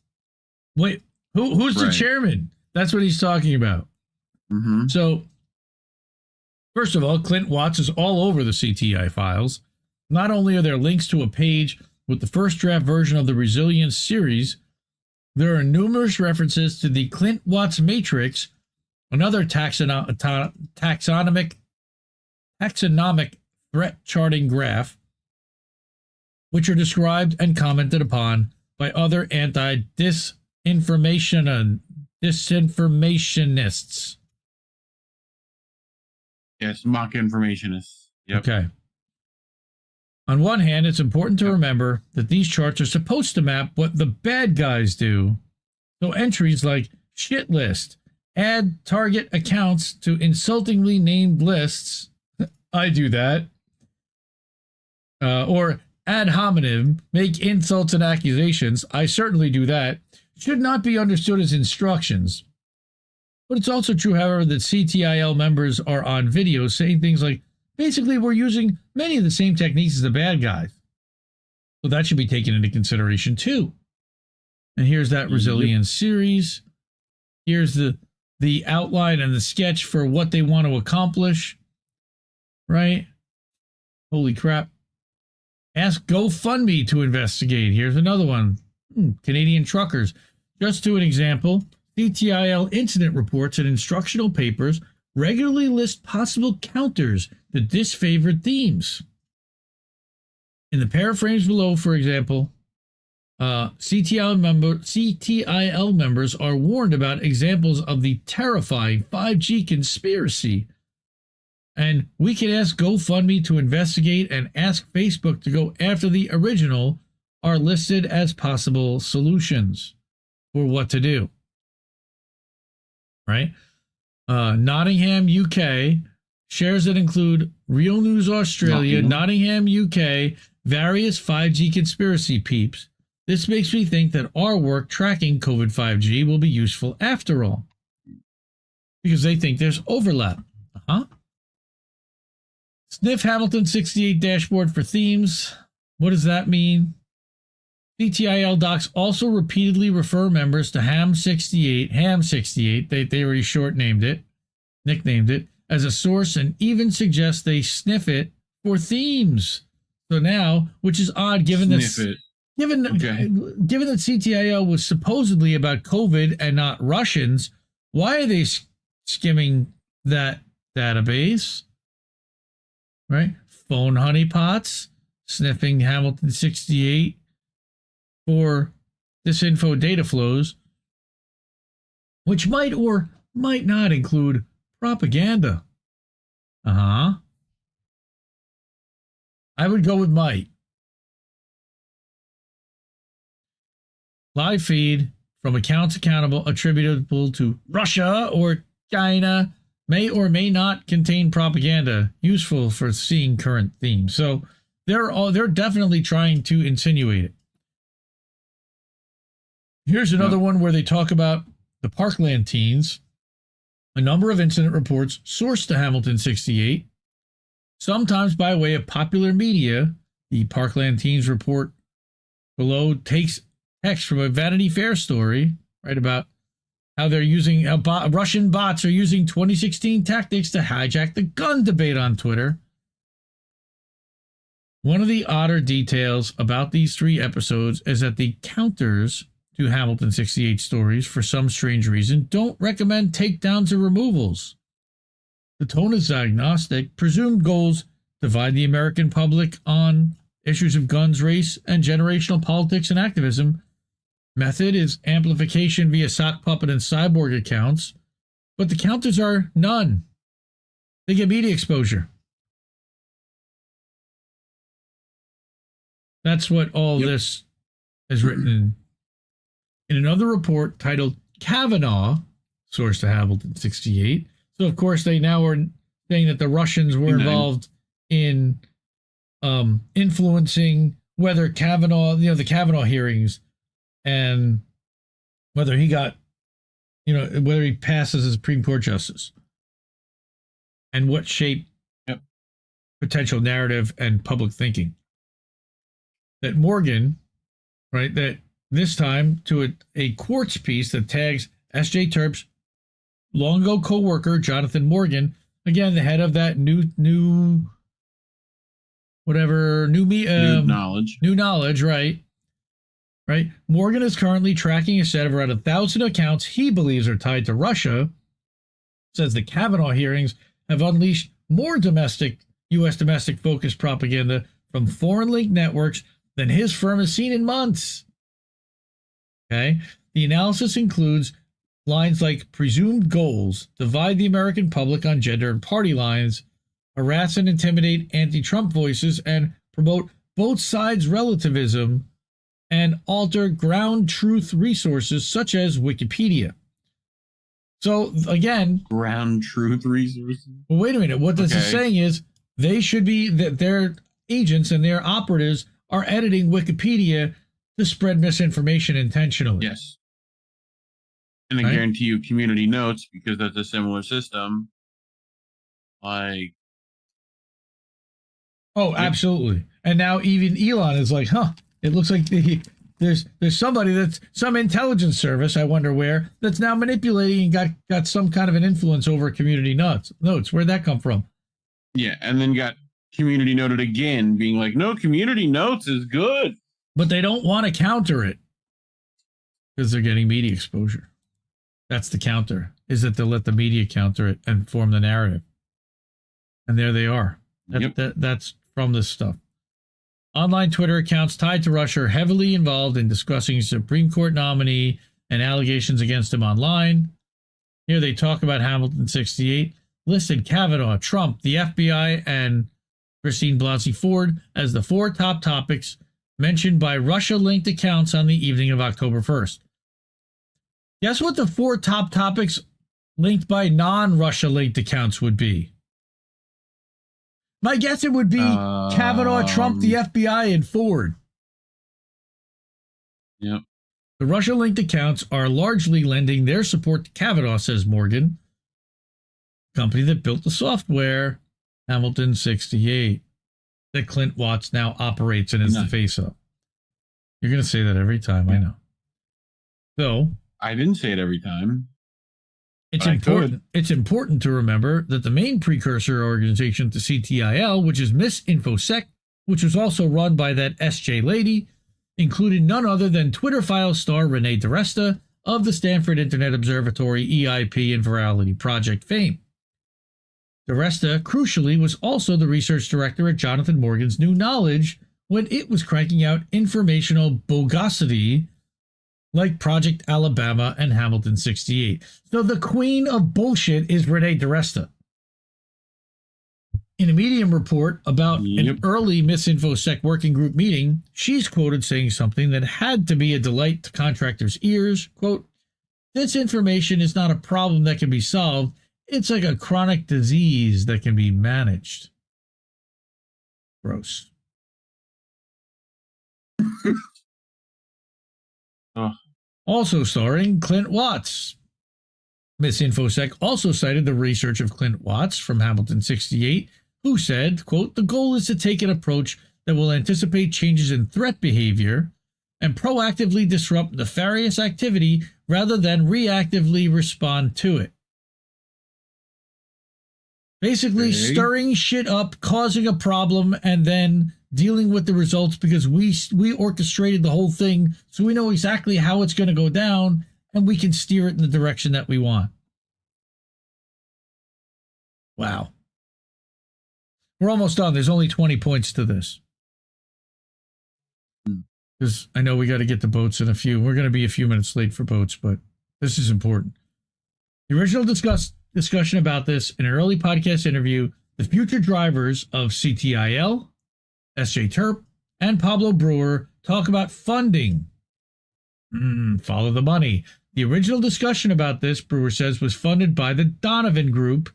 Wait, who's the Right. chairman? That's what he's talking about. So, first of all, Clint Watts is all over the CTI files. Not only are there links to a page with the first draft version of the Resilience series, there are numerous references to the Clint Watts matrix, another taxonomic threat charting graph, which are described and commented upon by other disinformationists. Yes, mock informationists. Yep. Okay. On one hand, it's important to remember that these charts are supposed to map what the bad guys do. So entries like shit list, add target accounts to insultingly named lists. I do that. Or ad hominem, make insults and accusations. I certainly do that. Should not be understood as instructions. But it's also true, however, that CTIL members are on video saying things like, basically, we're using many of the same techniques as the bad guys. So that should be taken into consideration too. And here's that Resilience series. Here's the outline and the sketch for what they want to accomplish. Right? Holy crap. Ask GoFundMe to investigate. Here's another one. Canadian truckers. Just to an example, CTIL incident reports and instructional papers regularly list possible counters to disfavored themes. In the paraphrase below, for example, CTIL members are warned about examples of the terrifying 5G conspiracy. And we can ask GoFundMe to investigate and ask Facebook to go after the original are listed as possible solutions for what to do. Right? Nottingham, UK, shares that include Real News Australia, Nottingham, UK, various 5G conspiracy peeps. This makes me think that our work tracking COVID 5G will be useful after all, because they think there's overlap. Sniff Hamilton 68 dashboard for themes. What does that mean? CTIL docs also repeatedly refer members to Ham68, they already nicknamed it, as a source, and even suggest they sniff it for themes. So now, which is odd given that CTIL was supposedly about COVID and not Russians, why are they skimming that database? right? Phone honeypots, sniffing Hamilton 68 for disinfo data flows, which might or might not include propaganda. I would go with might. Live feed from accounts attributable to Russia or China may or may not contain propaganda useful for seeing current themes. So they're definitely trying to insinuate it. Here's another one where they talk about the Parkland teens. A number of incident reports sourced to Hamilton 68, sometimes by way of popular media. The Parkland teens report below takes text from a Vanity Fair story, right, about how they're using Russian bots are using 2016 tactics to hijack the gun debate on Twitter. One of the odder details about these 3 episodes is that the counters to Hamilton 68 stories, for some strange reason, don't recommend takedowns or removals. The tone is agnostic. Presumed goals divide the American public on issues of guns, race, and generational politics and activism. Method is amplification via sock puppet and cyborg accounts, but the counters are none. They get media exposure. That's what all this is written in another report titled Kavanaugh, source to Hamilton 68. So, of course, they now are saying that the Russians were involved in influencing whether Kavanaugh, the Kavanaugh hearings, and whether he got, whether he passed as a Supreme Court justice, and what shape potential narrative and public thinking. That Morgan, right, that this time to a Quartz piece that tags S.J. Terp's long ago co-worker, Jonathan Morgan, again, the head of that new knowledge, right? Right. Morgan is currently tracking a set of around 1,000 accounts he believes are tied to Russia. Says the Kavanaugh hearings have unleashed more U.S. domestic focused propaganda from foreign linked networks than his firm has seen in months. Okay. The analysis includes lines like presumed goals, divide the American public on gender and party lines, harass and intimidate anti-Trump voices, and promote both sides relativism, and alter ground truth resources such as Wikipedia. So again, ground truth resources. Well, wait a minute. What this is saying is they should be that their agents and their operatives are editing Wikipedia to spread misinformation intentionally. Yes. And I guarantee you community notes, because that's a similar system. Like, absolutely. And now even Elon is like, it looks like there's somebody that's some intelligence service, I wonder where, that's now manipulating and got some kind of an influence over community notes. Where'd that come from? Yeah, and then got community noted again, being like, no, community notes is good. But they don't want to counter it because they're getting media exposure. That's the counter, is that they'll let the media counter it and form the narrative. And there they are. That's from this stuff. Online Twitter accounts tied to Russia are heavily involved in discussing Supreme Court nominee and allegations against him online. Here they talk about Hamilton 68, listed Kavanaugh, Trump, the FBI, and Christine Blasey Ford as the 4 top topics mentioned by Russia-linked accounts on the evening of October 1st. Guess what the 4 top topics linked by non-Russia-linked accounts would be? My guess it would be Kavanaugh, Trump, the FBI, and Ford. Yep. The Russia-linked accounts are largely lending their support to Kavanaugh, says Morgan, company that built the software, Hamilton 68, that Clint Watts now operates and is the face of. You're going to say that every time, I know. So I didn't say it every time. It's important to remember that the main precursor organization to CTIL, which is MisinfoSec, which was also run by that SJ lady, included none other than Twitter file star Renee DiResta of the Stanford Internet Observatory EIP and Virality Project fame. DiResta, crucially, was also the research director at Jonathan Morgan's New Knowledge when it was cranking out informational bogosity like Project Alabama and Hamilton 68. So the queen of bullshit is Renee DiResta. In a Medium report about an early MisinfoSec working group meeting, she's quoted saying something that had to be a delight to contractors' ears. Quote, "This information is not a problem that can be solved. It's like a chronic disease that can be managed." Gross. Also starring Clint Watts. MisinfoSec also cited the research of Clint Watts from Hamilton 68, who said, quote, "The goal is to take an approach that will anticipate changes in threat behavior and proactively disrupt nefarious activity rather than reactively respond to it." Basically, stirring shit up, causing a problem, and then dealing with the results because we orchestrated the whole thing, so we know exactly how it's going to go down, and we can steer it in the direction that we want. Wow. We're almost done. There's only 20 points to this. Because I know we got to get to boats in a few. We're going to be a few minutes late for boats, but this is important. The original discussion about this in an early podcast interview, the future drivers of CTIL, SJ Terp, and Pablo Brewer talk about funding. Follow the money. The original discussion about this, Brewer says, was funded by the Donovan Group,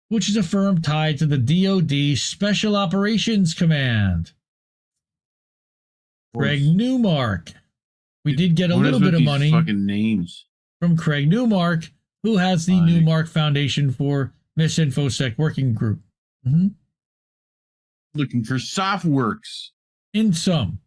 which is a firm tied to the DoD Special Operations Command. Craig Newmark. We did get a little bit of money fucking names from Craig Newmark, who has the Newmark Foundation for MisinfoSec Working Group. Looking for SoftWorks. In sum,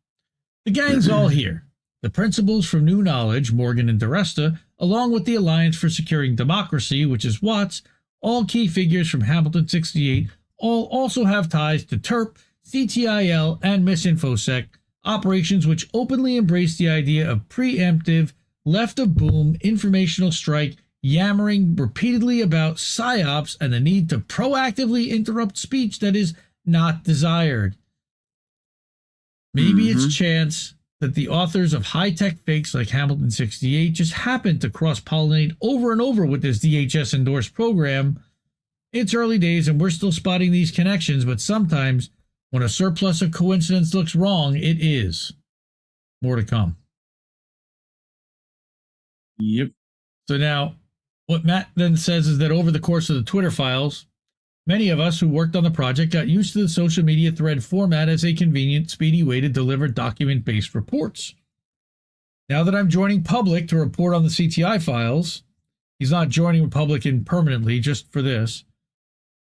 the gang's all here. The principals from New Knowledge, Morgan and DiResta, along with the Alliance for Securing Democracy, which is Watts, all key figures from Hamilton 68, all also have ties to TERP, CTIL, and MisinfoSec, operations which openly embrace the idea of preemptive, left-of-boom, informational strike, yammering repeatedly about PSYOPs and the need to proactively interrupt speech that is not desired. Maybe it's chance that the authors of high-tech fakes like Hamilton 68 just happen to cross-pollinate over and over with this DHS-endorsed program. It's early days and we're still spotting these connections, but sometimes when a surplus of coincidence looks wrong, it is. More to come. Yep. So now, what Matt then says is that over the course of the Twitter files, many of us who worked on the project got used to the social media thread format as a convenient, speedy way to deliver document-based reports. Now that I'm joining Public to report on the CTI files, he's not joining Public in permanently, just for this,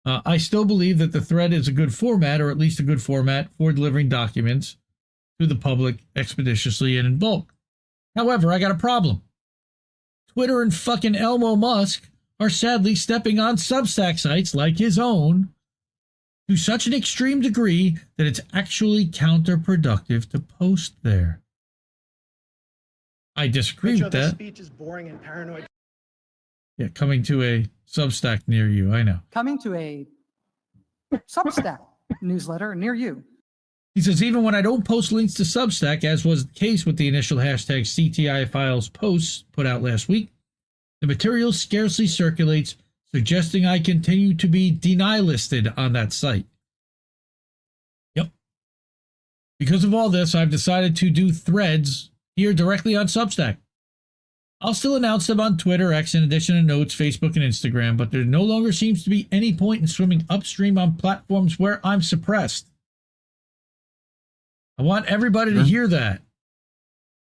I still believe that the thread is a good format, or at least a good format for delivering documents to the public expeditiously and in bulk. However, I got a problem. Twitter and fucking Elmo Musk are sadly stepping on Substack sites like his own to such an extreme degree that it's actually counterproductive to post there. I disagree with that. Speech is boring and paranoid. Yeah, coming to a Substack near you, I know. Coming to a Substack newsletter near you. He says, even when I don't post links to Substack, as was the case with the initial hashtag CTI files posts put out last week, the material scarcely circulates, suggesting I continue to be deny-listed on that site. Yep. Because of all this, I've decided to do threads here directly on Substack. I'll still announce them on Twitter, X, in addition to Notes, Facebook, and Instagram, but there no longer seems to be any point in swimming upstream on platforms where I'm suppressed. I want everybody to hear that.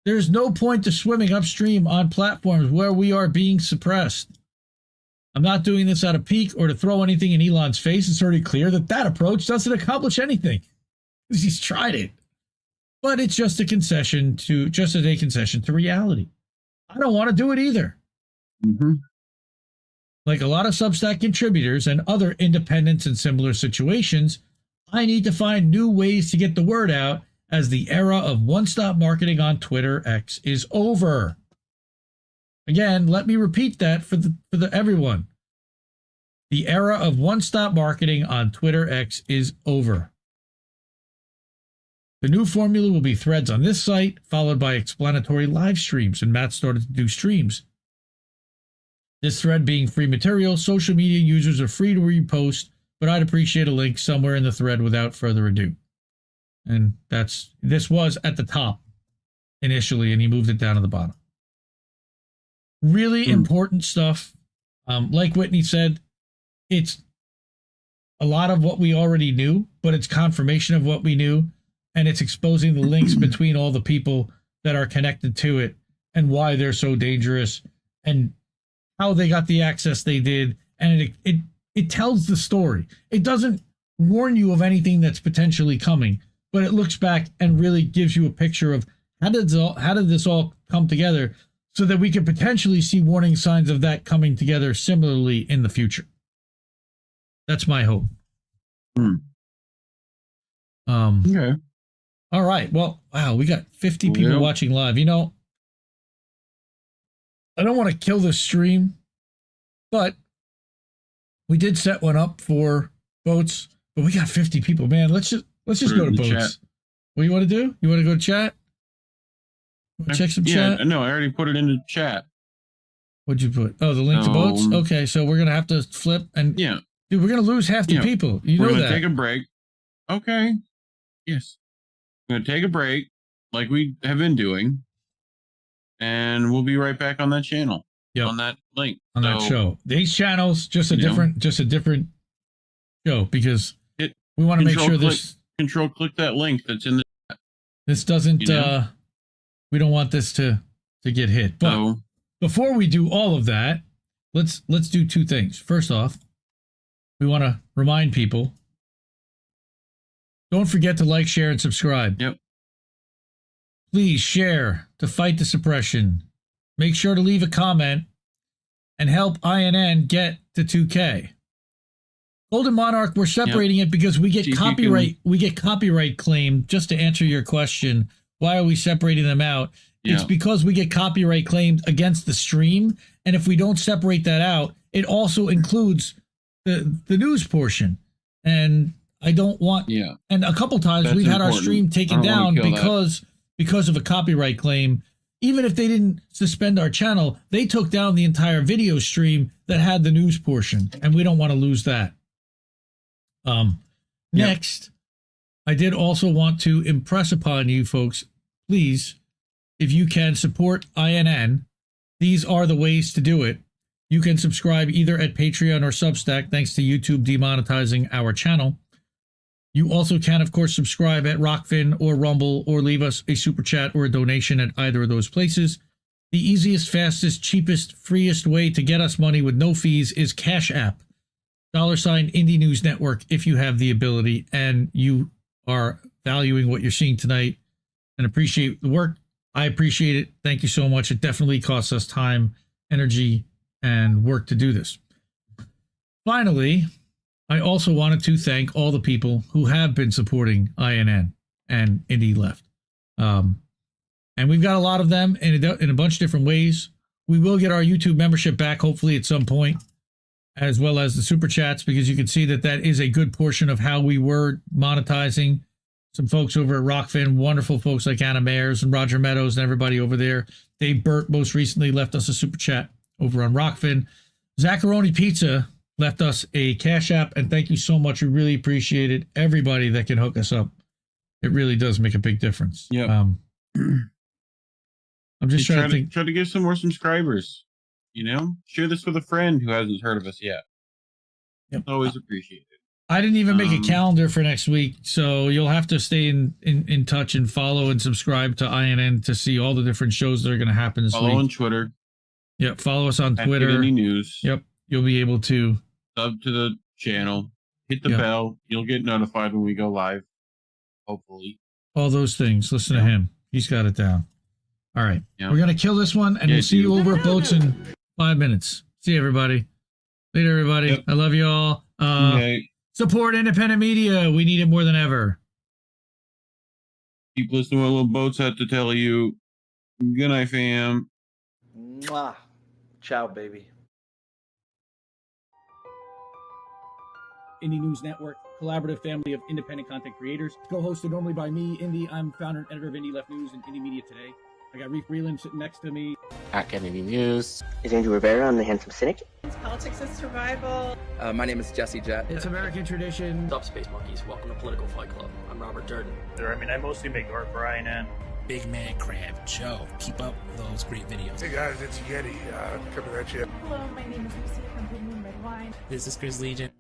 There's no point to swimming upstream on platforms where we are being suppressed. I'm not doing this out of pique or to throw anything in Elon's face. It's already clear that that approach doesn't accomplish anything because he's tried it. But it's just a concession to reality. I don't want to do it either. Like a lot of Substack contributors and other independents in similar situations, I need to find new ways to get the word out as the era of one-stop marketing on Twitter X is over. Again, let me repeat that for everyone. The era of one-stop marketing on Twitter X is over. The new formula will be threads on this site, followed by explanatory live streams, and Matt started to do streams. This thread being free material, social media users are free to repost, but I'd appreciate a link somewhere in the thread without further ado. And this was at the top initially, and he moved it down to the bottom. Really important stuff. Like Whitney said, it's a lot of what we already knew, but it's confirmation of what we knew, and it's exposing the links between all the people that are connected to it and why they're so dangerous and how they got the access they did. And it tells the story. It doesn't warn you of anything that's potentially coming, but it looks back and really gives you a picture of how did this all come together so that we could potentially see warning signs of that coming together similarly in the future. That's my hope. Okay. All right. Well, wow, we got 50 people watching live. You know, I don't want to kill this stream, but we did set one up for votes, but we got 50 people. Man, let's just go to votes. Chat. What do you want to do? You want to go to chat? Check some chat? No, I already put it into chat. What'd you put? Oh, the link to votes? Okay, so we're going to have to flip and... Yeah. Dude, we're going to lose half the people. You know that. We're going to take a break. Okay. Yes. We're going to take a break like we have been doing. And we'll be right back on that channel. Yep. On that link. On that show. These channels, just a different show, because we want to make sure this... Click that link that's in the chat. This doesn't... we don't want this to get hit. But before we do all of that, let's do two things. First off, we want to remind people, don't forget to like, share, and subscribe. Yep. Please share to fight the suppression. Make sure to leave a comment and help INN get to 2K. Golden Monarch, we're separating it because we get copyright claim. Just to answer your question, why are we separating them out? It's because we get copyright claimed against the stream, and if we don't separate that out, it also includes the news portion. And I don't want... And a couple times we've had our stream taken down because of a copyright claim. Even if they didn't suspend our channel, they took down the entire video stream that had the news portion, and we don't want to lose that. Next, I did also want to impress upon you folks, please, if you can support INN, these are the ways to do it. You can subscribe either at Patreon or Substack, thanks to YouTube demonetizing our channel. You also can, of course, subscribe at Rockfin or Rumble, or leave us a super chat or a donation at either of those places. The easiest, fastest, cheapest, freest way to get us money with no fees is Cash App. $, Indie News Network, if you have the ability and you are valuing what you're seeing tonight and appreciate the work. I appreciate it. Thank you so much. It definitely costs us time, energy, and work to do this. Finally, I also wanted to thank all the people who have been supporting INN and Indie Left. And we've got a lot of them in a bunch of different ways. We will get our YouTube membership back, hopefully, at some point, as well as the super chats, because you can see that is a good portion of how we were monetizing. Some folks over at Rockfin, wonderful folks like Anna Mayers and Roger Meadows and everybody over there. Dave Burt most recently left us a super chat over on Rockfin. Zacharoni Pizza left us a Cash App, and thank you so much. We really appreciate it. Everybody that can hook us up. It really does make a big difference. Yeah. I'm just trying to think. Try to get some more subscribers. Share this with a friend who hasn't heard of us yet. Yep. It's always appreciated. I didn't even make a calendar for next week, so you'll have to stay in touch and follow and subscribe to INN to see all the different shows that are going to happen this week. Follow on Twitter. Yep, follow us on Twitter. Any news. Yep, you'll be able to sub to the channel. Hit the bell. You'll get notified when we go live. Hopefully. All those things. Listen to him. He's got it down. All right. We're going to kill this one, and we'll see you over at Boats in 5 minutes. See you, everybody. Later, everybody. I love you all. Support independent media. We need it more than ever. Keep listening to what Little Boats had to tell you. Good night, fam. Mwah. Ciao, baby. Indie News Network, collaborative family of independent content creators. It's co-hosted normally by me, Indy. I'm founder and editor of Indie Left News and Indie Media Today. I got Reef Breland sitting next to me. At Kennedy News. Is Andrew Rivera on The Handsome Cynic. Politics is Survival. My name is Jesse Jett. It's American Tradition. What's up, Space Monkeys? Welcome to Political Fight Club. I'm Robert Durden. I mostly make art for INN. Big Man Crab Joe. Keep up those great videos. Hey guys, it's Yeti. Coming at you. Hello, my name is Lucy from Good Moon Red Wine. This is Chris Legion.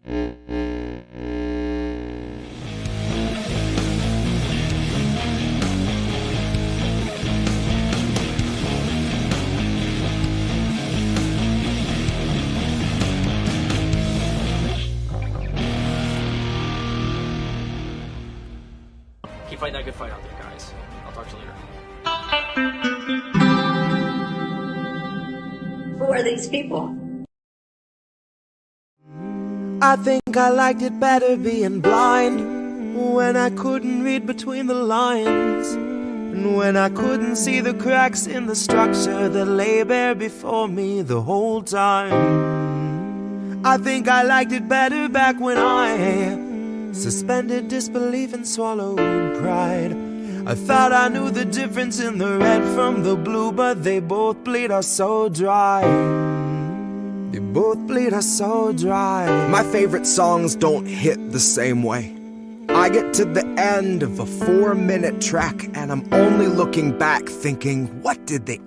Keep fighting that good fight out there, guys. I'll talk to you later. Who are these people? I think I liked it better being blind, when I couldn't read between the lines, and when I couldn't see the cracks in the structure that lay bare before me the whole time. I think I liked it better back when I suspended disbelief and swallowed pride. I thought I knew the difference in the red from the blue, but they both bleed us so dry. They both bleed us so dry. My favorite songs don't hit the same way. I get to the end of a 4-minute track and I'm only looking back thinking, what did they